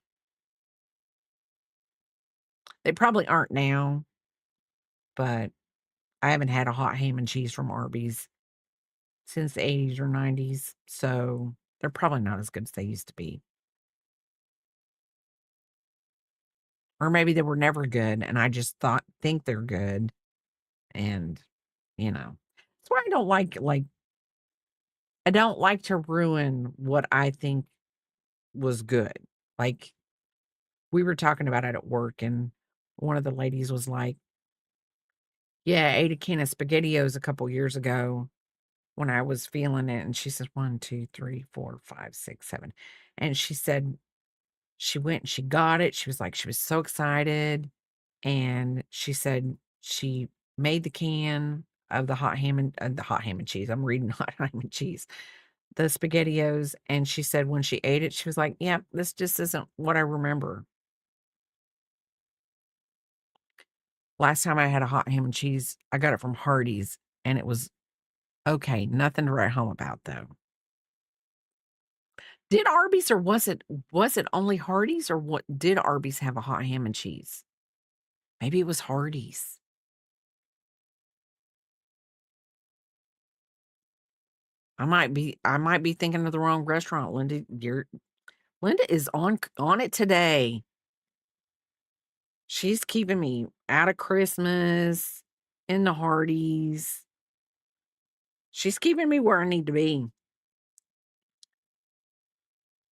They probably aren't now, but I haven't had a hot ham and cheese from Arby's since the 80s or 90s, so they're probably not as good as they used to be. Or maybe they were never good and I just think they're good and, That's why I don't like I don't like to ruin what I think was good. Like, we were talking about it at work and one of the ladies was like, "Yeah, I ate a can of SpaghettiOs a couple years ago when I was feeling it," and she says, 1, 2, 3, 4, 5, 6, 7, and she said she went and she got it. She was like she was so excited, and she said she made the can of the hot ham and cheese. I'm reading hot ham and cheese, the SpaghettiOs, and she said when she ate it, she was like, "Yep, this just isn't what I remember." Last time I had a hot ham and cheese, I got it from Hardee's, and it was okay, nothing to write home about, though. Did Arby's or was it only Hardee's or what did Arby's have a hot ham and cheese? Maybe it was Hardee's. I might be thinking of the wrong restaurant, Linda. Linda is on it today. She's keeping me out of Christmas, in the Hardee's. She's keeping me where I need to be.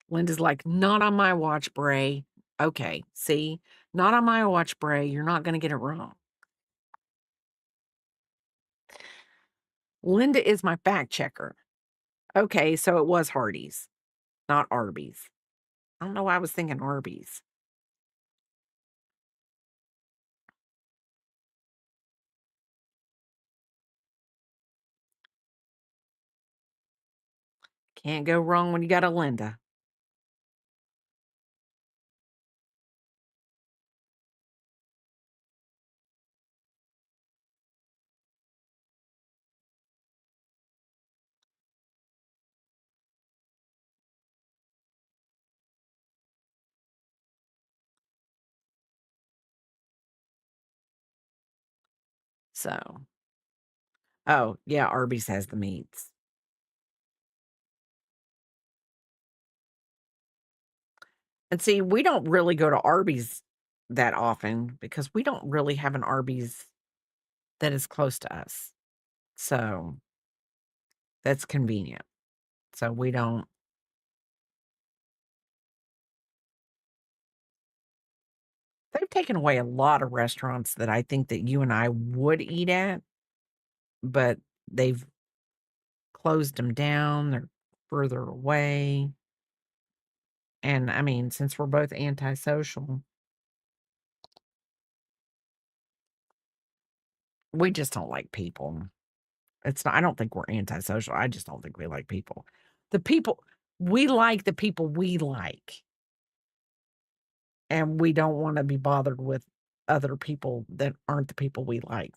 Linda's like, "Not on my watch, Bray." Okay, see? Not on my watch, Bray. You're not gonna get it wrong. Linda is my fact checker. Okay, so it was Hardee's, not Arby's. I don't know why I was thinking Arby's. Can't go wrong when you got a Linda. So, oh, yeah, Arby's has the meats. And see, we don't really go to Arby's that often because we don't really have an Arby's that is close to us. So, that's convenient. So, we don't They've taken away a lot of restaurants that I think that you and I would eat at, but they've closed them down, they're further away, and, I mean, since we're both antisocial, we just don't like people. It's not I don't think we're antisocial, I just don't think we like people. The people we like the people we like, and we don't wanna be bothered with other people that aren't the people we like.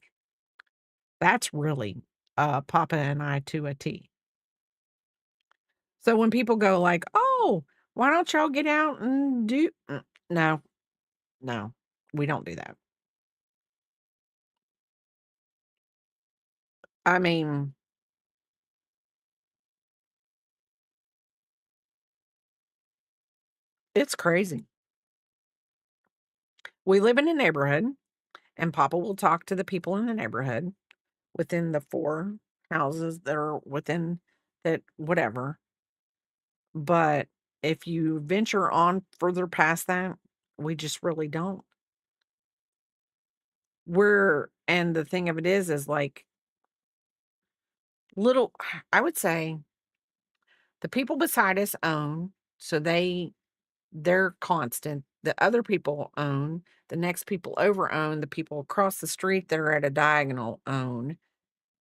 That's really, Papa and I to a T. So when people go like, "Oh, why don't y'all get out and do" no, no, we don't do that. I mean, it's crazy. We live in a neighborhood, and Papa will talk to the people in the neighborhood within the 4 houses that are within that whatever, but if you venture on further past that, we just really don't. And the thing of it is like, little I would say the people beside us own, so they're constant. The other people own, the next people over own, the people across the street that are at a diagonal own.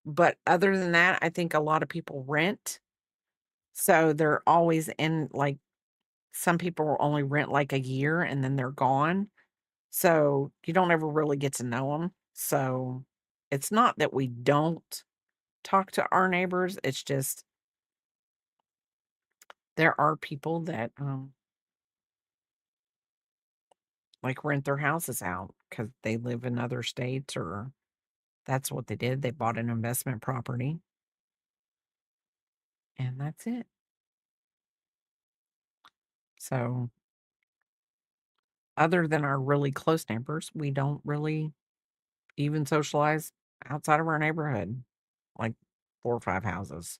But other than that, I think a lot of people rent. So they're always in like some people will only rent like a year and then they're gone. So you don't ever really get to know them. So it's not that we don't talk to our neighbors. It's just there are people that like rent their houses out because they live in other states or that's what they did. They bought an investment property and that's it. So other than our really close neighbors, we don't really even socialize outside of our neighborhood, like 4 or 5 houses.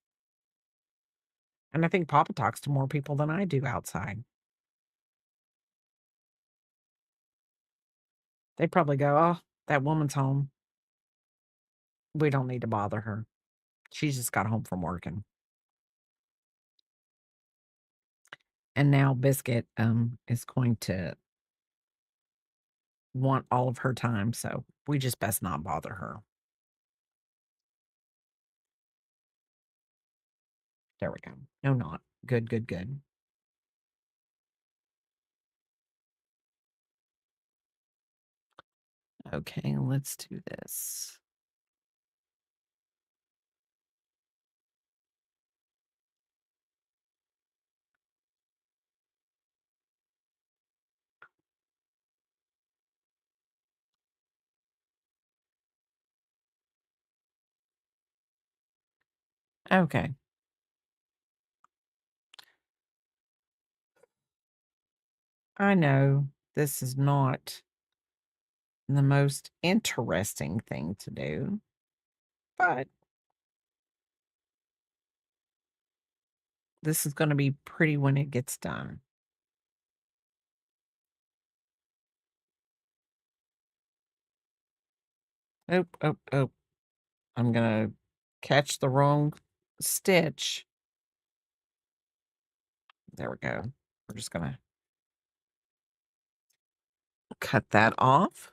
And I think Papa talks to more people than I do outside. They probably go, "Oh, that woman's home. We don't need to bother her. She just got home from working." And now Biscuit is going to want all of her time, so we just best not bother her. There we go. No, not. Good, good, good. Okay, let's do this. Okay. I know this is not the most interesting thing to do, but this is gonna be pretty when it gets done. Oh, oh, oh. I'm gonna catch the wrong stitch. There we go. We're just gonna cut that off.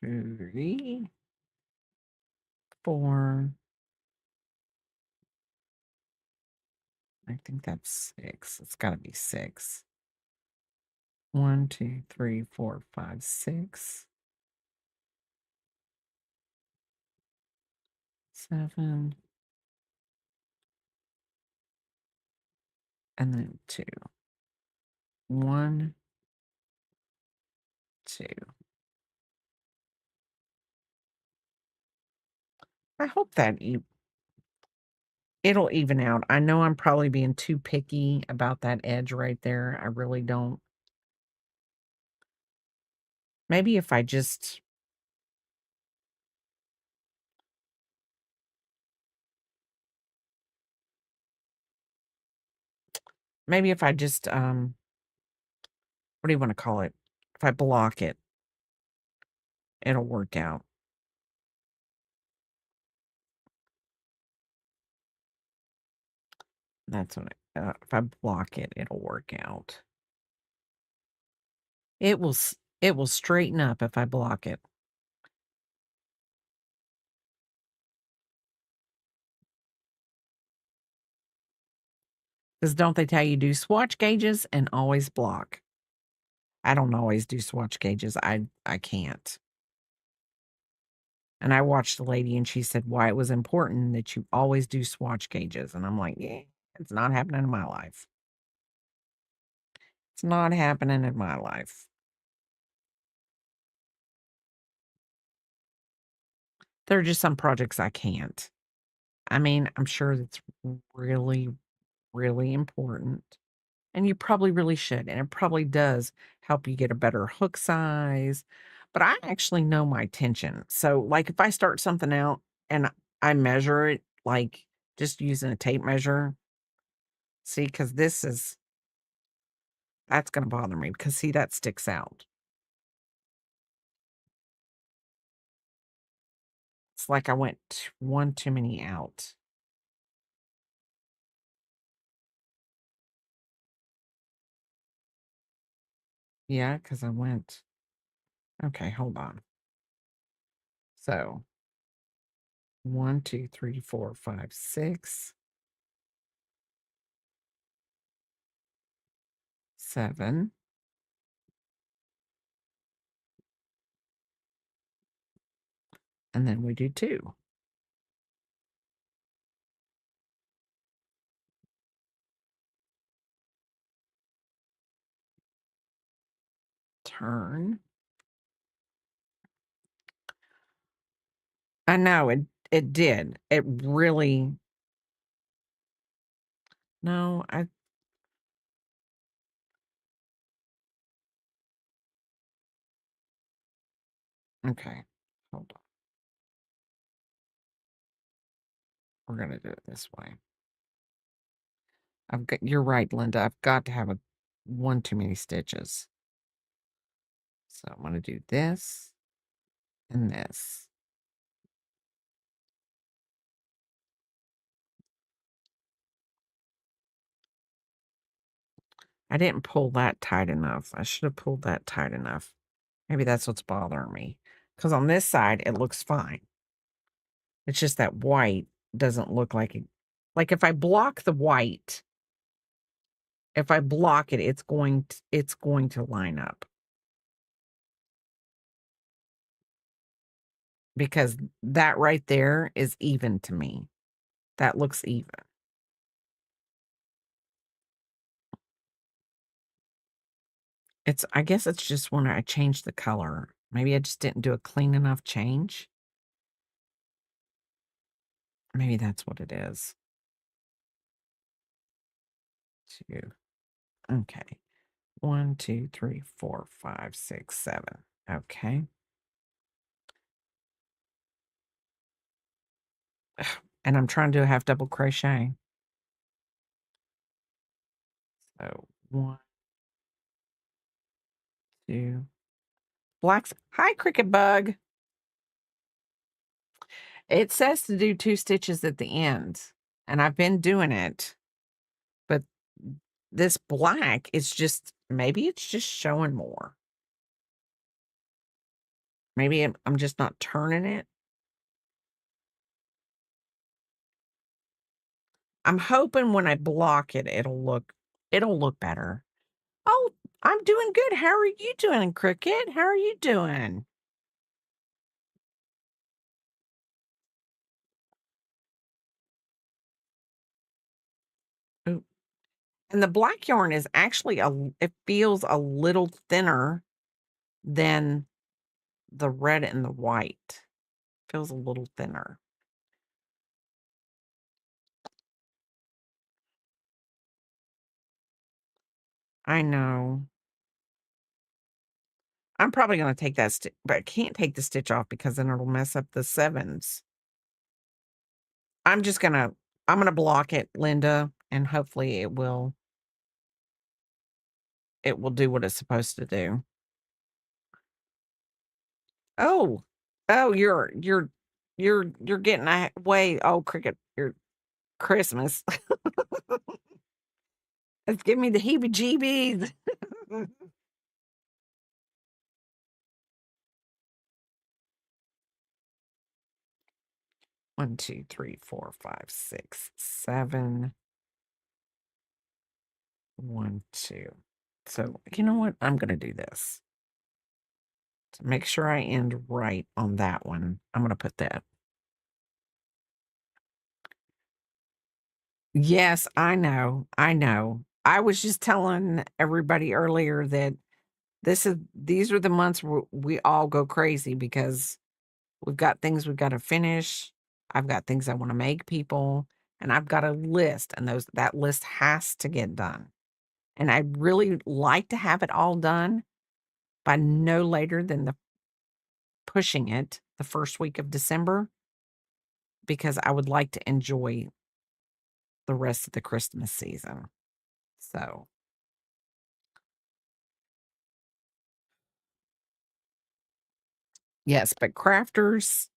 3, 4. I think that's 6. It's gotta be 6. 1, 2, 3, 4, 5, 6, 7, and then 2. 1, 2. I hope that it'll even out. I know I'm probably being too picky about that edge right there. I really don't. Maybe if I just maybe if I just, what do you wanna call it? If I block it, it'll work out. That's what if I block it, it'll work out. It will straighten up if I block it. 'Cause don't they tell you do swatch gauges and always block? I don't always do swatch gauges. I can't. And I watched the lady and she said why it was important that you always do swatch gauges. And I'm like, yeah, it's not happening in my life. It's not happening in my life. There are just some projects I can't. I mean, I'm sure that's really, really important. And you probably really should. And it probably does help you get a better hook size. But I actually know my tension. So, like, if I start something out and I measure it, like just using a tape measure, see, because that's going to bother me because, see, that sticks out. It's like I went one too many out. Yeah, because I went, okay, hold on. So, 1, 2, 3, 4, 5, 6, 7, and then we do 2. Turn. I know it did. It really no, I okay. Hold on. We're gonna do it this way. I've got you're right, Linda. I've got to have a one too many stitches. So I'm gonna do this and this. I didn't pull that tight enough. I should have pulled that tight enough. Maybe that's what's bothering me. Because on this side, it looks fine. It's just that white doesn't look like it. Like if I block the white, if I block it, it's going to line up. Because that right there is even to me. That looks even. I guess it's just when I changed the color. Maybe I just didn't do a clean enough change. Maybe that's what it is. 2. Okay. 1, 2, 3, 4, 5, 6, 7. Okay. And I'm trying to do a half double crochet. So 1, 2. Blacks. Hi, cricket bug. It says to do 2 stitches at the end, and I've been doing it, but this black is just maybe it's just showing more. Maybe I'm just not turning it. I'm hoping when I block it, it'll look better. Oh, I'm doing good. How are you doing, Cricket? How are you doing? Ooh, and the black yarn is actually it feels a little thinner than the red and the white. Feels a little thinner. I know. I'm probably gonna take that stitch, but I can't take the stitch off because then it'll mess up the 7s. I'm just gonna I'm gonna block it, Linda, and hopefully it will do what it's supposed to do. Oh. Oh, you're getting way oh, Cricket, your Christmas. It's giving me the heebie-jeebies. 1, 2, 3, 4, 5, 6, 7. 1, 2. So, you know what? I'm gonna do this. To make sure I end right on that one, I'm gonna put that. Yes, I know, I know. I was just telling everybody earlier that these are the months where we all go crazy because we've got things we've gotta finish. I've got things I wanna make people, and I've got a list, and that list has to get done. And I'd really like to have it all done by no later than pushing it the first week of December because I would like to enjoy the rest of the Christmas season. So, yes, but crafters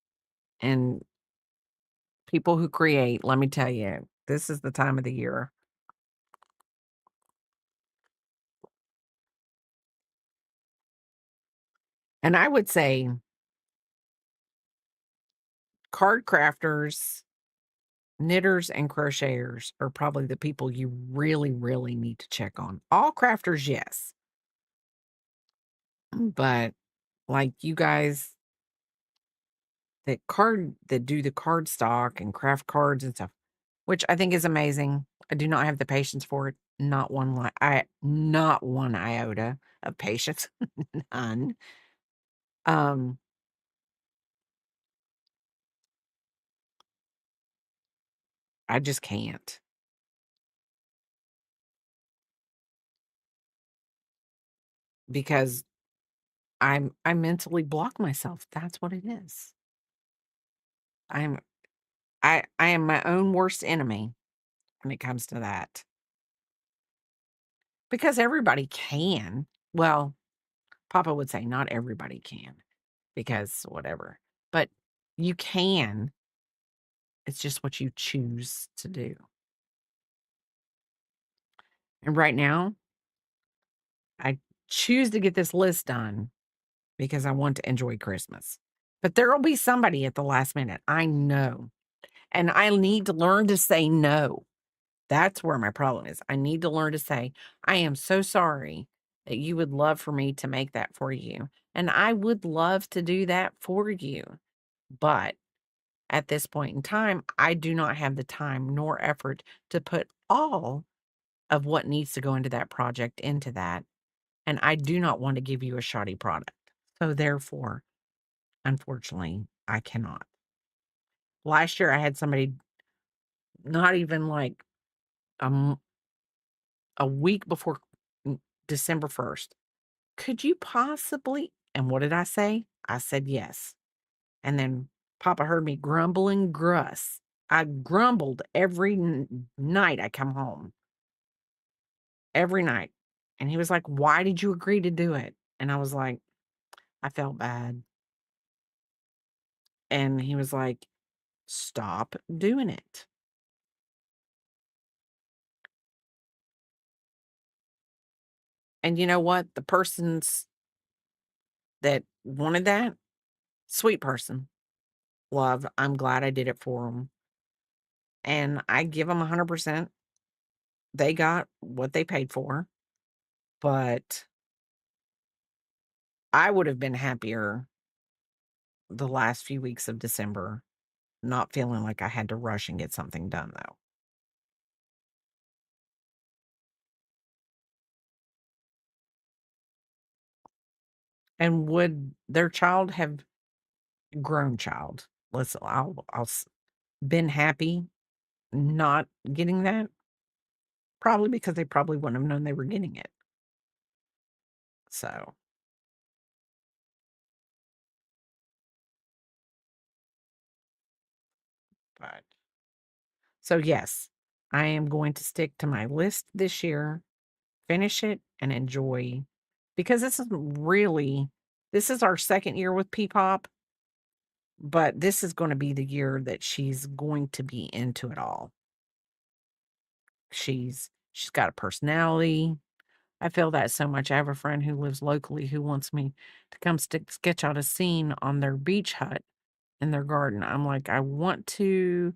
and people who create, let me tell you, this is the time of the year. And I would say card crafters, knitters, and crocheters are probably the people you really, really need to check on. All crafters, yes. But like you guys that do the card stock and craft cards and stuff, which I think is amazing. I do not have the patience for it. Not one iota of patience. None. Um, I just can't because I mentally block myself. That's what it is. I'm I am my own worst enemy when it comes to that. Because everybody can. Well, Papa would say not everybody can because whatever. But you can. It's just what you choose to do. And right now, I choose to get this list done because I want to enjoy Christmas. But there will be somebody at the last minute. I know. And I need to learn to say no. That's where my problem is. I need to learn to say, I am so sorry that you would love for me to make that for you. And I would love to do that for you. But at this point in time, I do not have the time nor effort to put all of what needs to go into that project into that. And I do not want to give you a shoddy product. So therefore, unfortunately, I cannot. Last year I had somebody not even like um a week before December 1st. Could you possibly? And what did I say? I said yes. And then Papa heard me grumble and gruss. I grumbled every night I come home. Every night. And he was like, "Why did you agree to do it?" And I was like, "I felt bad." And he was like, "Stop doing it." And you know what? The persons that wanted that, sweet person, love. I'm glad I did it for them. And I give them 100%. They got what they paid for. But I would have been happier the last few weeks of December, not feeling like I had to rush and get something done, though. And would their child have grown child? Listen, been happy not getting that? Probably because they probably wouldn't have known they were getting it. So So, yes, I am going to stick to my list this year, finish it, and enjoy because this is our 2nd year with P-pop, but this is gonna be the year that she's going to be into it all. She's got a personality. I feel that so much. I have a friend who lives locally who wants me to come sketch out a scene on their beach hut in their garden. I'm like, "I want to,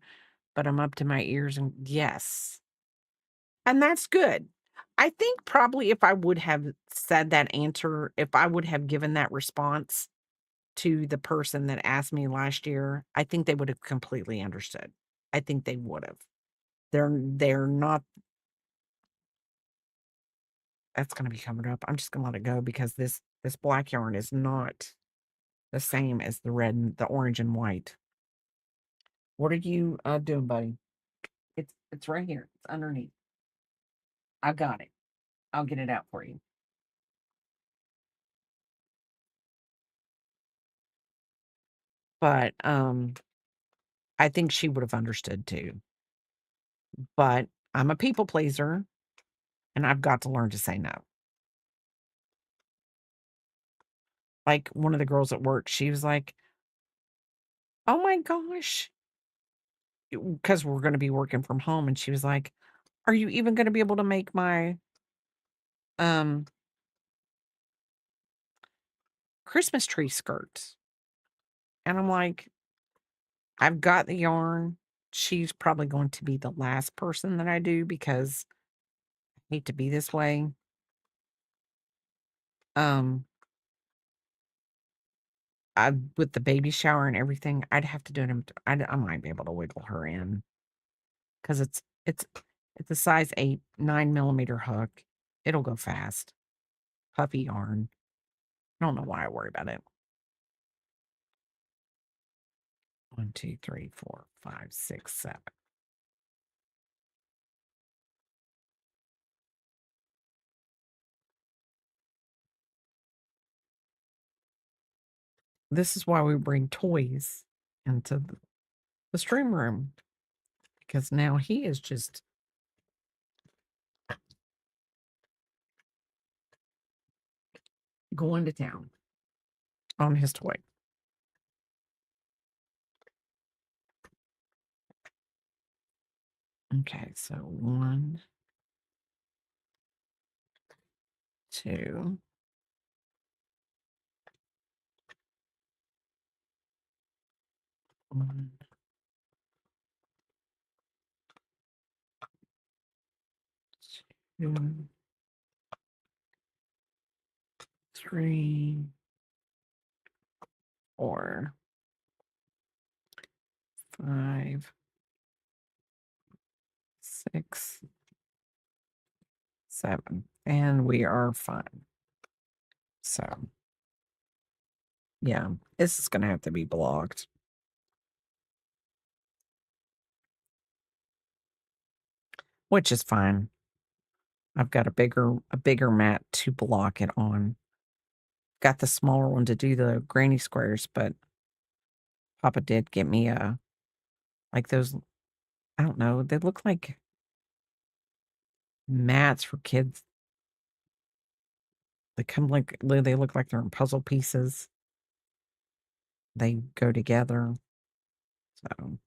but I'm up to my ears in" yes, and that's good. I think probably if I would have said that answer, if I would have given that response to the person that asked me last year, I think they would have completely understood. I think they would have. They're not that's gonna be covered up. I'm just gonna let it go because this black yarn is not the same as the red and the orange and white. What are you, doing, buddy? It's right here. It's underneath. I got it. I'll get it out for you. But, I think she would have understood too. But I'm a people pleaser, and I've got to learn to say no. Like, one of the girls at work, she was like, "Oh my gosh," because 'cause we're gonna be working from home, and she was like, "Are you even gonna be able to make my, um, Christmas tree skirts?" And I'm like, "I've got the yarn." She's probably going to be the last person that I do because I hate to be this way. Um, I with the baby shower and everything, I'd have to do it in I might be able to wiggle her in because it's a size 8, 9 millimeter hook. It'll go fast. Puffy yarn. I don't know why I worry about it. 1, 2, 3, 4, 5, 6, 7. This is why we bring toys into the stream room because now he is just going to town on his toy. Okay, so 1, 2, 1, 2, 3, 4, 5, 6, 7, and we are fine. So, yeah, this is gonna have to be blocked, which is fine. I've got a bigger mat to block it on. Got the smaller one to do the granny squares, but Papa did get me a like those I don't know, they look like mats for kids. They look like they're in puzzle pieces. They go together. So,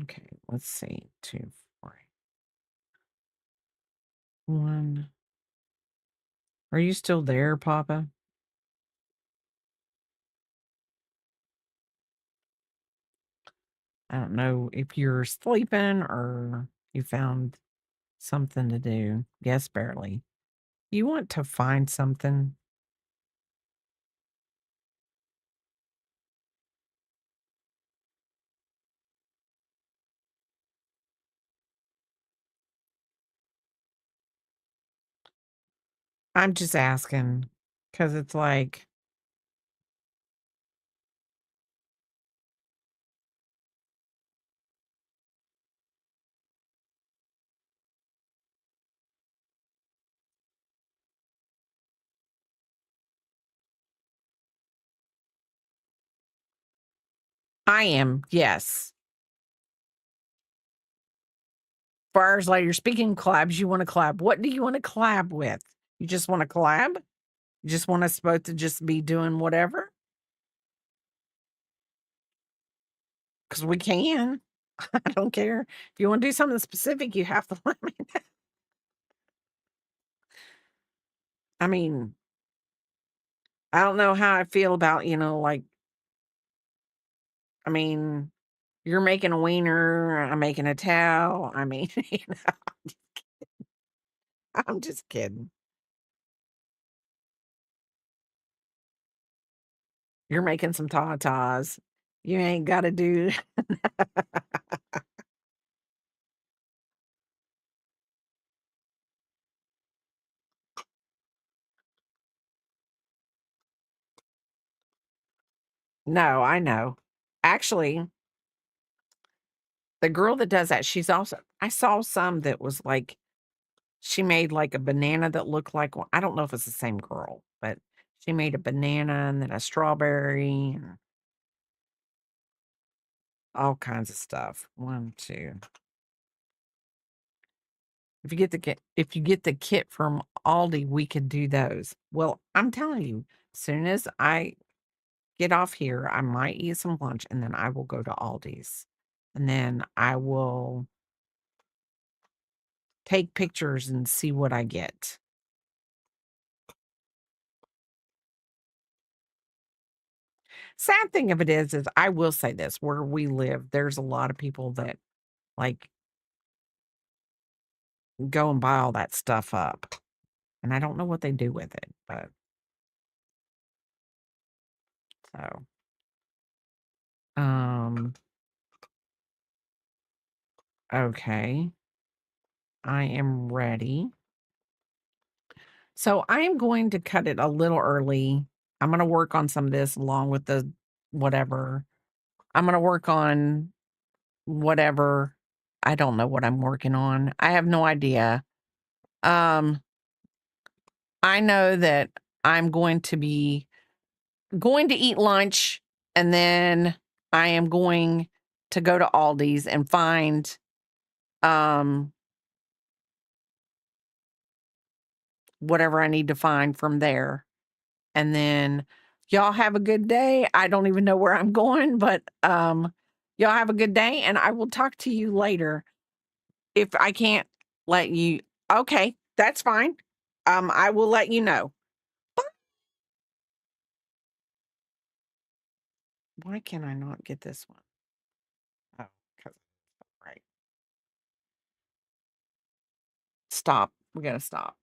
okay, let's see. 2, 4, 1. Are you still there, Papa? I don't know if you're sleeping or you found something to do. Yes, barely. You want to find something? I'm just asking because it's like, I am, yes. Far as like you're speaking collabs, you want to collab. What do you want to collab with? You just want to collab? You just want us both to just be doing whatever? Because we can. I don't care. If you want to do something specific, you have to let me know. I mean, I don't know how I feel about, like, I mean, you're making a wiener, I'm making a towel. I mean, I'm just kidding. You're making some tatas. You ain't got to do. No, I know. Actually, the girl that does that, I saw some that was like, she made like a banana that looked like one. I don't know if it's the same girl, but she made a banana and then a strawberry and all kinds of stuff. One, two. If you get the kit from Aldi, we could do those. Well, I'm telling you, as soon as I get off here, I might eat some lunch and then I will go to Aldi's. And then I will take pictures and see what I get. Sad thing of it is I will say this, where we live, there's a lot of people that like go and buy all that stuff up. And I don't know what they do with it, but so um okay. I am ready. So I am going to cut it a little early. I'm going to work on some of this along with the whatever. I'm going to work on whatever. I don't know what I'm working on. I have no idea. Um I know that I'm going to eat lunch and then I am going to go to Aldi's and find um whatever I need to find from there. And then y'all have a good day. I don't even know where I'm going, but y'all have a good day and I will talk to you later. If I can't let you, okay, that's fine. I will let you know. Why can I not get this one? Oh, because right. Stop. We gotta stop.